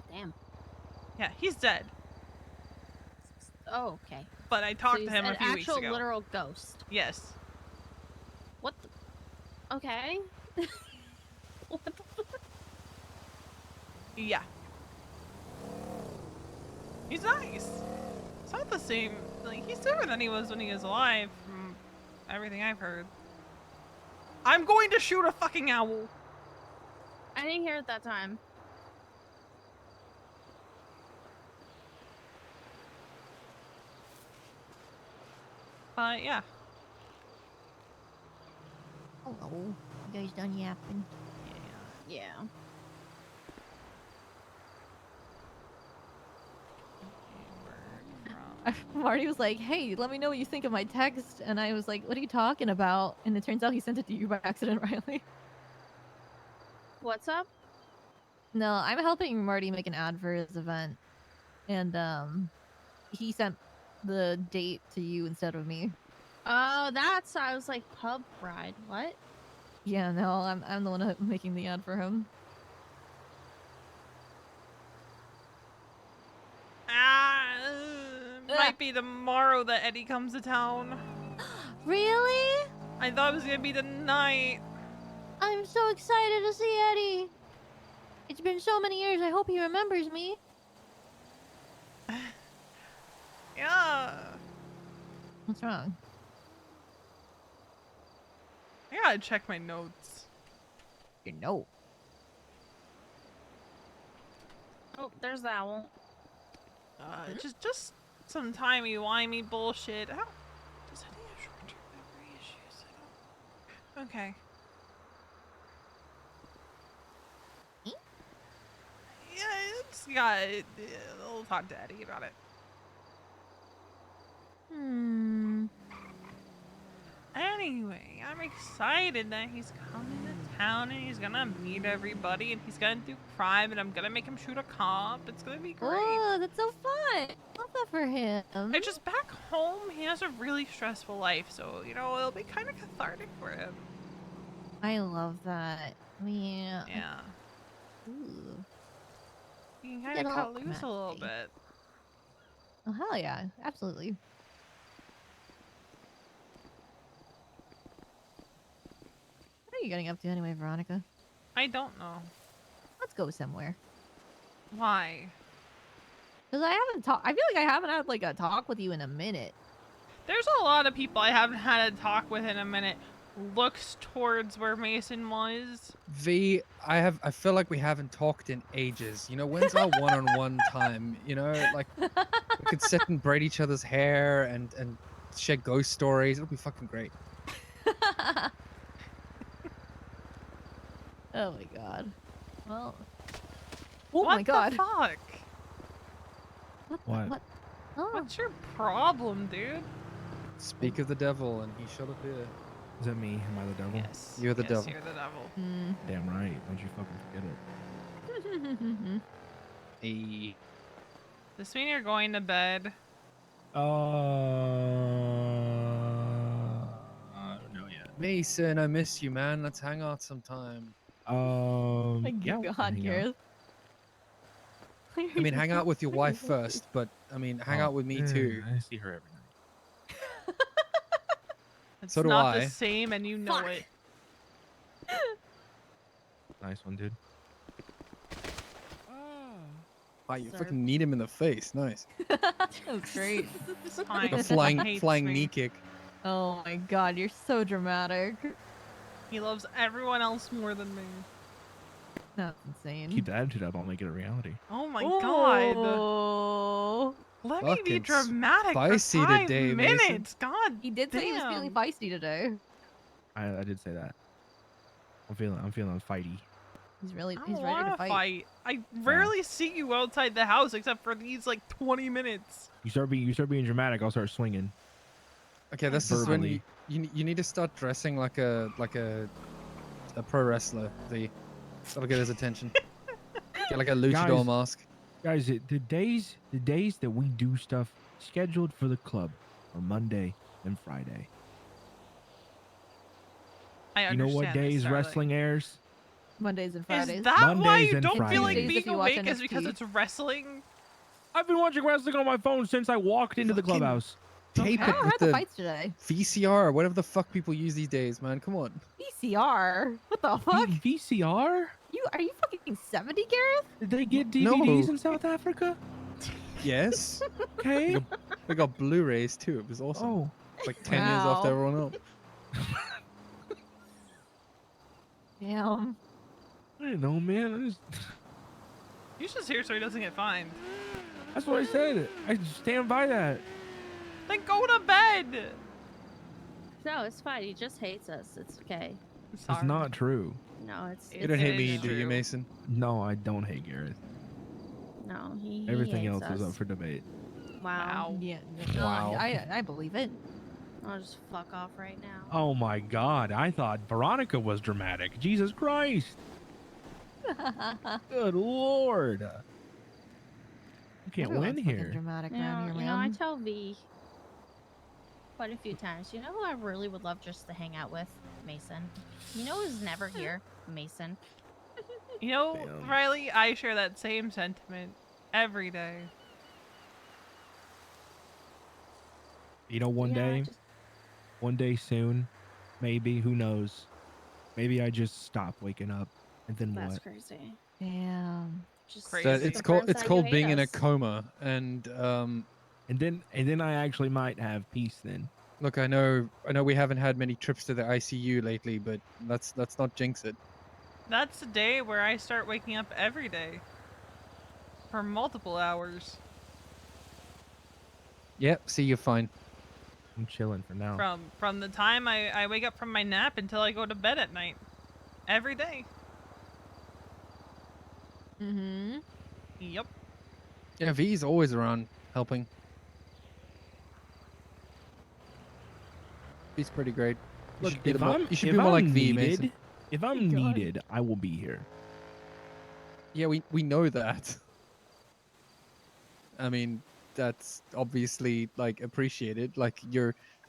Damn. Yeah, he's dead. Oh, okay. But I talked So to him he's a few an weeks actual ago. literal ghost. Yes. What the? Okay. What the fuck? Yeah. He's nice. It's not the same. Like, he's different than he was when he was alive, from everything I've heard. I'm going to shoot a fucking owl. I didn't hear it that time. Yeah. Hello. You guys done yapping? Yeah. Marty was like, "Hey, let me know what you think of my text," and I was like, "What are you talking about?" And it turns out he sent it to you by accident, Riley. What's up? No, I'm helping Marty make an ad for his event, and he sent the date to you instead of me. Oh, that's. I was like, pub ride. What? Yeah, no, I'm the one making the ad for him. Might be tomorrow that Eddie comes to town. Really? I thought it was gonna be tonight. I'm so excited to see Eddie. It's been so many years. I hope he remembers me. Yeah. What's wrong? I gotta check my notes. Your note. Oh, there's the owl. Just some timey-wimey bullshit. How does Eddie have short-term memory issues? I don't... Okay. Yeah, it's got. We'll talk to Eddie about it. Anyway, I'm excited that he's coming to town and he's gonna meet everybody and he's gonna do crime and I'm gonna make him shoot a cop. It's gonna be great. Oh, that's so fun. Love that for him. And just back home, he has a really stressful life, so, you know, it'll be kind of cathartic for him. I love that. Yeah. Yeah. Ooh. You can kind of cut loose a little bit. Oh, hell yeah. Absolutely. What are you getting up to anyway, Veronica? I don't know. Let's go somewhere. Why? Because I feel like I haven't had like a talk with you in a minute. There's a lot of people I haven't had a talk with in a minute. Looks towards where Mason was. V, I feel like we haven't talked in ages. You know, when's our one-on-one time? You know, like we could sit and braid each other's hair and share ghost stories. It'll be fucking great. Oh my god. Well. Oh my god. What the fuck? What? Oh. What's your problem, dude? Speak of the devil and he shall appear. Is that me? Am I the devil? Yes. You're the devil. You're the devil. Damn right. Don't you fucking forget it. Hey. Does this mean you're going to bed? I don't know yet. Mason, I miss you, man. Let's hang out sometime. Yeah. God, Gareth. I mean, hang out with your wife first, but I mean, hang out with me too. I see her every night. It's So do not I. the same, and you know it. Nice one, dude. Wow, you fucking need him in the face. Nice. That was great. It's fine. The He flying hates knee me. kick. Oh my god, you're so dramatic. He loves everyone else more than me. That's insane. Keep the attitude up. I'll make it a reality. Oh my god. Oh. Let me be Fucking dramatic for spicy 5 today, Mason. minutes. God He did say he was feeling damn. feisty today. I did say that. I'm feeling fighty. He's ready I don't to wanna fight. I rarely see you outside the house except for these like 20 minutes. You start being dramatic, I'll start swinging. Okay, this is when Verbally. you need to start dressing like a pro wrestler. That'll get his attention. Get like a luchador Guys, mask. Guys, the days that we do stuff scheduled for the club are Monday and Friday. I You understand. know what days this, darling. wrestling airs? Mondays and Fridays. Is that why Mondays you and don't feel like Fridays. being If you watch awake is because NXT. it's wrestling? I've been watching wrestling on my phone since I walked into the Fucking clubhouse. tape I it don't with have the the fights today. VCR or whatever the fuck people use these days, man. Come on. VCR? What the fuck? VCR? Are you fucking 70, Gareth? Did they get No. DVDs in South Africa? Yes. Okay. We got Blu-rays too. It was awesome. Oh. It's like 10 years after Wow. everyone else. Damn. I don't know, man. He's just here so he doesn't get fined. That's what I said. I stand by that. Then go to bed. No, it's fine. He just hates us. It's okay. It's not true. No, it's. You don't hate me, is do you, true. Mason? No, I don't hate Gareth. No, he Everything hates else us. is up for debate. Wow. Yeah. Wow. I believe it. I'll just fuck off right now. Oh my god, I thought Veronica was dramatic. Jesus Christ. Good lord. You can't win here. Dramatic You around know, here, you know, I man. tell V quite a few times. You know who I really would love just to hang out with? Mason. You know who's never here? Mason. You know, Damn. Riley, I share that same sentiment every day. You know, one day soon, maybe, who knows? Maybe I just stop waking up, and then That's what? crazy. Damn. Just Crazy. It's called being in a coma, and then I actually might have peace then. look, I know we haven't had many trips to the ICU lately, but let's not jinx it. That's the day where I start waking up every day. For multiple hours. Yep, see, you're fine. I'm chilling for now. From the time I wake up from my nap until I go to bed at night. Every day. Mm-hmm. Yep. Yeah, V's always around helping. He's pretty great. You Look, should be if more, I'm you should if be more like I'm V, needed, Mason. if I'm needed, I will be here. Yeah, we know that. I mean, that's obviously like appreciated. Like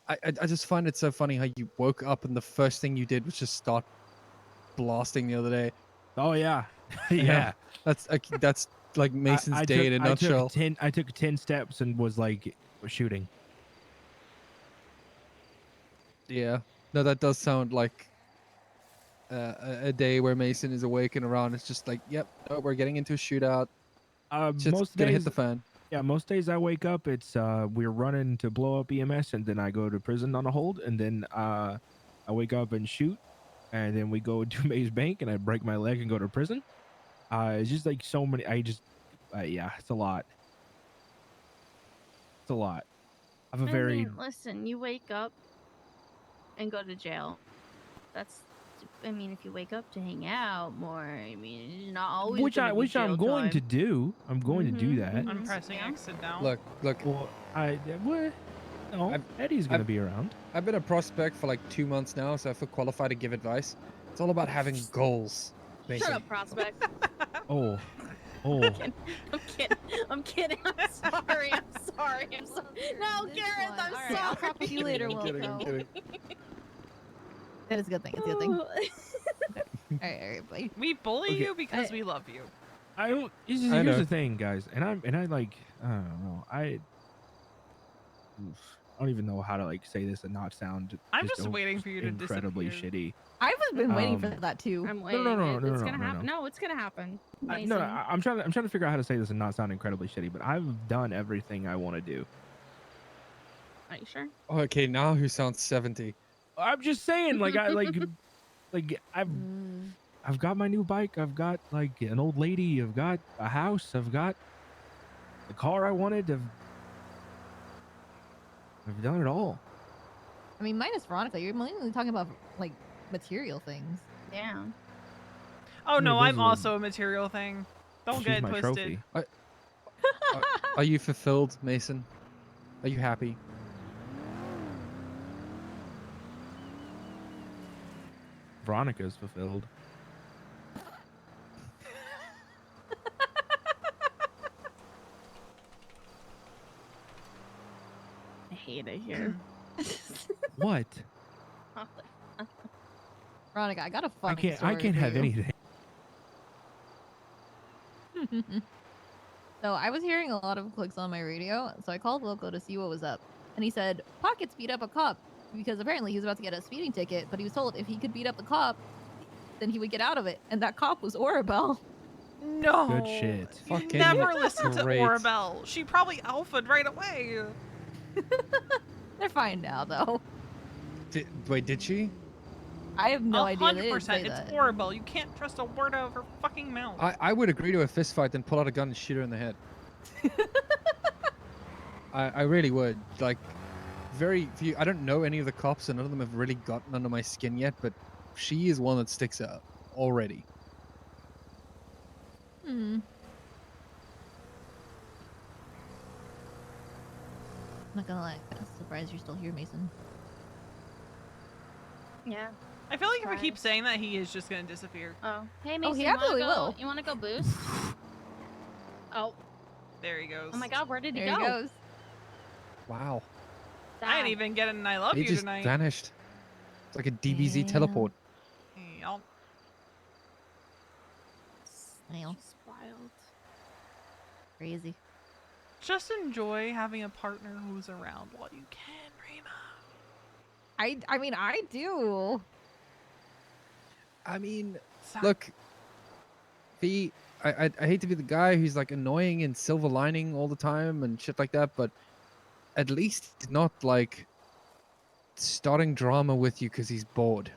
I just find it so funny how you woke up and the first thing you did was just start blasting the other day. Oh yeah, yeah. That's like Mason's day in a nutshell. I took 10 steps and was shooting. Yeah, no, that does sound like a day where Mason is awake and around. It's just like, yep, no, we're getting into a shootout. Shit's Most gonna days, hit the fan. Yeah, most days I wake up, it's we're running to blow up EMS, and then I go to prison on a hold, and then I wake up and shoot, and then we go to Maze Bank, and I break my leg and go to prison. It's just like so many. Yeah, it's a lot. It's a lot. I have a very. I mean, listen, you wake up and go to jail. I mean, if you wake up to hang out more, I mean, it's not always Which I'm going to do. I'm going to do that. I'm pressing exit down. Look. Well, what? No, Eddie's gonna be around. I've been a prospect for like 2 months now, so I feel qualified to give advice. It's all about having goals. Mason. Shut up, prospect. Oh. I'm kidding. I'm sorry. No, Gareth, I'm sorry. I'll talk with you later, I'm kidding, I'm kidding. That is a good thing. It's a good thing. All right, buddy. We bully you because we love you. I don't. Here's the thing, guys, and I like. I don't know. I don't even know how to say this and not sound. I'm just waiting for you to incredibly disappear. shitty. I've been waiting for that too. I'm waiting. No, It's gonna happen. No, it's gonna happen. No, I'm trying to figure out how to say this and not sound incredibly shitty, but I've done everything I want to do. Are you sure? Okay, now who sounds 70? I'm just saying, I've got my new bike. I've got an old lady. I've got a house. I've got the car I wanted. I've done it all. I mean, minus Veronica, you're mainly talking about material things. Yeah. Oh no, those I'm are- also a material thing. Don't She's get it my twisted. trophy. Are you fulfilled, Mason? Are you happy? Veronica's fulfilled. I hate it here. What? Veronica, I got a funny I story can't for have you. anything. So I was hearing a lot of clicks on my radio, so I called Loco to see what was up. And he said, Pockets beat up a cop because apparently he was about to get a speeding ticket, but he was told if he could beat up the cop, then he would get out of it. And that cop was Orabelle. No. Good shit. You Fucking never listened to great. Orabelle. She probably alphaed right away. They're fine now, though. Wait, did she? I have no idea. They didn't 100%. say It's that. Orabelle. You can't trust a word out of her fucking mouth. I would agree to a fist fight than pull out a gun and shoot her in the head. I really would. Like, very few. I don't know any of the cops, and none of them have really gotten under my skin yet, but she is one that sticks out already. Hmm. Not gonna lie, I'm surprised you're still here, Mason. Yeah. I feel like if I keep saying that, he is just gonna disappear. Oh, hey Oh, Mason, he you wanna absolutely go? will. You wanna go boost? Oh. There he goes. Oh my God, where did he There go? he goes. Wow. I didn't even get an I love He you just tonight. vanished. It's like a DBZ teleport. Yep. Snail. Just wild. Crazy. Just enjoy having a partner who's around while you can, Rena. I mean, I do. I mean, look, I hate to be the guy who's like annoying and silver lining all the time and shit like that, but at least he's not like starting drama with you because he's bored.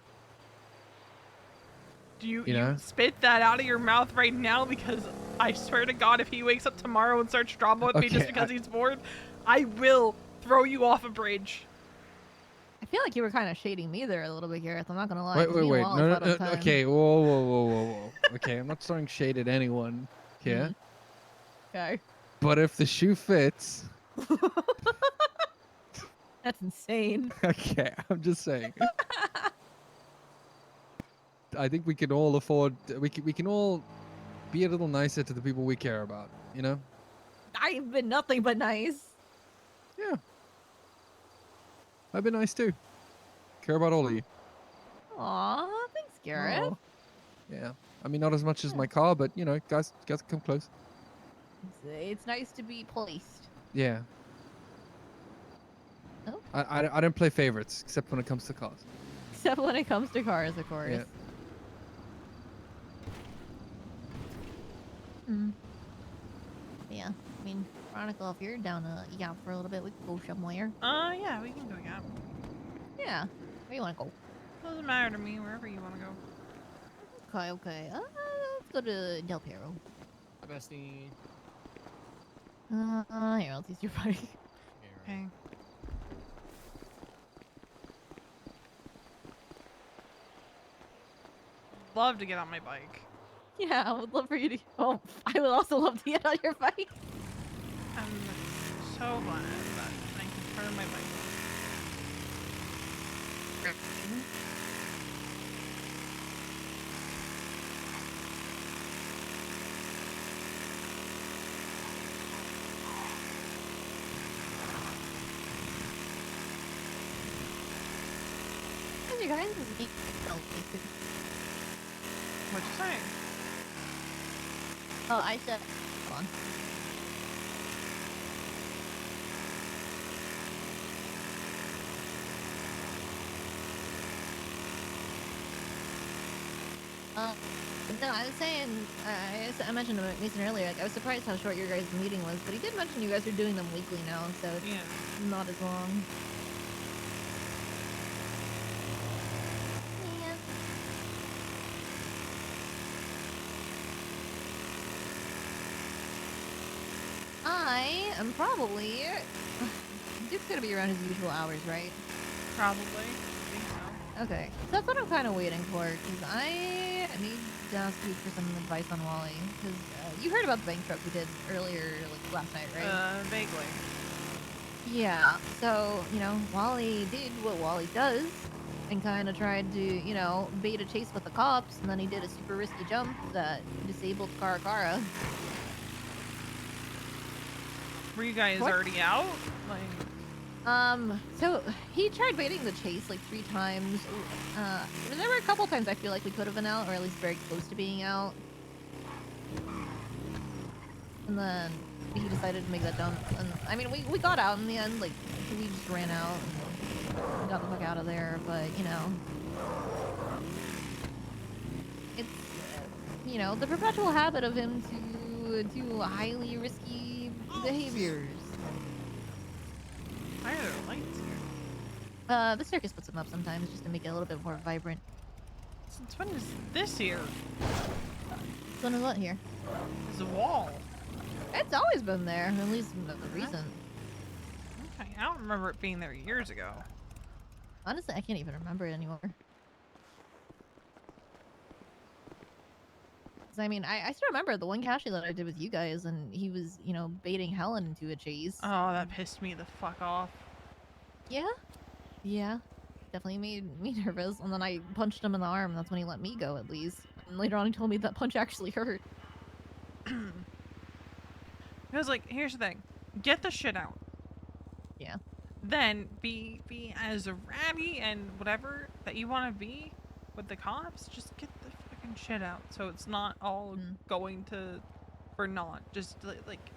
Do you know? spit that out of your mouth right now? Because I swear to God, if he wakes up tomorrow and starts drama with me just Okay, because he's bored, I will throw you off a bridge. I feel like you were kind of shading me there a little bit, Gareth. I'm not gonna lie. Wait, 'cause wait, me and wait. Wallace No, had no, a time. okay. Whoa. Okay, I'm not throwing shade at anyone here. Okay. But if the shoe fits, That's insane. okay, I'm just saying. I think we can all afford. We can all be a little nicer to the people we care about. You know? I've been nothing but nice. Yeah. I've been nice too. Care about all of you. Aw, thanks, Gareth. Aw. Yeah. I mean, not as much as my car, but you know, guys come close. It's nice to be placed. Yeah. Oh. I don't play favorites except when it comes to cars. Except when it comes to cars, of course. Yeah. Yeah. I mean, Veronica, if you're down to yacht for a little bit, we can go somewhere. Yeah, we can go again. Yeah. Where you want to go? Doesn't matter to me, wherever you want to go. Okay. Let's go to Del Perro. Hi, bestie. Here, I'll teach your bike. Okay. Love to get on my bike. Yeah, I would love for you to. Oh, I would also love to get on your bike. I'm so glad that I can turn my bike. You guys, What'd you say? oh, I said. Hold on. No, I was saying, I mentioned to Mason earlier, like, I was surprised how short your guys' meeting was, but he did mention you guys are doing them weekly now, so it's not as long. Yeah. I am probably... Duke's gonna be around his usual hours, right? Probably. I think so. Okay, so that's what I'm kind of waiting for, because I need to ask you for some advice on Wally, because you heard about the bank truck we did earlier, like last night, right? Vaguely. Yeah, so, you know, Wally did what Wally does, and kind of tried to, you know, bait a chase with the cops, and then he did a super risky jump that disabled Karakara. Were you guys What? already out? Like, so he tried baiting the chase like 3 times. There were a couple times I feel like we could have been out, or at least very close to being out. And then he decided to make that jump. And I mean, we got out in the end, like we just ran out and got the fuck out of there. But you know, it's the perpetual habit of him to do highly risky behaviors. Why are there lights here? The circus puts them up sometimes just to make it a little bit more vibrant. Since when is this here? When is what here? There's a wall. It's always been there, at least recent. Okay, I don't remember it being there years ago. Honestly, I can't even remember it anymore. 'Cause, I mean, I still remember the one cache that I did with you guys, and he was, baiting Helen into a chase. Oh, that pissed me the fuck off. Yeah? Yeah. Definitely made me nervous, and then I punched him in the arm, and that's when he let me go, at least. And later on he told me that punch actually hurt. Because, like, here's the thing. Get the shit out. Yeah. Then be as ratty and whatever that you want to be with the cops. Just get the fucking shit out, so it's not all going to for naught. Just like,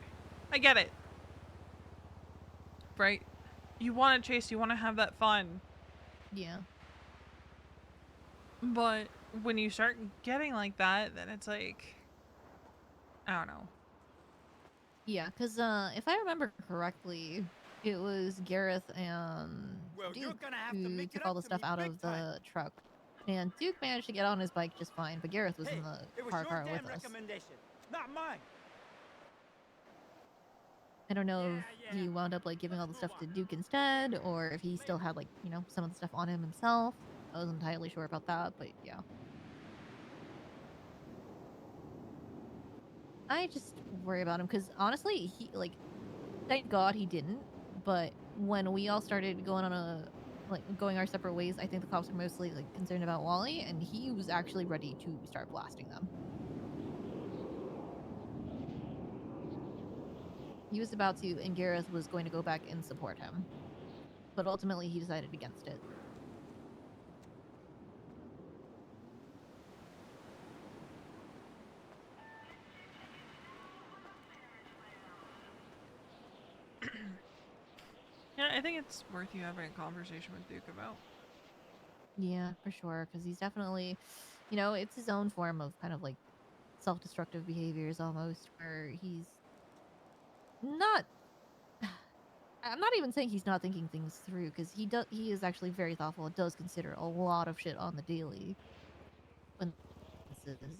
I get it, right? You want to chase, you want to have that fun. Yeah. But when you start getting like that, then it's like, I don't know. Yeah, because if I remember correctly, it was Gareth and Duke who took all the stuff out of the truck. And Duke managed to get on his bike just fine, but Gareth was in the car with us. Not mine. I don't know if he wound up like giving all the stuff to Duke instead, or if he still had like, some of the stuff on him himself. I wasn't entirely sure about that, but yeah. I just worry about him because honestly, he thank God he didn't. But when we all started going on going our separate ways, I think the cops were mostly concerned about Wally, and he was actually ready to start blasting them. He was about to, and Gareth was going to go back and support him, but ultimately he decided against it. Yeah, I think it's worth you having a conversation with Duke about. Yeah, for sure, because he's definitely, it's his own form of kind of self-destructive behaviors almost, where he's not. I'm not even saying he's not thinking things through, because he is actually very thoughtful and does consider a lot of shit on the daily. When this is.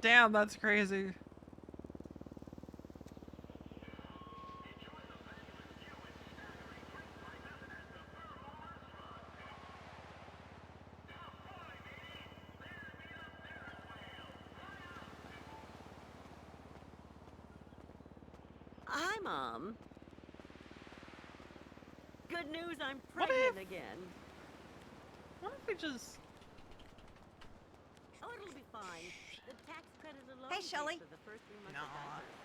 Damn, that's crazy. Hi, Mom. Good news, I'm What pregnant again. What if we just... Oh, it'll be fine. The tax credit alone Hey, pays Shelley. for the first 3 months No. of diapers.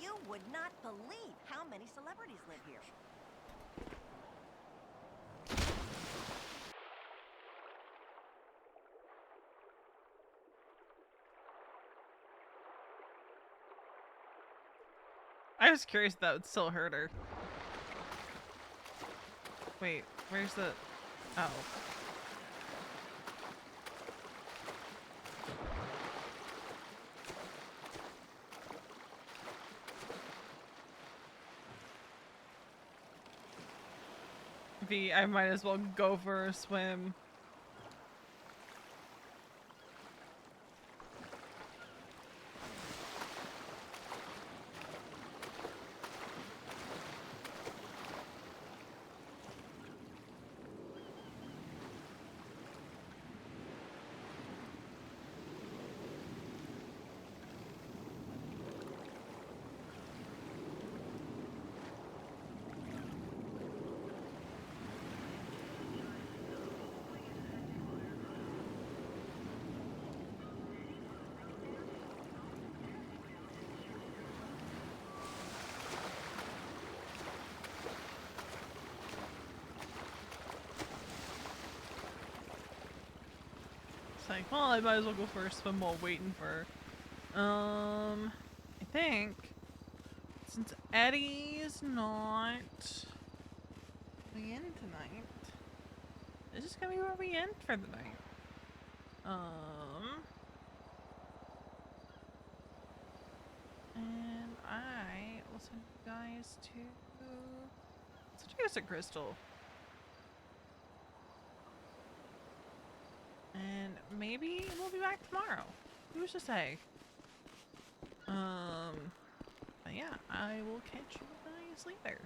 You would not believe how many celebrities live here. I was curious if that would still hurt her. Wait, where's the... Oh. V, I might as well go for a swim. It's like, well, I might as well go for a swim while waiting for I think since Eddie's not coming in tonight, this is gonna be where we end for the night. And I will send you guys to Crystal. And maybe we'll be back tomorrow. Who's to say? But yeah, I will catch you guys later.